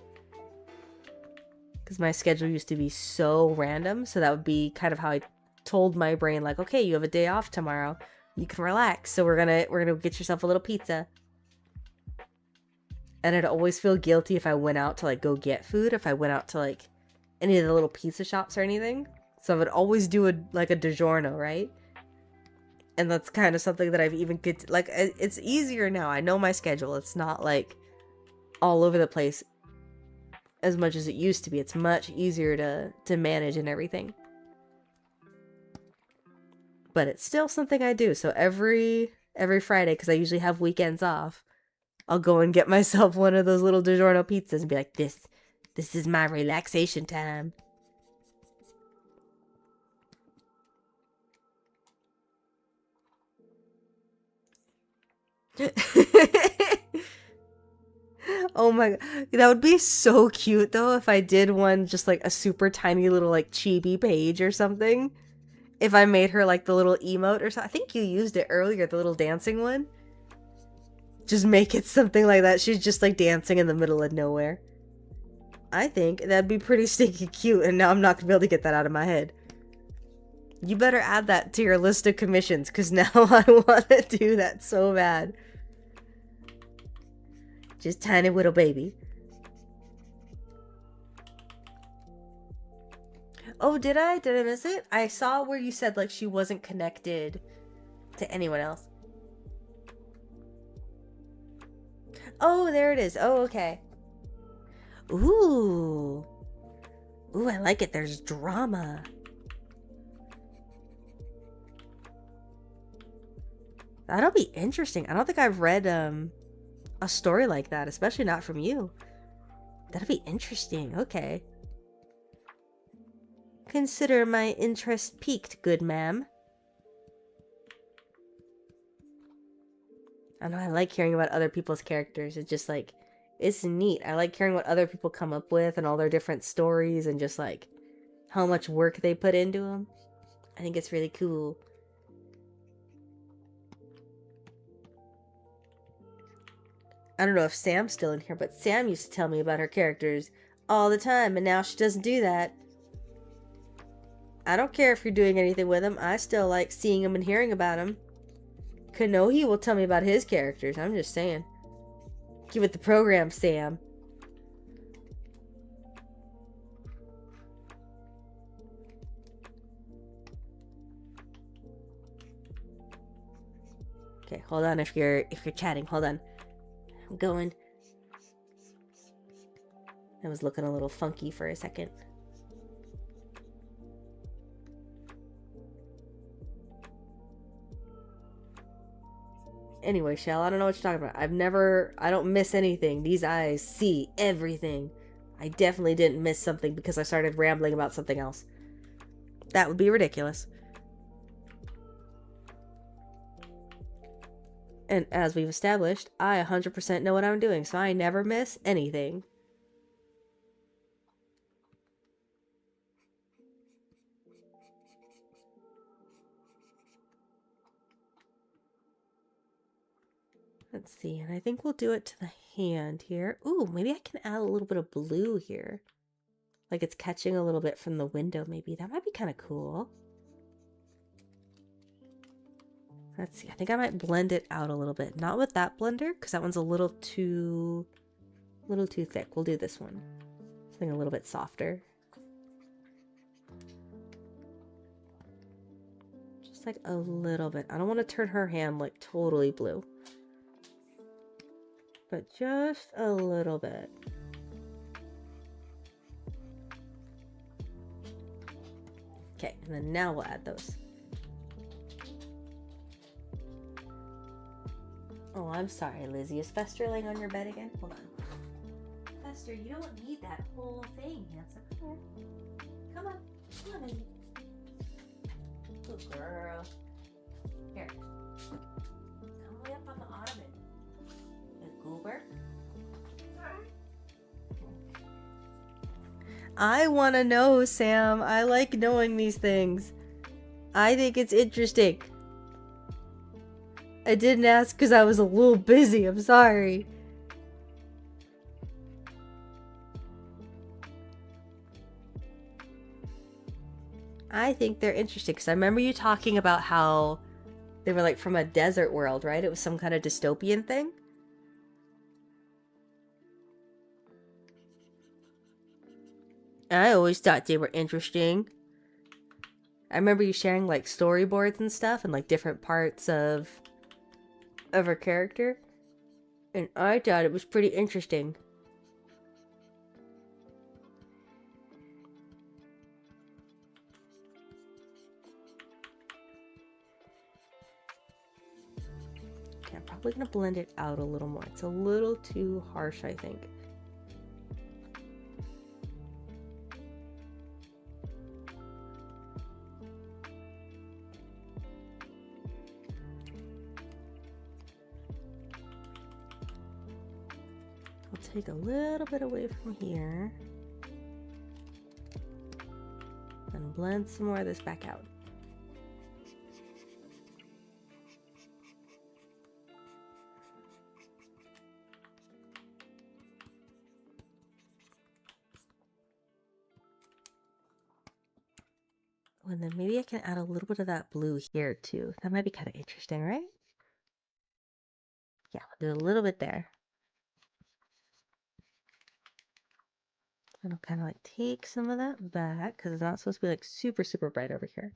Because my schedule used to be so random, so that would be kind of how I told my brain, like, okay, you have a day off tomorrow, you can relax, so we're gonna get yourself a little pizza. And I'd always feel guilty if I went out to like go get food, if I went out to like any of the little pizza shops or anything. So I would always do a DiGiorno, right? And that's kind of something that I've even get like, it's easier now. I know my schedule. It's not like all over the place as much as it used to be. It's much easier to manage and everything. But it's still something I do. So every Friday, because I usually have weekends off, I'll go and get myself one of those little DiGiorno pizzas and be like, this is my relaxation time. Oh my god, that would be so cute though if I did one just like a super tiny little like chibi page or something. If I made her like the little emote or something. I think you used it earlier, the little dancing one. Just make it something like that. She's just like dancing in the middle of nowhere. I think that'd be pretty stinky cute, and now I'm not gonna be able to get that out of my head. You better add that to your list of commissions, because now I want to do that so bad. Just tiny little baby. Oh, did I? Did I miss it? I saw where you said like she wasn't connected to anyone else. Oh, there it is. Oh, okay. Ooh. Ooh, I like it. There's drama. That'll be interesting. I don't think I've read a story like that, especially not from you. That'll be interesting. Okay. Consider my interest piqued, good ma'am. I know I like hearing about other people's characters. It's just like, it's neat. I like hearing what other people come up with and all their different stories and just like how much work they put into them. I think it's really cool. I don't know if Sam's still in here, but Sam used to tell me about her characters all the time, and now she doesn't do that. I don't care if you're doing anything with them. I still like seeing them and hearing about them. Kanohi will tell me about his characters. I'm just saying. Get with the program, Sam. Okay, hold on if you're chatting. Hold on. I'm going. I was looking a little funky for a second. Anyway, Shell, I don't know what you're talking about. I don't miss anything. These eyes see everything. I definitely didn't miss something because I started rambling about something else. That would be ridiculous. And as we've established, I 100% know what I'm doing, so I never miss anything. Let's see, and I think we'll do it to the hand here. Ooh, maybe I can add a little bit of blue here. Like it's catching a little bit from the window, maybe. That might be kind of cool. Let's see, I think I might blend it out a little bit. Not with that blender, because that one's a little too thick. We'll do this one. Something a little bit softer. Just like a little bit. I don't want to turn her hand like totally blue. But just a little bit. Okay, and then now we'll add those. Oh, I'm sorry, Lizzie. Is Fester laying on your bed again? Hold on. Fester, you don't need that whole thing, handsome. Come here. Come on. Come on, baby. Good girl. Here. Come way up on the ottoman. The goober. I want to know, Sam. I like knowing these things. I think it's interesting. I didn't ask because I was a little busy. I'm sorry. I think they're interesting because I remember you talking about how they were like from a desert world, right? It was some kind of dystopian thing. I always thought they were interesting. I remember you sharing like storyboards and stuff and like different parts of her character. And I thought it was pretty interesting. Okay, I'm probably gonna blend it out a little more. It's a little too harsh, I think. I'll take a little bit away from here. And blend some more of this back out. And then maybe I can add a little bit of that blue here too. That might be kind of interesting, right? Yeah, we'll do a little bit there. And I'll kind of like take some of that back because it's not supposed to be like super, super bright over here.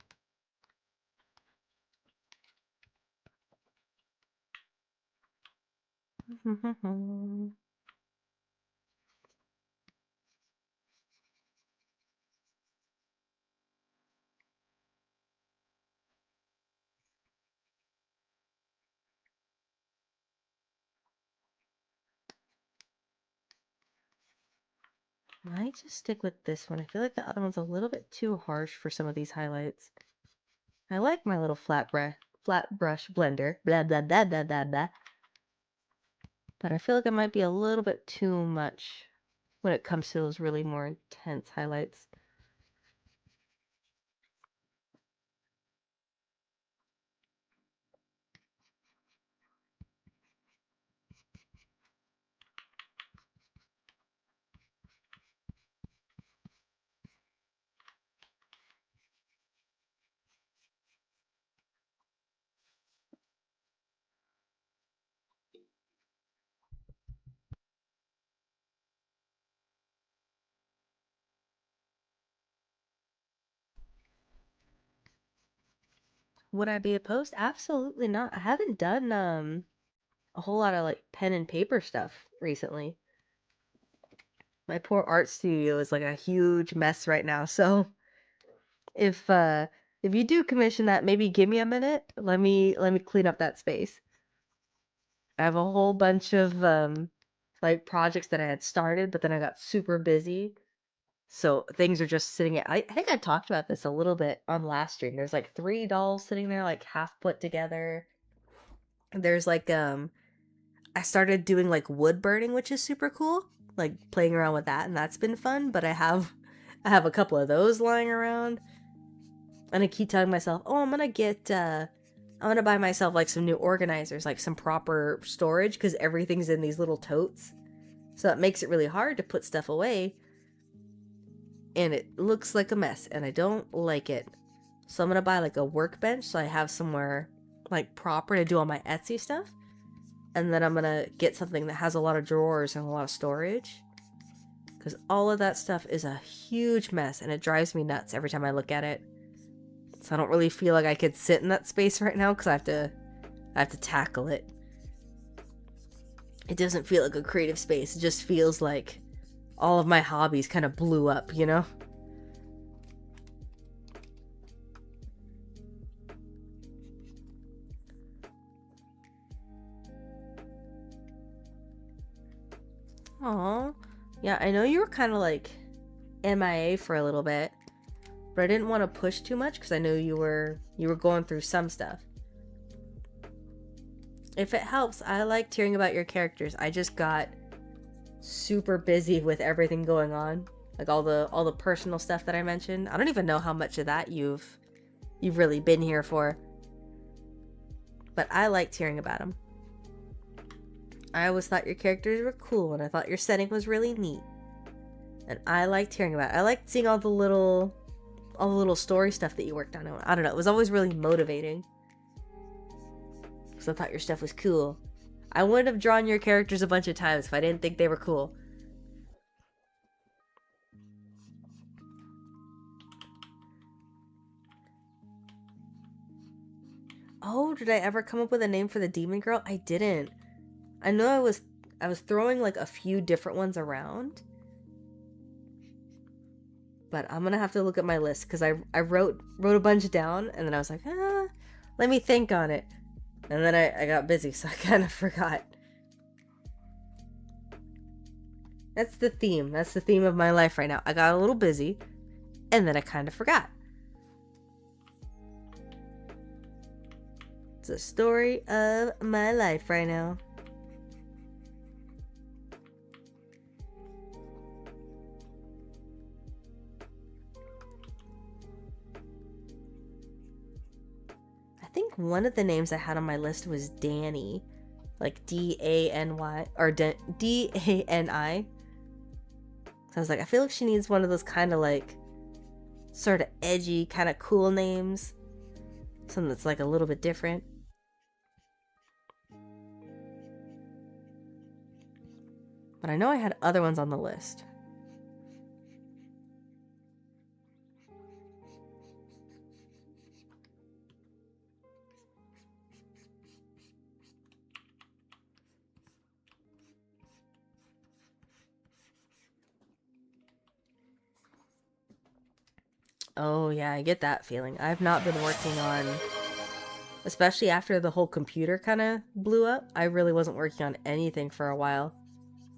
Might just stick with this one. I feel like the other one's a little bit too harsh for some of these highlights. I like my little flat brush blender. Blah, blah, blah, blah, blah, blah. But I feel like it might be a little bit too much when it comes to those really more intense highlights. Would I be opposed? Absolutely not. I haven't done a whole lot of like pen and paper stuff recently. My poor art studio is like a huge mess right now. So if you do commission that, maybe give me a minute. Let me clean up that space. I have a whole bunch of like projects that I had started, but then I got super busy. So things are just sitting at, I think I talked about this a little bit on last stream. There's like 3 dolls sitting there like half put together. There's like I started doing like wood burning, which is super cool. Like playing around with that, and that's been fun, but I have a couple of those lying around. And I keep telling myself, "Oh, I'm gonna buy myself like some new organizers, like some proper storage cuz everything's in these little totes." So it makes it really hard to put stuff away. And it looks like a mess, and I don't like it. So I'm gonna buy like a workbench so I have somewhere like proper to do all my Etsy stuff. And then I'm gonna get something that has a lot of drawers and a lot of storage. Because all of that stuff is a huge mess, and it drives me nuts every time I look at it. So I don't really feel like I could sit in that space right now because I have to tackle it. It doesn't feel like a creative space. It just feels like all of my hobbies kind of blew up, you know? Aw. Yeah, I know you were kind of like MIA for a little bit, but I didn't want to push too much because I knew you were going through some stuff. If it helps, I liked hearing about your characters. I just got super busy with everything going on, like all the personal stuff that I mentioned. I don't even know how much of that you've really been here for, but I liked hearing about them. I always thought your characters were cool, and I thought your setting was really neat, and I liked hearing about it. I liked seeing all the little story stuff that you worked on. I don't know, it was always really motivating because I thought your stuff was cool. I wouldn't have drawn your characters a bunch of times if I didn't think they were cool. Oh, did I ever come up with a name for the demon girl? I didn't. I know I was throwing like a few different ones around. But I'm gonna have to look at my list because I wrote a bunch down, and then I was like, let me think on it. And then I got busy, so I kind of forgot. That's the theme. That's the theme of my life right now. I got a little busy, and then I kind of forgot. It's the story of my life right now. I think one of the names I had on my list was Danny, like D-A-N-Y, or D-A-N-I. So I was like, I feel like she needs one of those kind of like sort of edgy, kind of cool names. Something that's like a little bit different. But I know I had other ones on the list. Oh yeah, I get that feeling. I've not been working on, especially after the whole computer kind of blew up, I really wasn't working on anything for a while.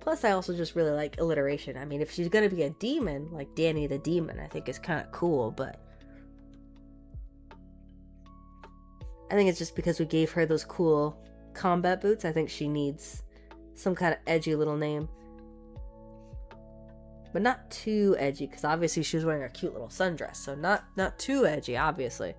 Plus, I also just really like alliteration. I mean, if she's gonna be a demon, like Danny the Demon, I think is kind of cool, but I think it's just because we gave her those cool combat boots. I think she needs some kind of edgy little name. But not too edgy, because obviously she was wearing a cute little sundress, so not too edgy, obviously.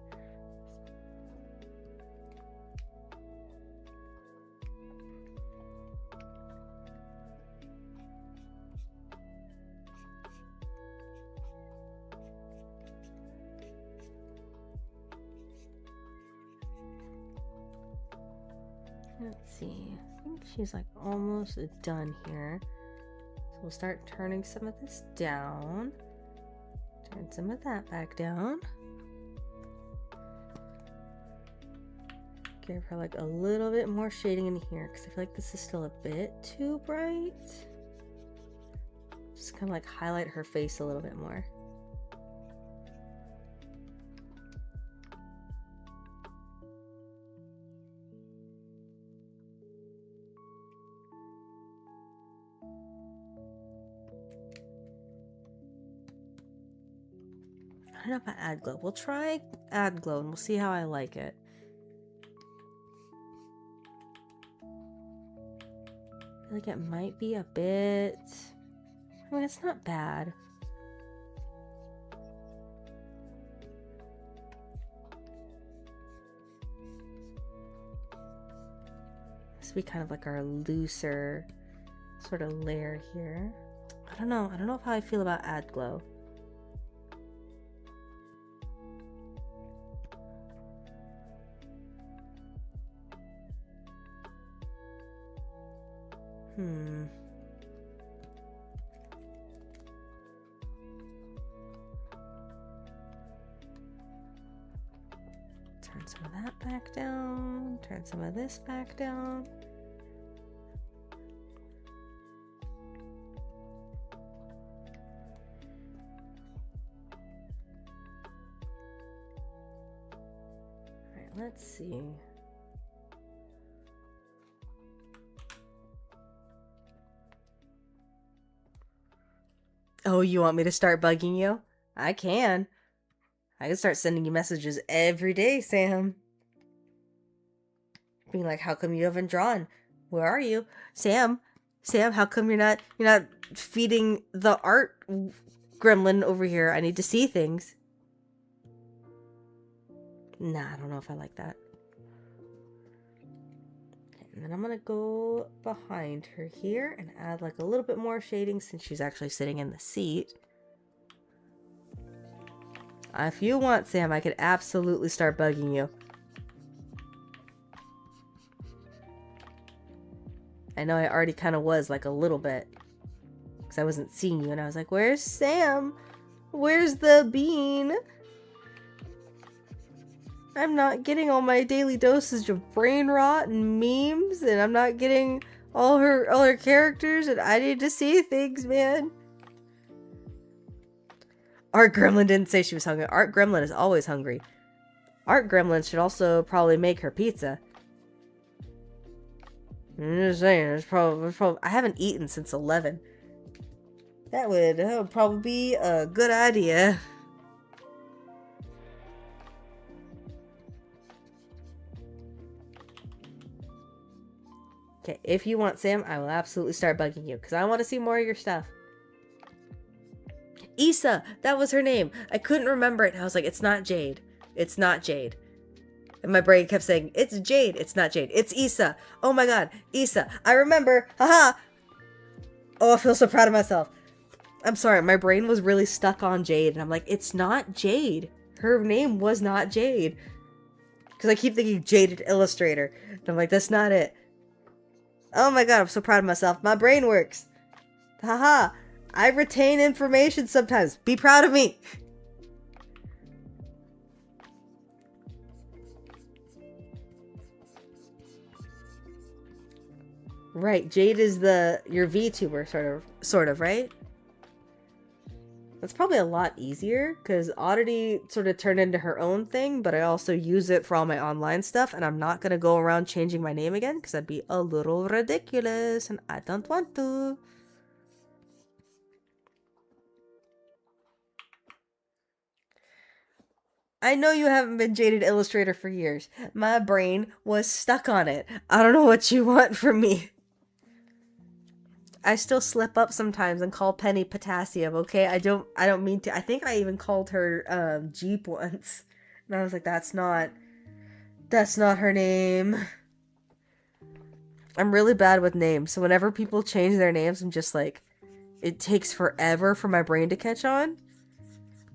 Let's see. I think she's like almost done here. So we'll start turning some of this down. Turn some of that back down. Give her like a little bit more shading in here because I feel like this is still a bit too bright. Just kind of like highlight her face a little bit more. I don't know about 𝙲𝚑𝚘𝚎. We'll try 𝙲𝚑𝚘𝚎 and we'll see how I like it. I feel like it might be a bit... I mean, it's not bad. This would be kind of like our looser sort of layer here. I don't know. I don't know how I feel about 𝙲𝚑𝚘𝚎. Turn some of that back down. Turn some of this back down. All right, let's see. Oh, you want me to start bugging you? I can. I can start sending you messages every day, Sam. Being like, how come you haven't drawn? Where are you? Sam, how come you're not feeding the art gremlin over here? I need to see things. Nah, I don't know if I like that. Okay, and then I'm gonna go behind her here and add like a little bit more shading since she's actually sitting in the seat. If you want, Sam, I could absolutely start bugging you. I know I already kind of was, like, a little bit. Because I wasn't seeing you, and I was like, where's Sam? Where's the bean? I'm not getting all my daily dosage of brain rot and memes, and I'm not getting all her characters, and I need to see things, man. Art Gremlin didn't say she was hungry. Art Gremlin is always hungry. Art Gremlin should also probably make her pizza. I'm just saying, there's probably I haven't eaten since 11. That would probably be a good idea. Okay, if you want, Sam, I will absolutely start bugging you because I want to see more of your stuff. Issa, that was her name. I couldn't remember it. I was like, it's not Jade. It's not Jade. And my brain kept saying, it's Jade. It's not Jade. It's Issa. Oh my god, Issa. I remember. Haha. Oh, I feel so proud of myself. I'm sorry. My brain was really stuck on Jade. And I'm like, it's not Jade. Her name was not Jade. Because I keep thinking Jaded Illustrator. And I'm like, that's not it. Oh my god, I'm so proud of myself. My brain works. Haha. I retain information sometimes. Be proud of me. Right, Jade is your VTuber sort of, right? That's probably a lot easier because Oddity sort of turned into her own thing, but I also use it for all my online stuff, and I'm not gonna go around changing my name again because that'd be a little ridiculous, and I don't want to. I know you haven't been Jaded Illustrator for years. My brain was stuck on it. I don't know what you want from me. I still slip up sometimes and call Penny Potassium, okay? I don't mean to. I think I even called her Jeep once. And I was like, that's not her name. I'm really bad with names. So whenever people change their names, I'm just like, it takes forever for my brain to catch on.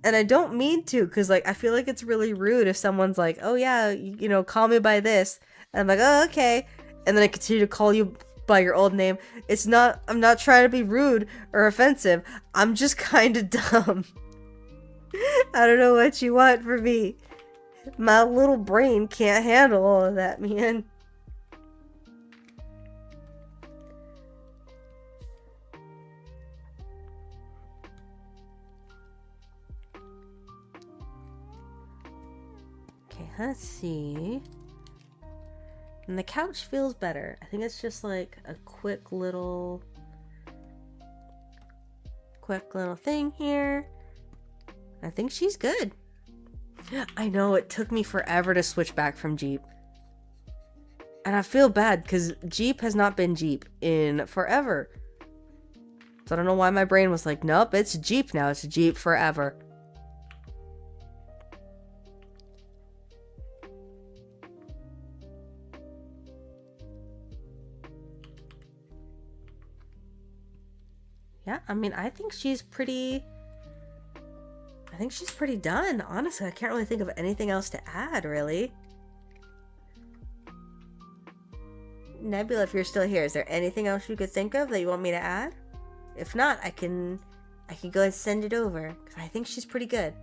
And I don't mean to, because, like, I feel like it's really rude if someone's like, oh, yeah, you know, call me by this. And I'm like, oh, okay. And then I continue to call you by your old name. I'm not trying to be rude or offensive. I'm just kind of dumb. I don't know what you want from me. My little brain can't handle all of that, man. Let's see. And the couch feels better. I think it's just like a quick little thing here. I think she's good. I know, it took me forever to switch back from 𝙲𝚑. And I feel bad because 𝙲𝚑 has not been 𝙲𝚑 in forever. So I don't know why my brain was like, nope, it's 𝙲𝚑 now. It's 𝙲𝚑 forever. Yeah, I mean, I think she's pretty done. Honestly, I can't really think of anything else to add, really. Nebula, if you're still here, is there anything else you could think of that you want me to add? If not, I can go and send it over, because I think she's pretty good.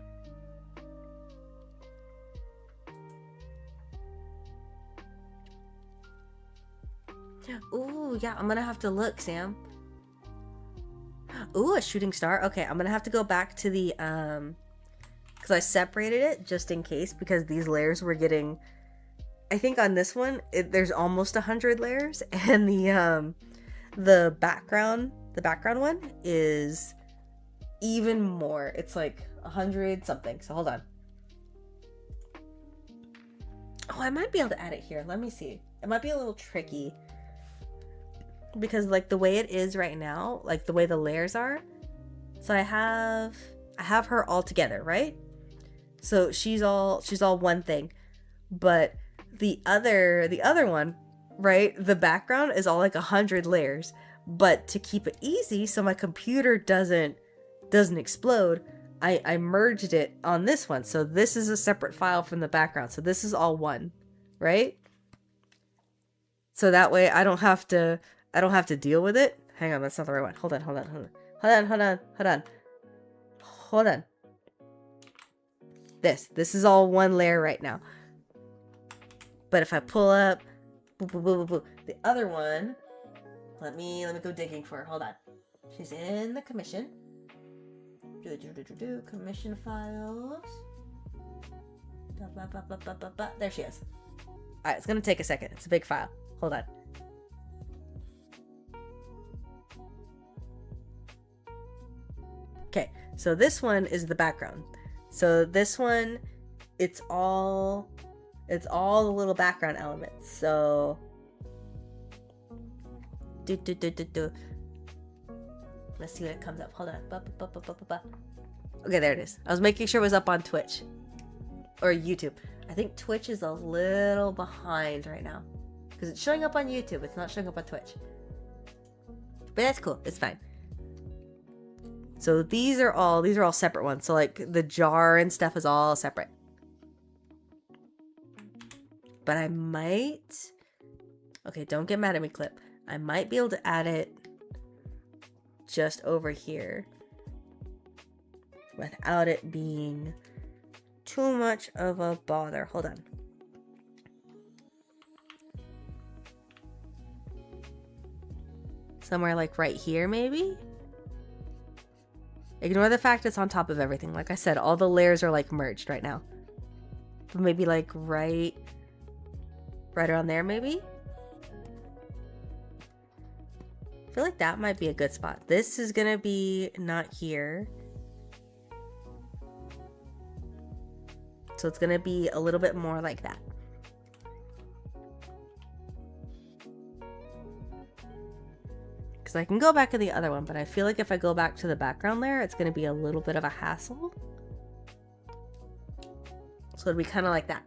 Ooh, yeah, I'm gonna have to look, Sam. Ooh, a shooting star. Okay, I'm gonna have to go back to the, because I separated it just in case, because these layers were getting, I think on this one, there's almost 100 layers, and the background one is even more. It's like 100 something. So hold on. Oh, I might be able to add it here. Let me see. It might be a little tricky because like the way it is right now, like the way the layers are. So I have her all together, right? So she's all one thing, but the other one, right? The background is all like 100 layers. But to keep it easy, so my computer doesn't explode, I merged it on this one. So this is a separate file from the background. So this is all one, right? So that way I don't have to deal with it. Hang on, that's not the right one. Hold on. This is all one layer right now. But if I pull up the other one, let me go digging for her. Hold on. She's in the commission. Commission files. There she is. Alright, it's gonna take a second. It's a big file. Hold on. Okay, so this one is the background. So this one, it's all the little background elements. So let's see what it comes up. Hold on. Okay, there it is. I was making sure it was up on Twitch or YouTube. I think Twitch is a little behind right now because it's showing up on YouTube. It's not showing up on Twitch. But that's cool. It's fine. So these are all separate ones. So like the jar and stuff is all separate. But I might... Okay, don't get mad at me, Clip. I might be able to add it just over here without it being too much of a bother. Hold on. Somewhere like right here, maybe? Ignore the fact it's on top of everything. Like I said, all the layers are like merged right now. But maybe like right around there, maybe? I feel like that might be a good spot. This is gonna be not here. So it's gonna be a little bit more like that. Because I can go back to the other one, but I feel like if I go back to the background layer, it's gonna be a little bit of a hassle. So it'd be kind of like that.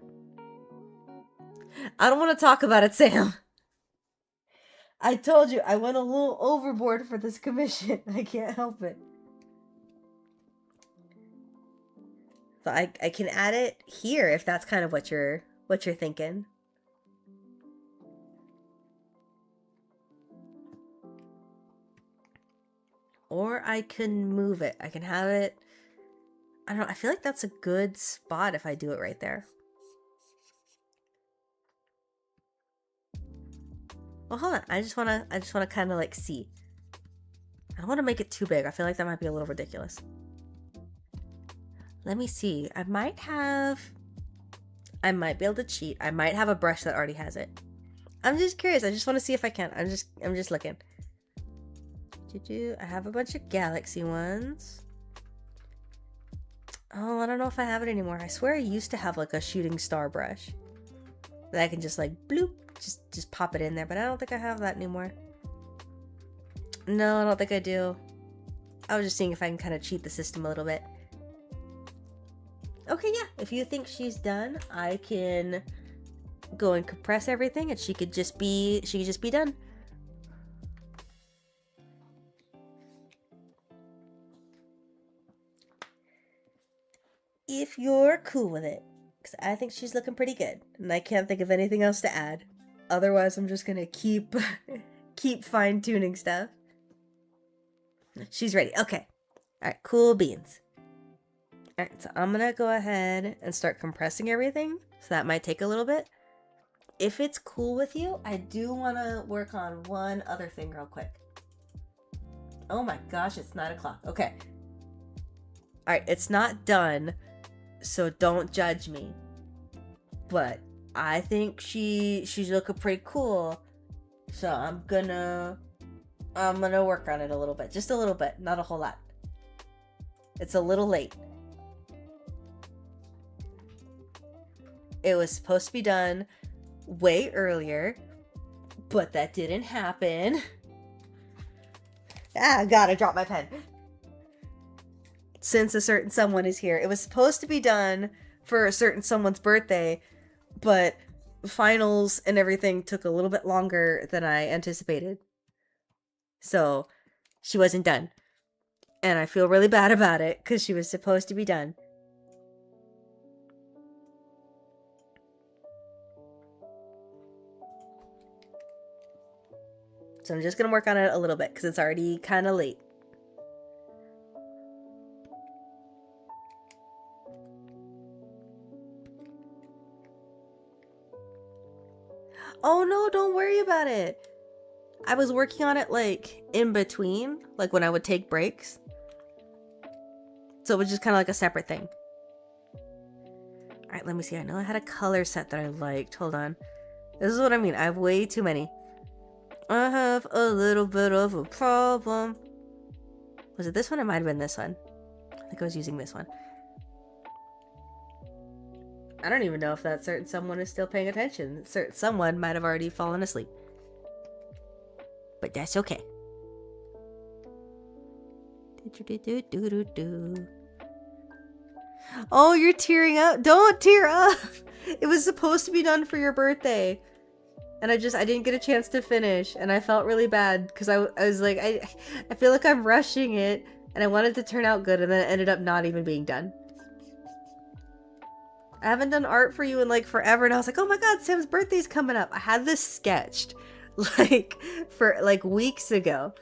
I don't want to talk about it, Sam. I told you I went a little overboard for this commission. I can't help it. So I can add it here if that's kind of what you're thinking. Or I can move it. I can have it. I don't know. I feel like that's a good spot if I do it right there. Well, hold on. I just wanna kind of like see. I don't want to make it too big. I feel like that might be a little ridiculous. Let me see. I might be able to cheat. I might have a brush that already has it. I'm just curious. I just want to see if I can. I'm just looking. I have a bunch of galaxy ones. Oh, I don't know if I have it anymore. I swear I used to have like a shooting star brush that I can just like bloop, just pop it in there, but I don't think I have that anymore. No, I don't think I do. I was just seeing if I can kind of cheat the system a little bit. Okay, yeah, if you think she's done, I can go and compress everything and she could just be done. If you're cool with it, because I think she's looking pretty good and I can't think of anything else to add. Otherwise, I'm just gonna keep fine-tuning stuff. She's ready. Okay. All right, cool beans. All right, so I'm gonna go ahead and start compressing everything. So that might take a little bit. If it's cool with you, I do want to work on one other thing real quick. Oh my gosh, it's 9 o'clock. Okay. All right, it's not done, so don't judge me. But I think she's looking pretty cool. So I'm gonna work on it a little bit. Just a little bit, not a whole lot. It's a little late. It was supposed to be done way earlier, but that didn't happen. Ah, God, I dropped my pen. Since a certain someone is here. It was supposed to be done for a certain someone's birthday, but finals and everything took a little bit longer than I anticipated. So she wasn't done. And I feel really bad about it because she was supposed to be done. So I'm just going to work on it a little bit because it's already kind of late. Oh no, don't worry about it. I was working on it like in between, like when I would take breaks. So it was just kind of like a separate thing. All right, let me see. I know I had a color set that I liked. Hold on. This is what I mean. I have way too many. I have a little bit of a problem. Was it this one? It might have been this one. I think I was using this one. I don't even know if that certain someone is still paying attention. Certain someone might have already fallen asleep. But that's okay. Oh, you're tearing up. Don't tear up. It was supposed to be done for your birthday. And I didn't get a chance to finish. And I felt really bad because I was like, I feel like I'm rushing it. And I wanted to turn out good. And then it ended up not even being done. I haven't done art for you in like forever. And I was like, oh my God, Sam's birthday's coming up. I had this sketched like for like weeks ago.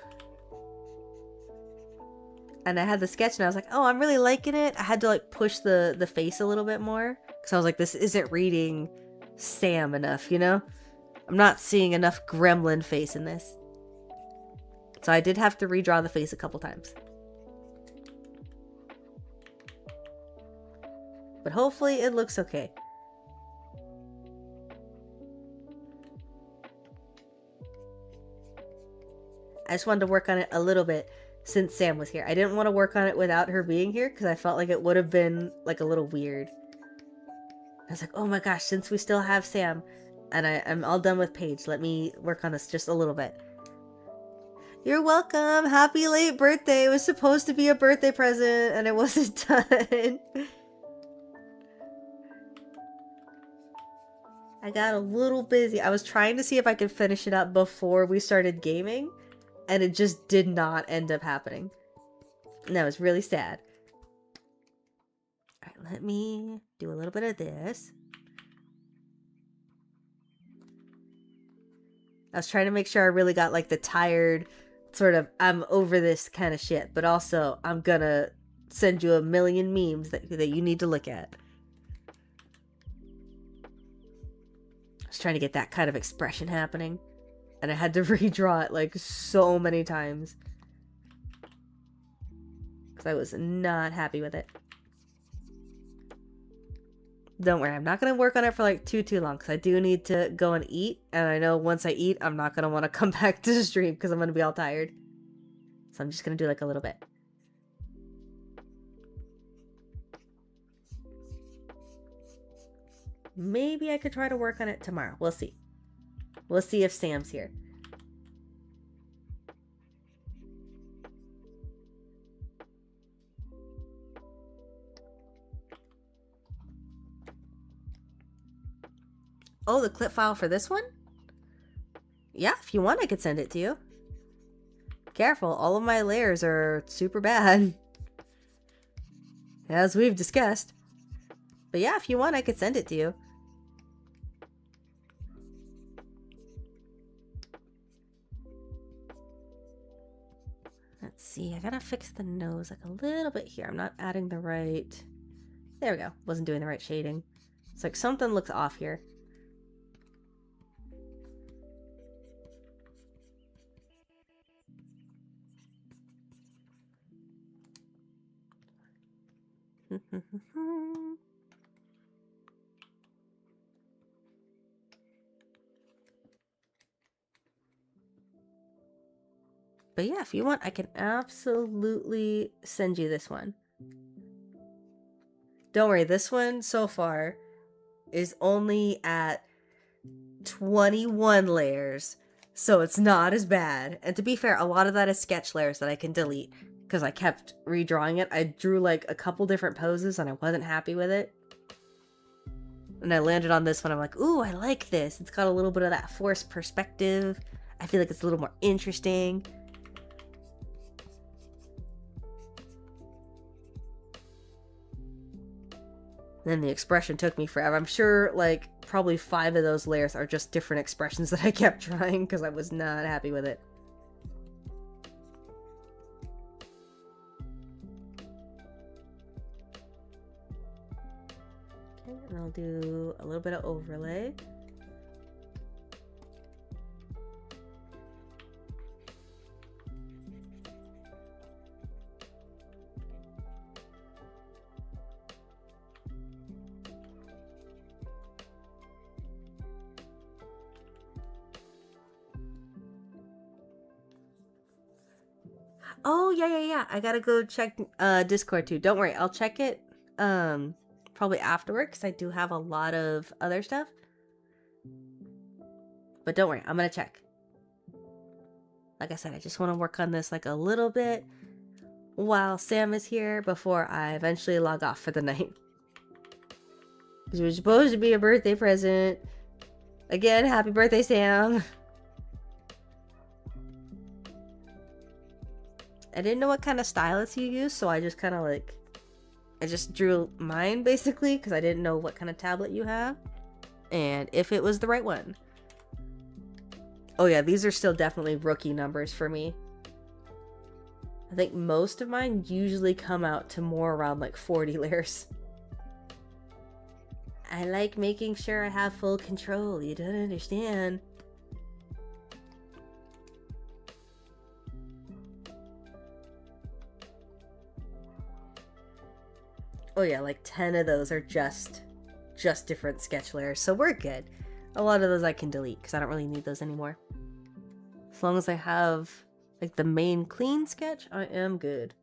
And I had the sketch and I was like, oh, I'm really liking it. I had to like push the face a little bit more. Because I was like, this isn't reading Sam enough, you know? I'm not seeing enough gremlin face in this. So I did have to redraw the face a couple times. But hopefully it looks okay. I just wanted to work on it a little bit since Sam was here. I didn't want to work on it without her being here because I felt like it would have been like a little weird. I was like, oh my gosh, since we still have Sam and I'm all done with Paige, let me work on this just a little bit. You're welcome. Happy late birthday. It was supposed to be a birthday present and it wasn't done. I got a little busy. I was trying to see if I could finish it up before we started gaming, and it just did not end up happening. And that was really sad. All right, let me do a little bit of this. I was trying to make sure I really got like the tired sort of I'm over this kind of shit, but also I'm gonna send you a million memes that you need to look at. I was trying to get that kind of expression happening, and I had to redraw it like so many times because I was not happy with it. Don't worry, I'm not going to work on it for like too long because I do need to go and eat, and I know once I eat I'm not going to want to come back to the stream because I'm going to be all tired. So I'm just going to do like a little bit. maybe I could try to work on it tomorrow. We'll see. We'll see if Sam's here. Oh, the clip file for this one? Yeah, if you want, I could send it to you. Careful, all of my layers are super bad. As we've discussed. But yeah, if you want, I could send it to you. Let's see, I gotta fix the nose like a little bit here. I'm not adding the right... There we go. Wasn't doing the right shading. It's like something looks off here. But yeah, if you want, I can absolutely send you this one. Don't worry, this one so far is only at 21 layers, so it's not as bad. And to be fair, a lot of that is sketch layers that I can delete because I kept redrawing it. I drew like a couple different poses and I wasn't happy with it. And I landed on this one. I'm like, ooh, I like this. It's got a little bit of that forced perspective. I feel like it's a little more interesting. Then the expression took me forever. I'm sure like probably 5 of those layers are just different expressions that I kept trying because I was not happy with it. Okay, and I'll do a little bit of overlay. Oh, yeah. I gotta go check Discord too. Don't worry, I'll check it probably afterward because I do have a lot of other stuff. But don't worry, I'm gonna check. Like I said, I just want to work on this like a little bit while Sam is here before I eventually log off for the night. Because it was supposed to be a birthday present. Again, happy birthday, Sam. I didn't know what kind of stylus you use, so I just kind of like... I just drew mine, basically, because I didn't know what kind of tablet you have. And if it was the right one. Oh yeah, these are still definitely rookie numbers for me. I think most of mine usually come out to more around like 40 layers. I like making sure I have full control, you don't understand. Oh yeah, like 10 of those are just different sketch layers, so we're good. A lot of those I can delete because I don't really need those anymore. As long as I have like the main clean sketch, I am good.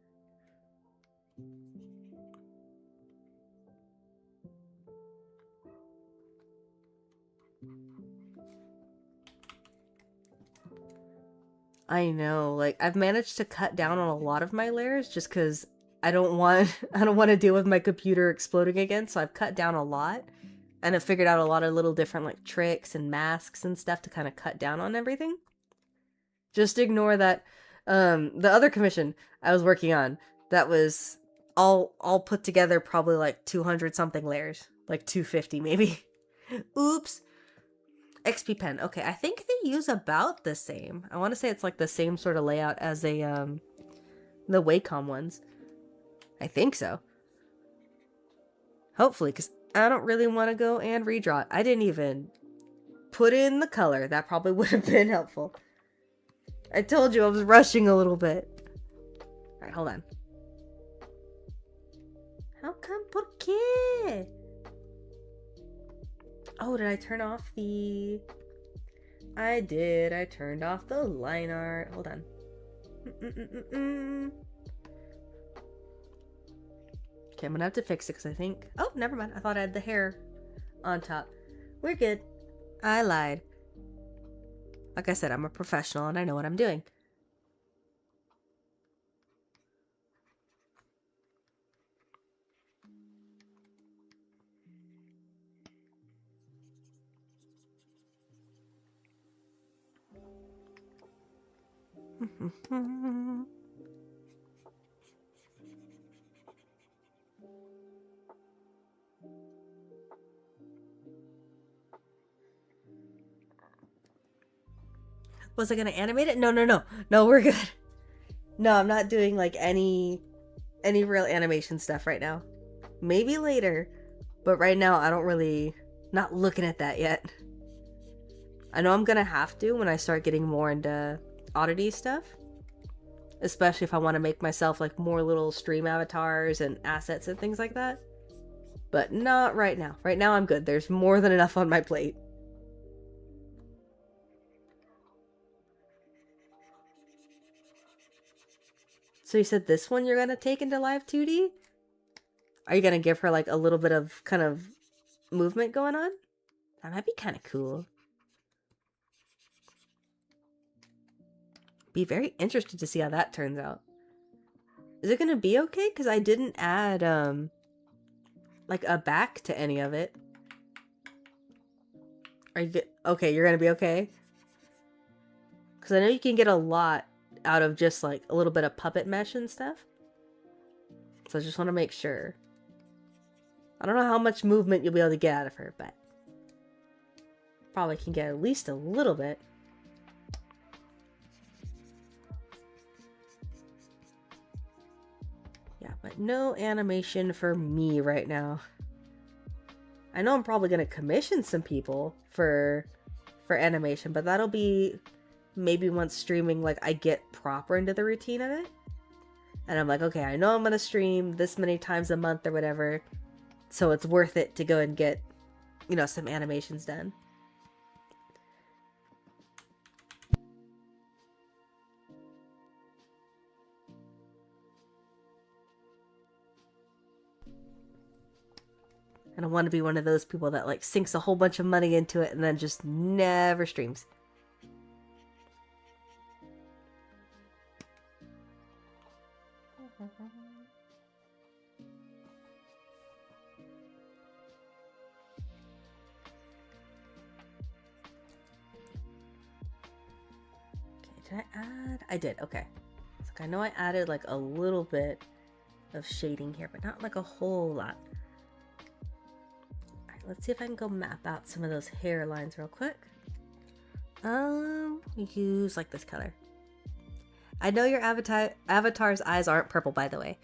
I know, like I've managed to cut down on a lot of my layers just because I don't want to deal with my computer exploding again, so I've cut down a lot. And I've figured out a lot of little different like tricks and masks and stuff to kind of cut down on everything. Just ignore that the other commission I was working on, that was all put together probably like 200 something layers, like 250 maybe. Oops. XP pen. Okay, I think they use about the same. I want to say it's like the same sort of layout as a the Wacom ones. I think so. Hopefully, because I don't really want to go and redraw it. I didn't even put in the color. That probably would have been helpful. I told you I was rushing a little bit. Alright, hold on. How come? ¿Por qué? Oh, did I turn off the... I did. I turned off the line art. Hold on. Okay, I'm gonna have to fix it because I think... Oh, never mind. I thought I had the hair on top. We're good. I lied. Like I said, I'm a professional and I know what I'm doing. Was I gonna animate it? No, we're good. No, I'm not doing like any real animation stuff right now. Maybe later, but right now I don't really, not looking at that yet. I know I'm gonna have to when I start getting more into oddity stuff, especially if I want to make myself like more little stream avatars and assets and things like that. But not right now. Right now I'm good. There's more than enough on my plate. So you said this one you're gonna take into live 2D? Are you gonna give her like a little bit of kind of movement going on? That might be kind of cool. Be very interested to see how that turns out. Is it gonna be okay? Because I didn't add like a back to any of it. Are you good? Okay, you're gonna be okay? Because I know you can get a lot out of just like a little bit of puppet mesh and stuff. So I just want to make sure. I don't know how much movement you'll be able to get out of her, but probably can get at least a little bit. Yeah, but no animation for me right now. I know I'm probably going to commission some people for animation, but that'll be maybe once streaming, like I get proper into the routine of it. And I'm like, okay, I know I'm going to stream this many times a month or whatever. So it's worth it to go and get, you know, some animations done. And I want to be one of those people that like sinks a whole bunch of money into it and then just never streams. Did I add? I did, okay. It's like I know I added like a little bit of shading here, but not like a whole lot. Alright, let's see if I can go map out some of those hairlines real quick. Use like this color. I know your avatar's eyes aren't purple, by the way.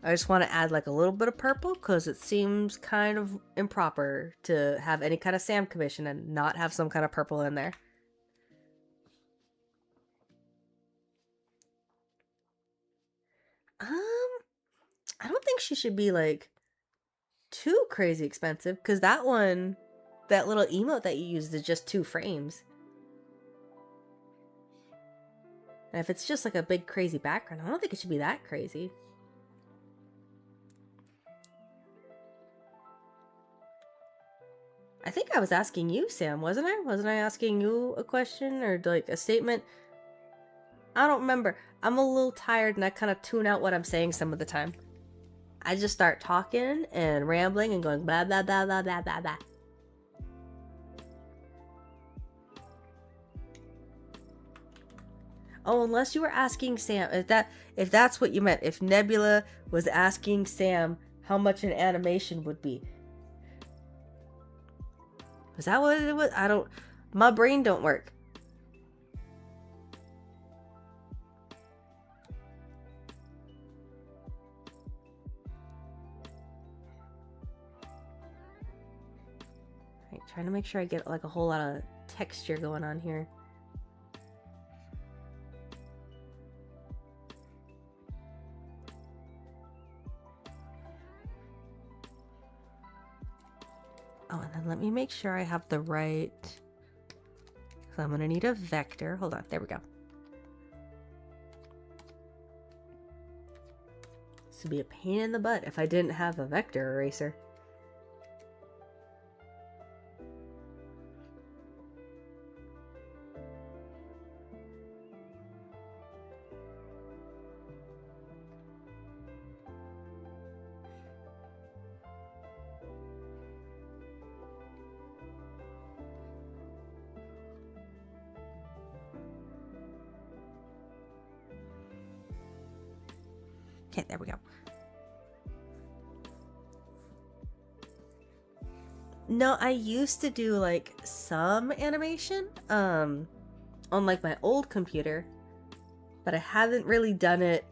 I just want to add like a little bit of purple because it seems kind of improper to have any kind of Sam commission and not have some kind of purple in there. I don't think she should be like too crazy expensive because that one, that little emote that you used is just 2 frames. And if it's just like a big crazy background, I don't think it should be that crazy. I think I was asking you, Sam, wasn't I? Wasn't I asking you a question or like a statement? I don't remember. I'm a little tired and I kind of tune out what I'm saying some of the time. I just start talking and rambling and going blah blah blah blah blah blah blah. Oh, unless you were asking Sam, if that's what you meant, if Nebula was asking Sam how much an animation would be. Is that what it was? My brain don't work. Right, trying to make sure I get like a whole lot of texture going on here. Oh, and then let me make sure I have the right... So I'm going to need a vector. Hold on. There we go. This would be a pain in the butt if I didn't have a vector eraser. Okay, there we go. No, I used to do like some animation on like my old computer, but I haven't really done it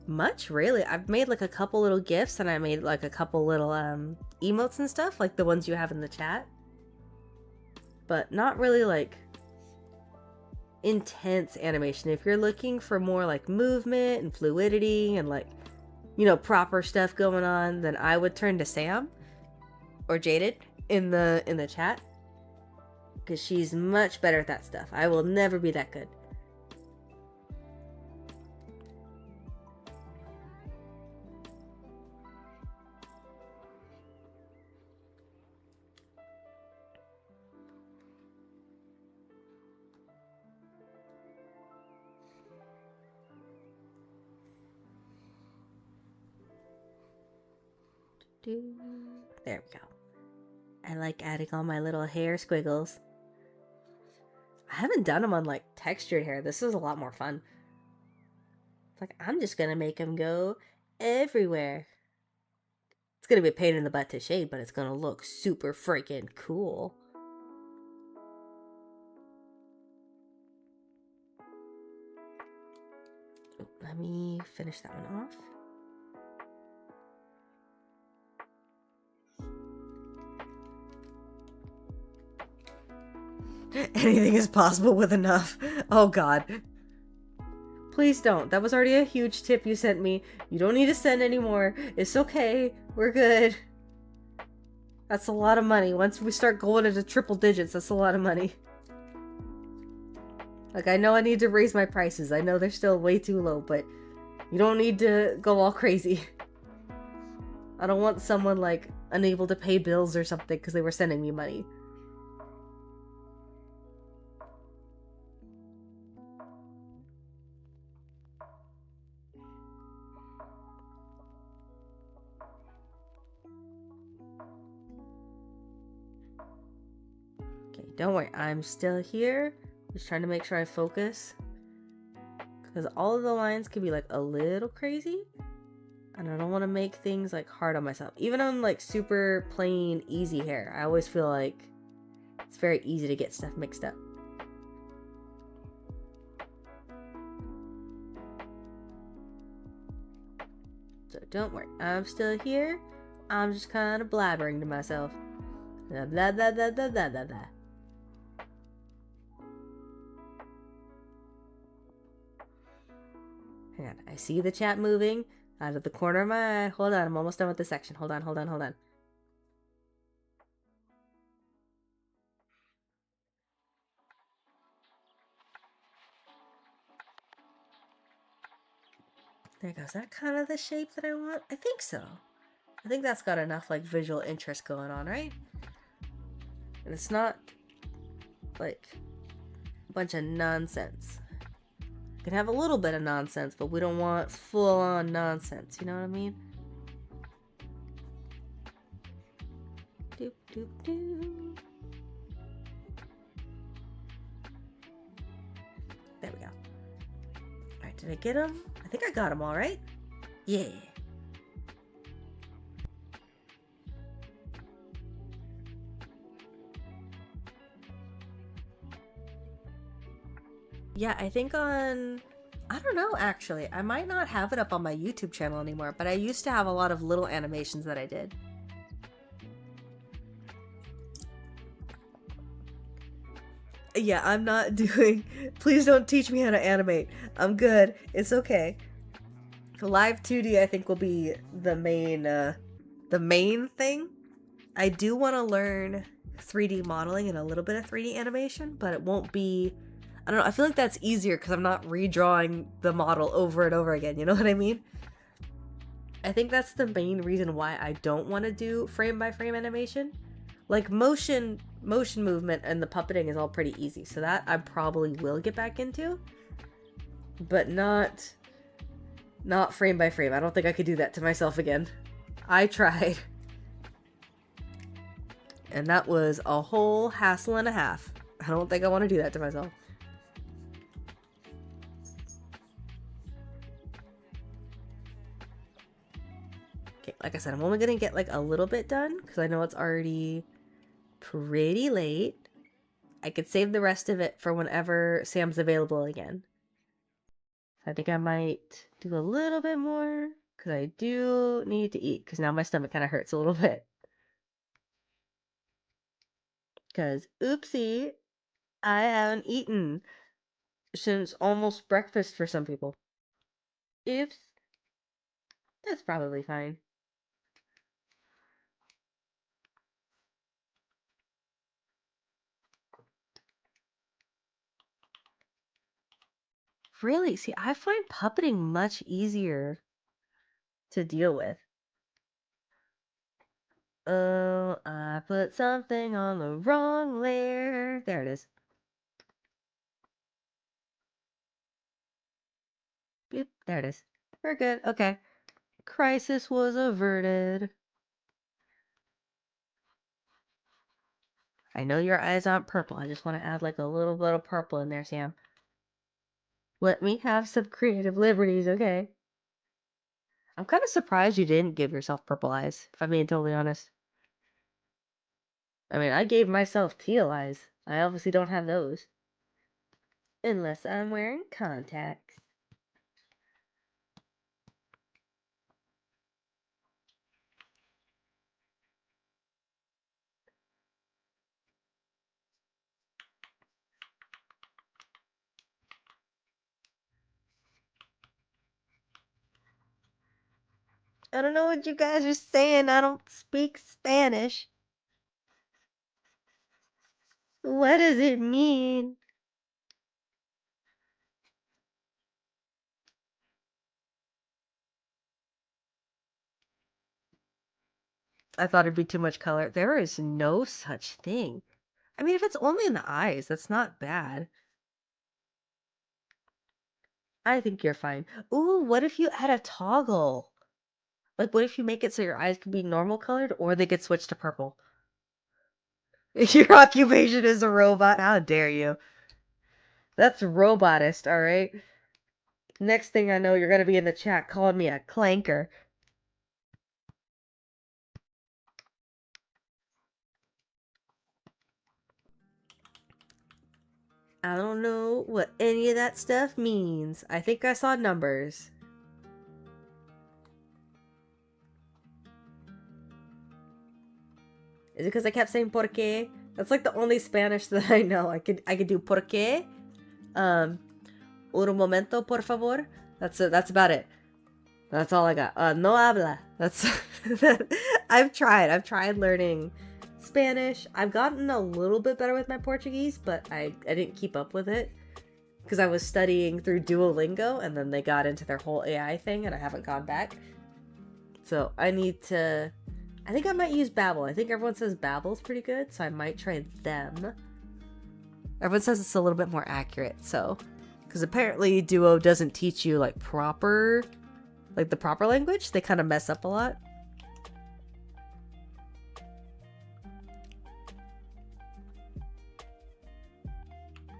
much, really. I've made like a couple little GIFs, and I made like a couple little emotes and stuff, like the ones you have in the chat, but not really like intense animation. If you're looking for more like movement and fluidity and like, you know, proper stuff going on, then I would turn to Sam or Jaded in the chat, because she's much better at that stuff. I will never be that good. There we go. I like adding all my little hair squiggles. I haven't done them on like textured hair. This is a lot more fun. It's like, I'm just gonna make them go everywhere. It's gonna be a pain in the butt to shade, but it's gonna look super freaking cool. Oh, let me finish that one off. Anything is possible with enough. Oh god. Please don't. That was already a huge tip you sent me. You don't need to send any more. It's okay. We're good. That's a lot of money. Once we start going into triple digits, that's a lot of money. Like, I know I need to raise my prices. I know they're still way too low, but you don't need to go all crazy. I don't want someone, like, unable to pay bills or something because they were sending me money. Don't worry, I'm still here. Just trying to make sure I focus, because all of the lines can be like a little crazy, and I don't want to make things like hard on myself. Even on like super plain easy hair, I always feel like it's very easy to get stuff mixed up. So don't worry, I'm still here. I'm just kind of blabbering to myself. Blah blah blah blah blah blah blah blah. Hang on, I see the chat moving out of the corner of my eye. Hold on, I'm almost done with this section. Hold on, hold on, hold on. There goes. Is that kind of the shape that I want? I think so. I think that's got enough like visual interest going on, right? And it's not like a bunch of nonsense. You can have a little bit of nonsense, but we don't want full-on nonsense. You know what I mean? Doop, doop, doop. There we go. Alright, did I get them? I think I got them all right. Yeah. Yeah, I think on... I don't know, actually. I might not have it up on my YouTube channel anymore, but I used to have a lot of little animations that I did. Yeah, I'm not doing... Please don't teach me how to animate. I'm good. It's okay. Live 2D, I think, will be the main thing. I do want to learn 3D modeling and a little bit of 3D animation, but it won't be... I don't know, I feel like that's easier because I'm not redrawing the model over and over again, you know what I mean? I think that's the main reason why I don't want to do frame-by-frame animation. Like, motion movement and the puppeting is all pretty easy, so that I probably will get back into. But not frame-by-frame. I don't think I could do that to myself again. I tried. And that was a whole hassle and a half. I don't think I want to do that to myself. like I said, I'm only gonna get like a little bit done because I know it's already pretty late. I could save the rest of it for whenever Sam's available again. I think I might do a little bit more because I do need to eat because now my stomach kind of hurts a little bit. Because, oopsie, I haven't eaten since almost breakfast for some people. Oops. That's probably fine. Really? See, I find puppeting much easier to deal with. Oh, I put something on the wrong layer. There it is. Boop, there it is. We're good. Okay. Crisis was averted. I know your eyes aren't purple. I just want to add like a little bit of purple in there, Sam. Let me have some creative liberties, okay? I'm kind of surprised you didn't give yourself purple eyes, if I'm being totally honest. I mean, I gave myself teal eyes. I obviously don't have those. Unless I'm wearing contacts. I don't know what you guys are saying. I don't speak Spanish. What does it mean? I thought it'd be too much color. There is no such thing. I mean, if it's only in the eyes, that's not bad. I think you're fine. Ooh, what if you add a toggle? Like, what if you make it so your eyes can be normal colored or they get switched to purple? Your occupation is a robot? How dare you? That's robotist, alright? Next thing I know, you're gonna be in the chat calling me a clanker. I don't know what any of that stuff means. I think I saw numbers. Is it because I kept saying porque? That's like the only Spanish that I know. I could do porque. Un momento, por favor. That's about it. That's all I got. No habla. That's I've tried learning Spanish. I've gotten a little bit better with my Portuguese, but I didn't keep up with it because I was studying through Duolingo and then they got into their whole AI thing and I haven't gone back. So I need to, I think I might use Babbel. I think everyone says Babbel's pretty good, so I might try them. Everyone says it's a little bit more accurate, so, because apparently Duo doesn't teach you like the proper language. They kind of mess up a lot.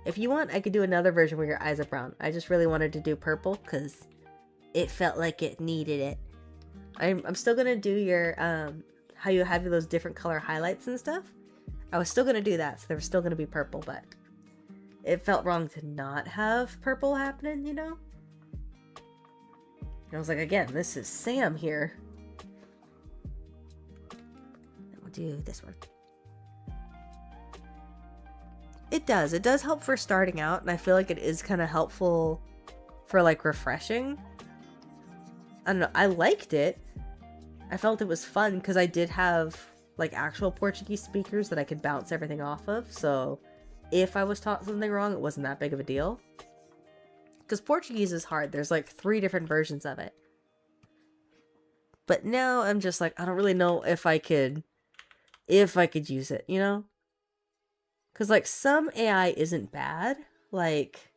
If you want, I could do another version where your eyes are brown. I just really wanted to do purple because it felt like it needed it. I'm still gonna do your how you have those different color highlights and stuff. I was still gonna do that, so they were still gonna be purple, but it felt wrong to not have purple happening, you know? And I was like, again, this is Sam here. We'll do this one. It does help for starting out, and I feel like it is kind of helpful for like refreshing. I don't know, I liked it. I felt it was fun because I did have like actual Portuguese speakers that I could bounce everything off of, so if I was taught something wrong, it wasn't that big of a deal. Because Portuguese is hard. There's like 3 different versions of it. But now I'm just like, I don't really know if I could use it, you know? Because like some AI isn't bad. Like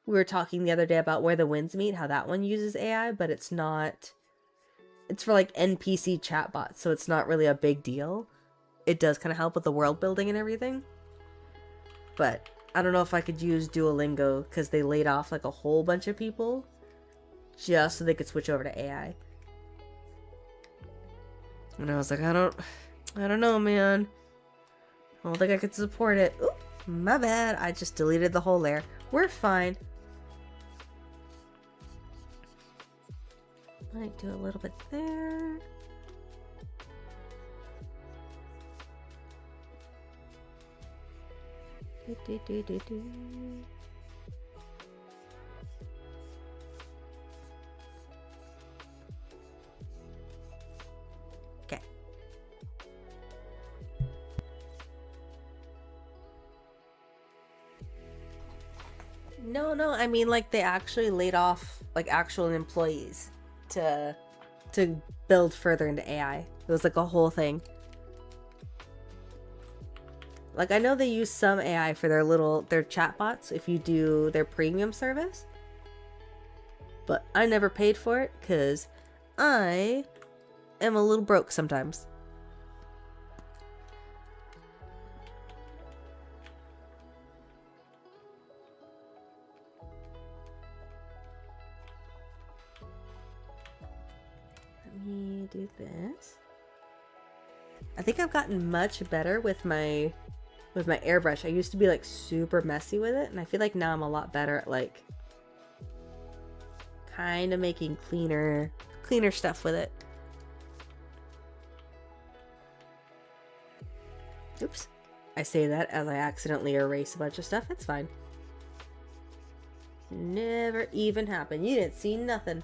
we were talking the other day about Where the Winds Meet, how that one uses AI, but it's not, it's for like NPC chatbots, so it's not really a big deal. It does kind of help with the world building and everything. But I don't know if I could use Duolingo because they laid off like a whole bunch of people just so they could switch over to AI. And I was like, I don't know, man. I don't think I could support it. Oop, my bad. I just deleted the whole layer. We're fine. Might do a little bit there. Okay. No, I mean like they actually laid off like actual employees to build further into AI. It was like a whole thing. Like I know they use some AI for their chatbots if you do their premium service. But I never paid for it because I am a little broke sometimes. Let me do this. I think I've gotten much better with my airbrush. I used to be like super messy with it, and I feel like now I'm a lot better at like kind of making cleaner stuff with it. Oops. I say that as I accidentally erase a bunch of stuff. It's fine. Never even happened. You didn't see nothing.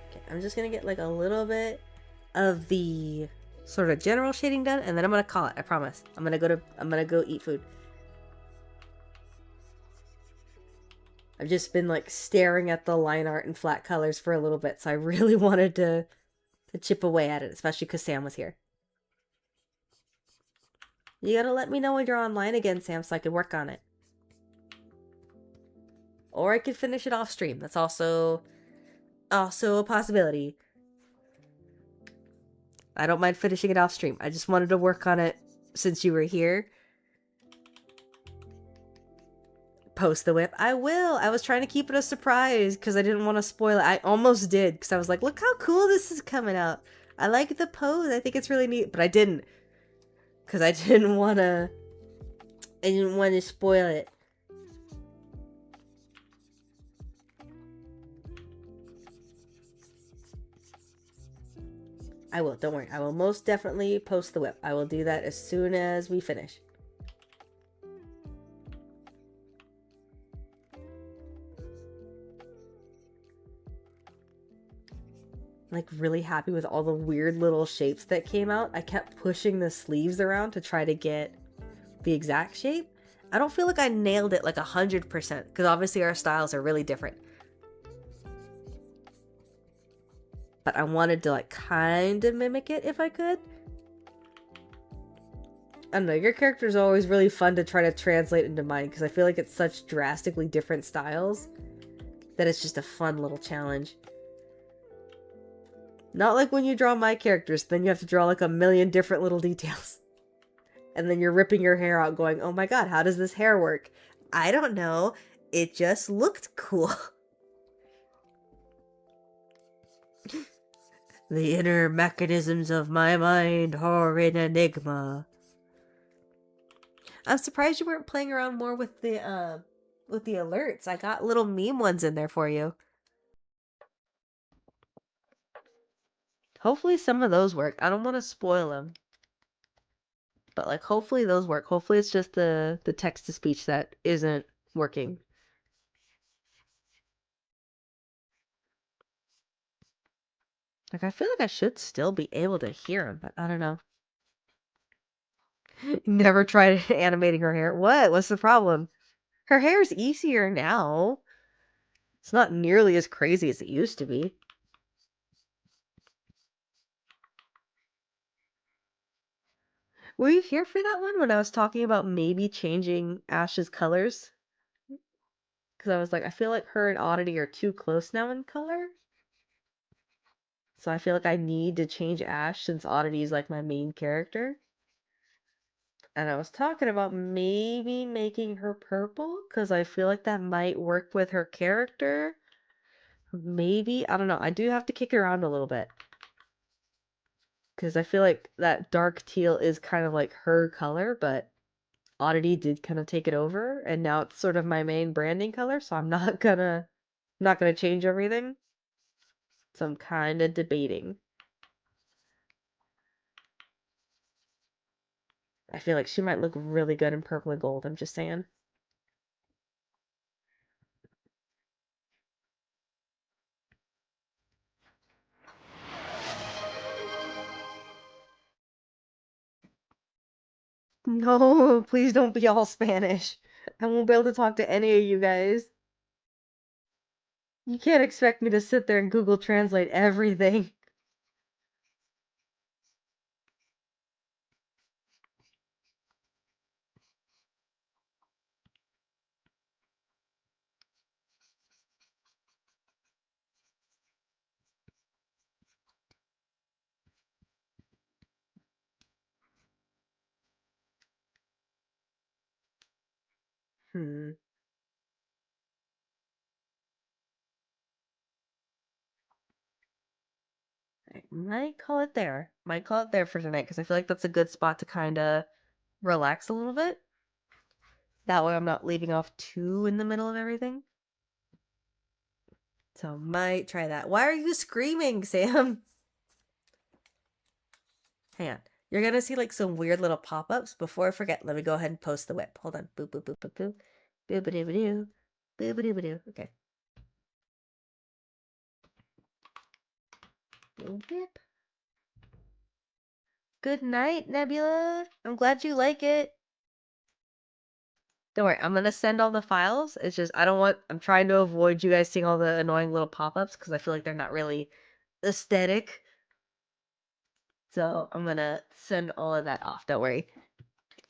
Okay, I'm just gonna get like a little bit of the sort of general shading done, and then I'm gonna call it. I promise. I'm gonna go eat food. I've just been like staring at the line art and flat colors for a little bit, so I really wanted to chip away at it, especially because Sam was here. You gotta let me know when you're online again, Sam, so I can work on it. Or I could finish it off stream. That's also a possibility. I don't mind finishing it off stream. I just wanted to work on it since you were here. Post the whip. I will. I was trying to keep it a surprise because I didn't want to spoil it. I almost did because I was like, look how cool this is coming out. I like the pose. I think it's really neat. But I didn't. Because I didn't want to spoil it. I will. Don't worry. I will most definitely post the whip. I will do that as soon as we finish. Like really happy with all the weird little shapes that came out. I kept pushing the sleeves around to try to get the exact shape. I don't feel like I nailed it like 100% because obviously our styles are really different. But I wanted to like kind of mimic it if I could. I don't know, your character is always really fun to try to translate into mine because I feel like it's such drastically different styles that it's just a fun little challenge. Not like when you draw my characters, then you have to draw like a million different little details. And then you're ripping your hair out going, oh my god, how does this hair work? I don't know. It just looked cool. The inner mechanisms of my mind are an enigma. I'm surprised you weren't playing around more with the alerts. I got little meme ones in there for you. Hopefully some of those work. I don't want to spoil them. But like hopefully those work. Hopefully it's just the text to speech that isn't working. Like I feel like I should still be able to hear him, but I don't know. Never tried animating her hair. What? What's the problem? Her hair's easier now. It's not nearly as crazy as it used to be. Were you here for that one when I was talking about maybe changing Ash's colors? Because I was like, I feel like her and Oddity are too close now in color. So I feel like I need to change Ash since Oddity is like my main character. And I was talking about maybe making her purple because I feel like that might work with her character. Maybe. I don't know. I do have to kick it around a little bit. Because I feel like that dark teal is kind of like her color, but Oddity did kind of take it over, and now it's sort of my main branding color, so I'm not gonna change everything. So I'm kind of debating. I feel like she might look really good in purple and gold, I'm just saying. No, please don't be all Spanish. I won't be able to talk to any of you guys. You can't expect me to sit there and Google Translate everything. Hmm. I might call it there. Might call it there for tonight because I feel like that's a good spot to kind of relax a little bit. That way I'm not leaving off too in the middle of everything. So might try that. Why are you screaming, Sam? Hang on. You're gonna see like some weird little pop-ups. Before I forget, let me go ahead and post the whip. Hold on. Boop boop boop boop boop. Boop doo doo. Boop doo doo. Okay. Whip. Good night, Nebula. I'm glad you like it. Don't worry, I'm gonna send all the files. It's just I'm trying to avoid you guys seeing all the annoying little pop-ups because I feel like they're not really aesthetic. So I'm gonna send all of that off. Don't worry.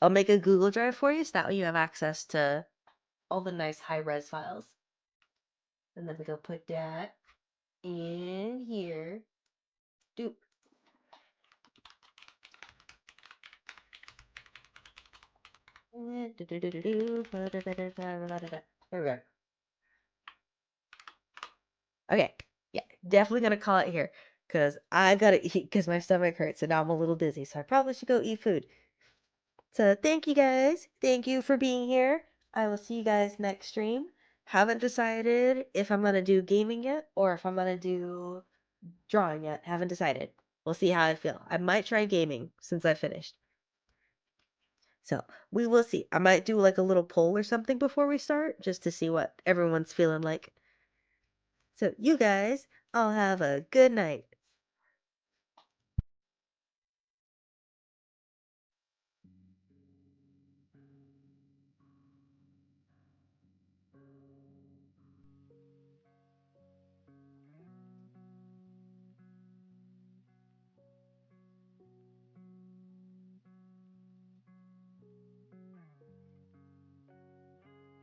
I'll make a Google Drive for you so that way you have access to all the nice high-res files. And then we go put that in here. Doop. There we go. Okay. Yeah, definitely gonna call it here. Because I gotta eat because my stomach hurts and now I'm a little dizzy. So I probably should go eat food. So thank you guys. Thank you for being here. I will see you guys next stream. Haven't decided if I'm gonna do gaming yet or if I'm gonna do drawing yet. Haven't decided. We'll see how I feel. I might try gaming since I finished. So we will see. I might do like a little poll or something before we start just to see what everyone's feeling like. So you guys all have a good night.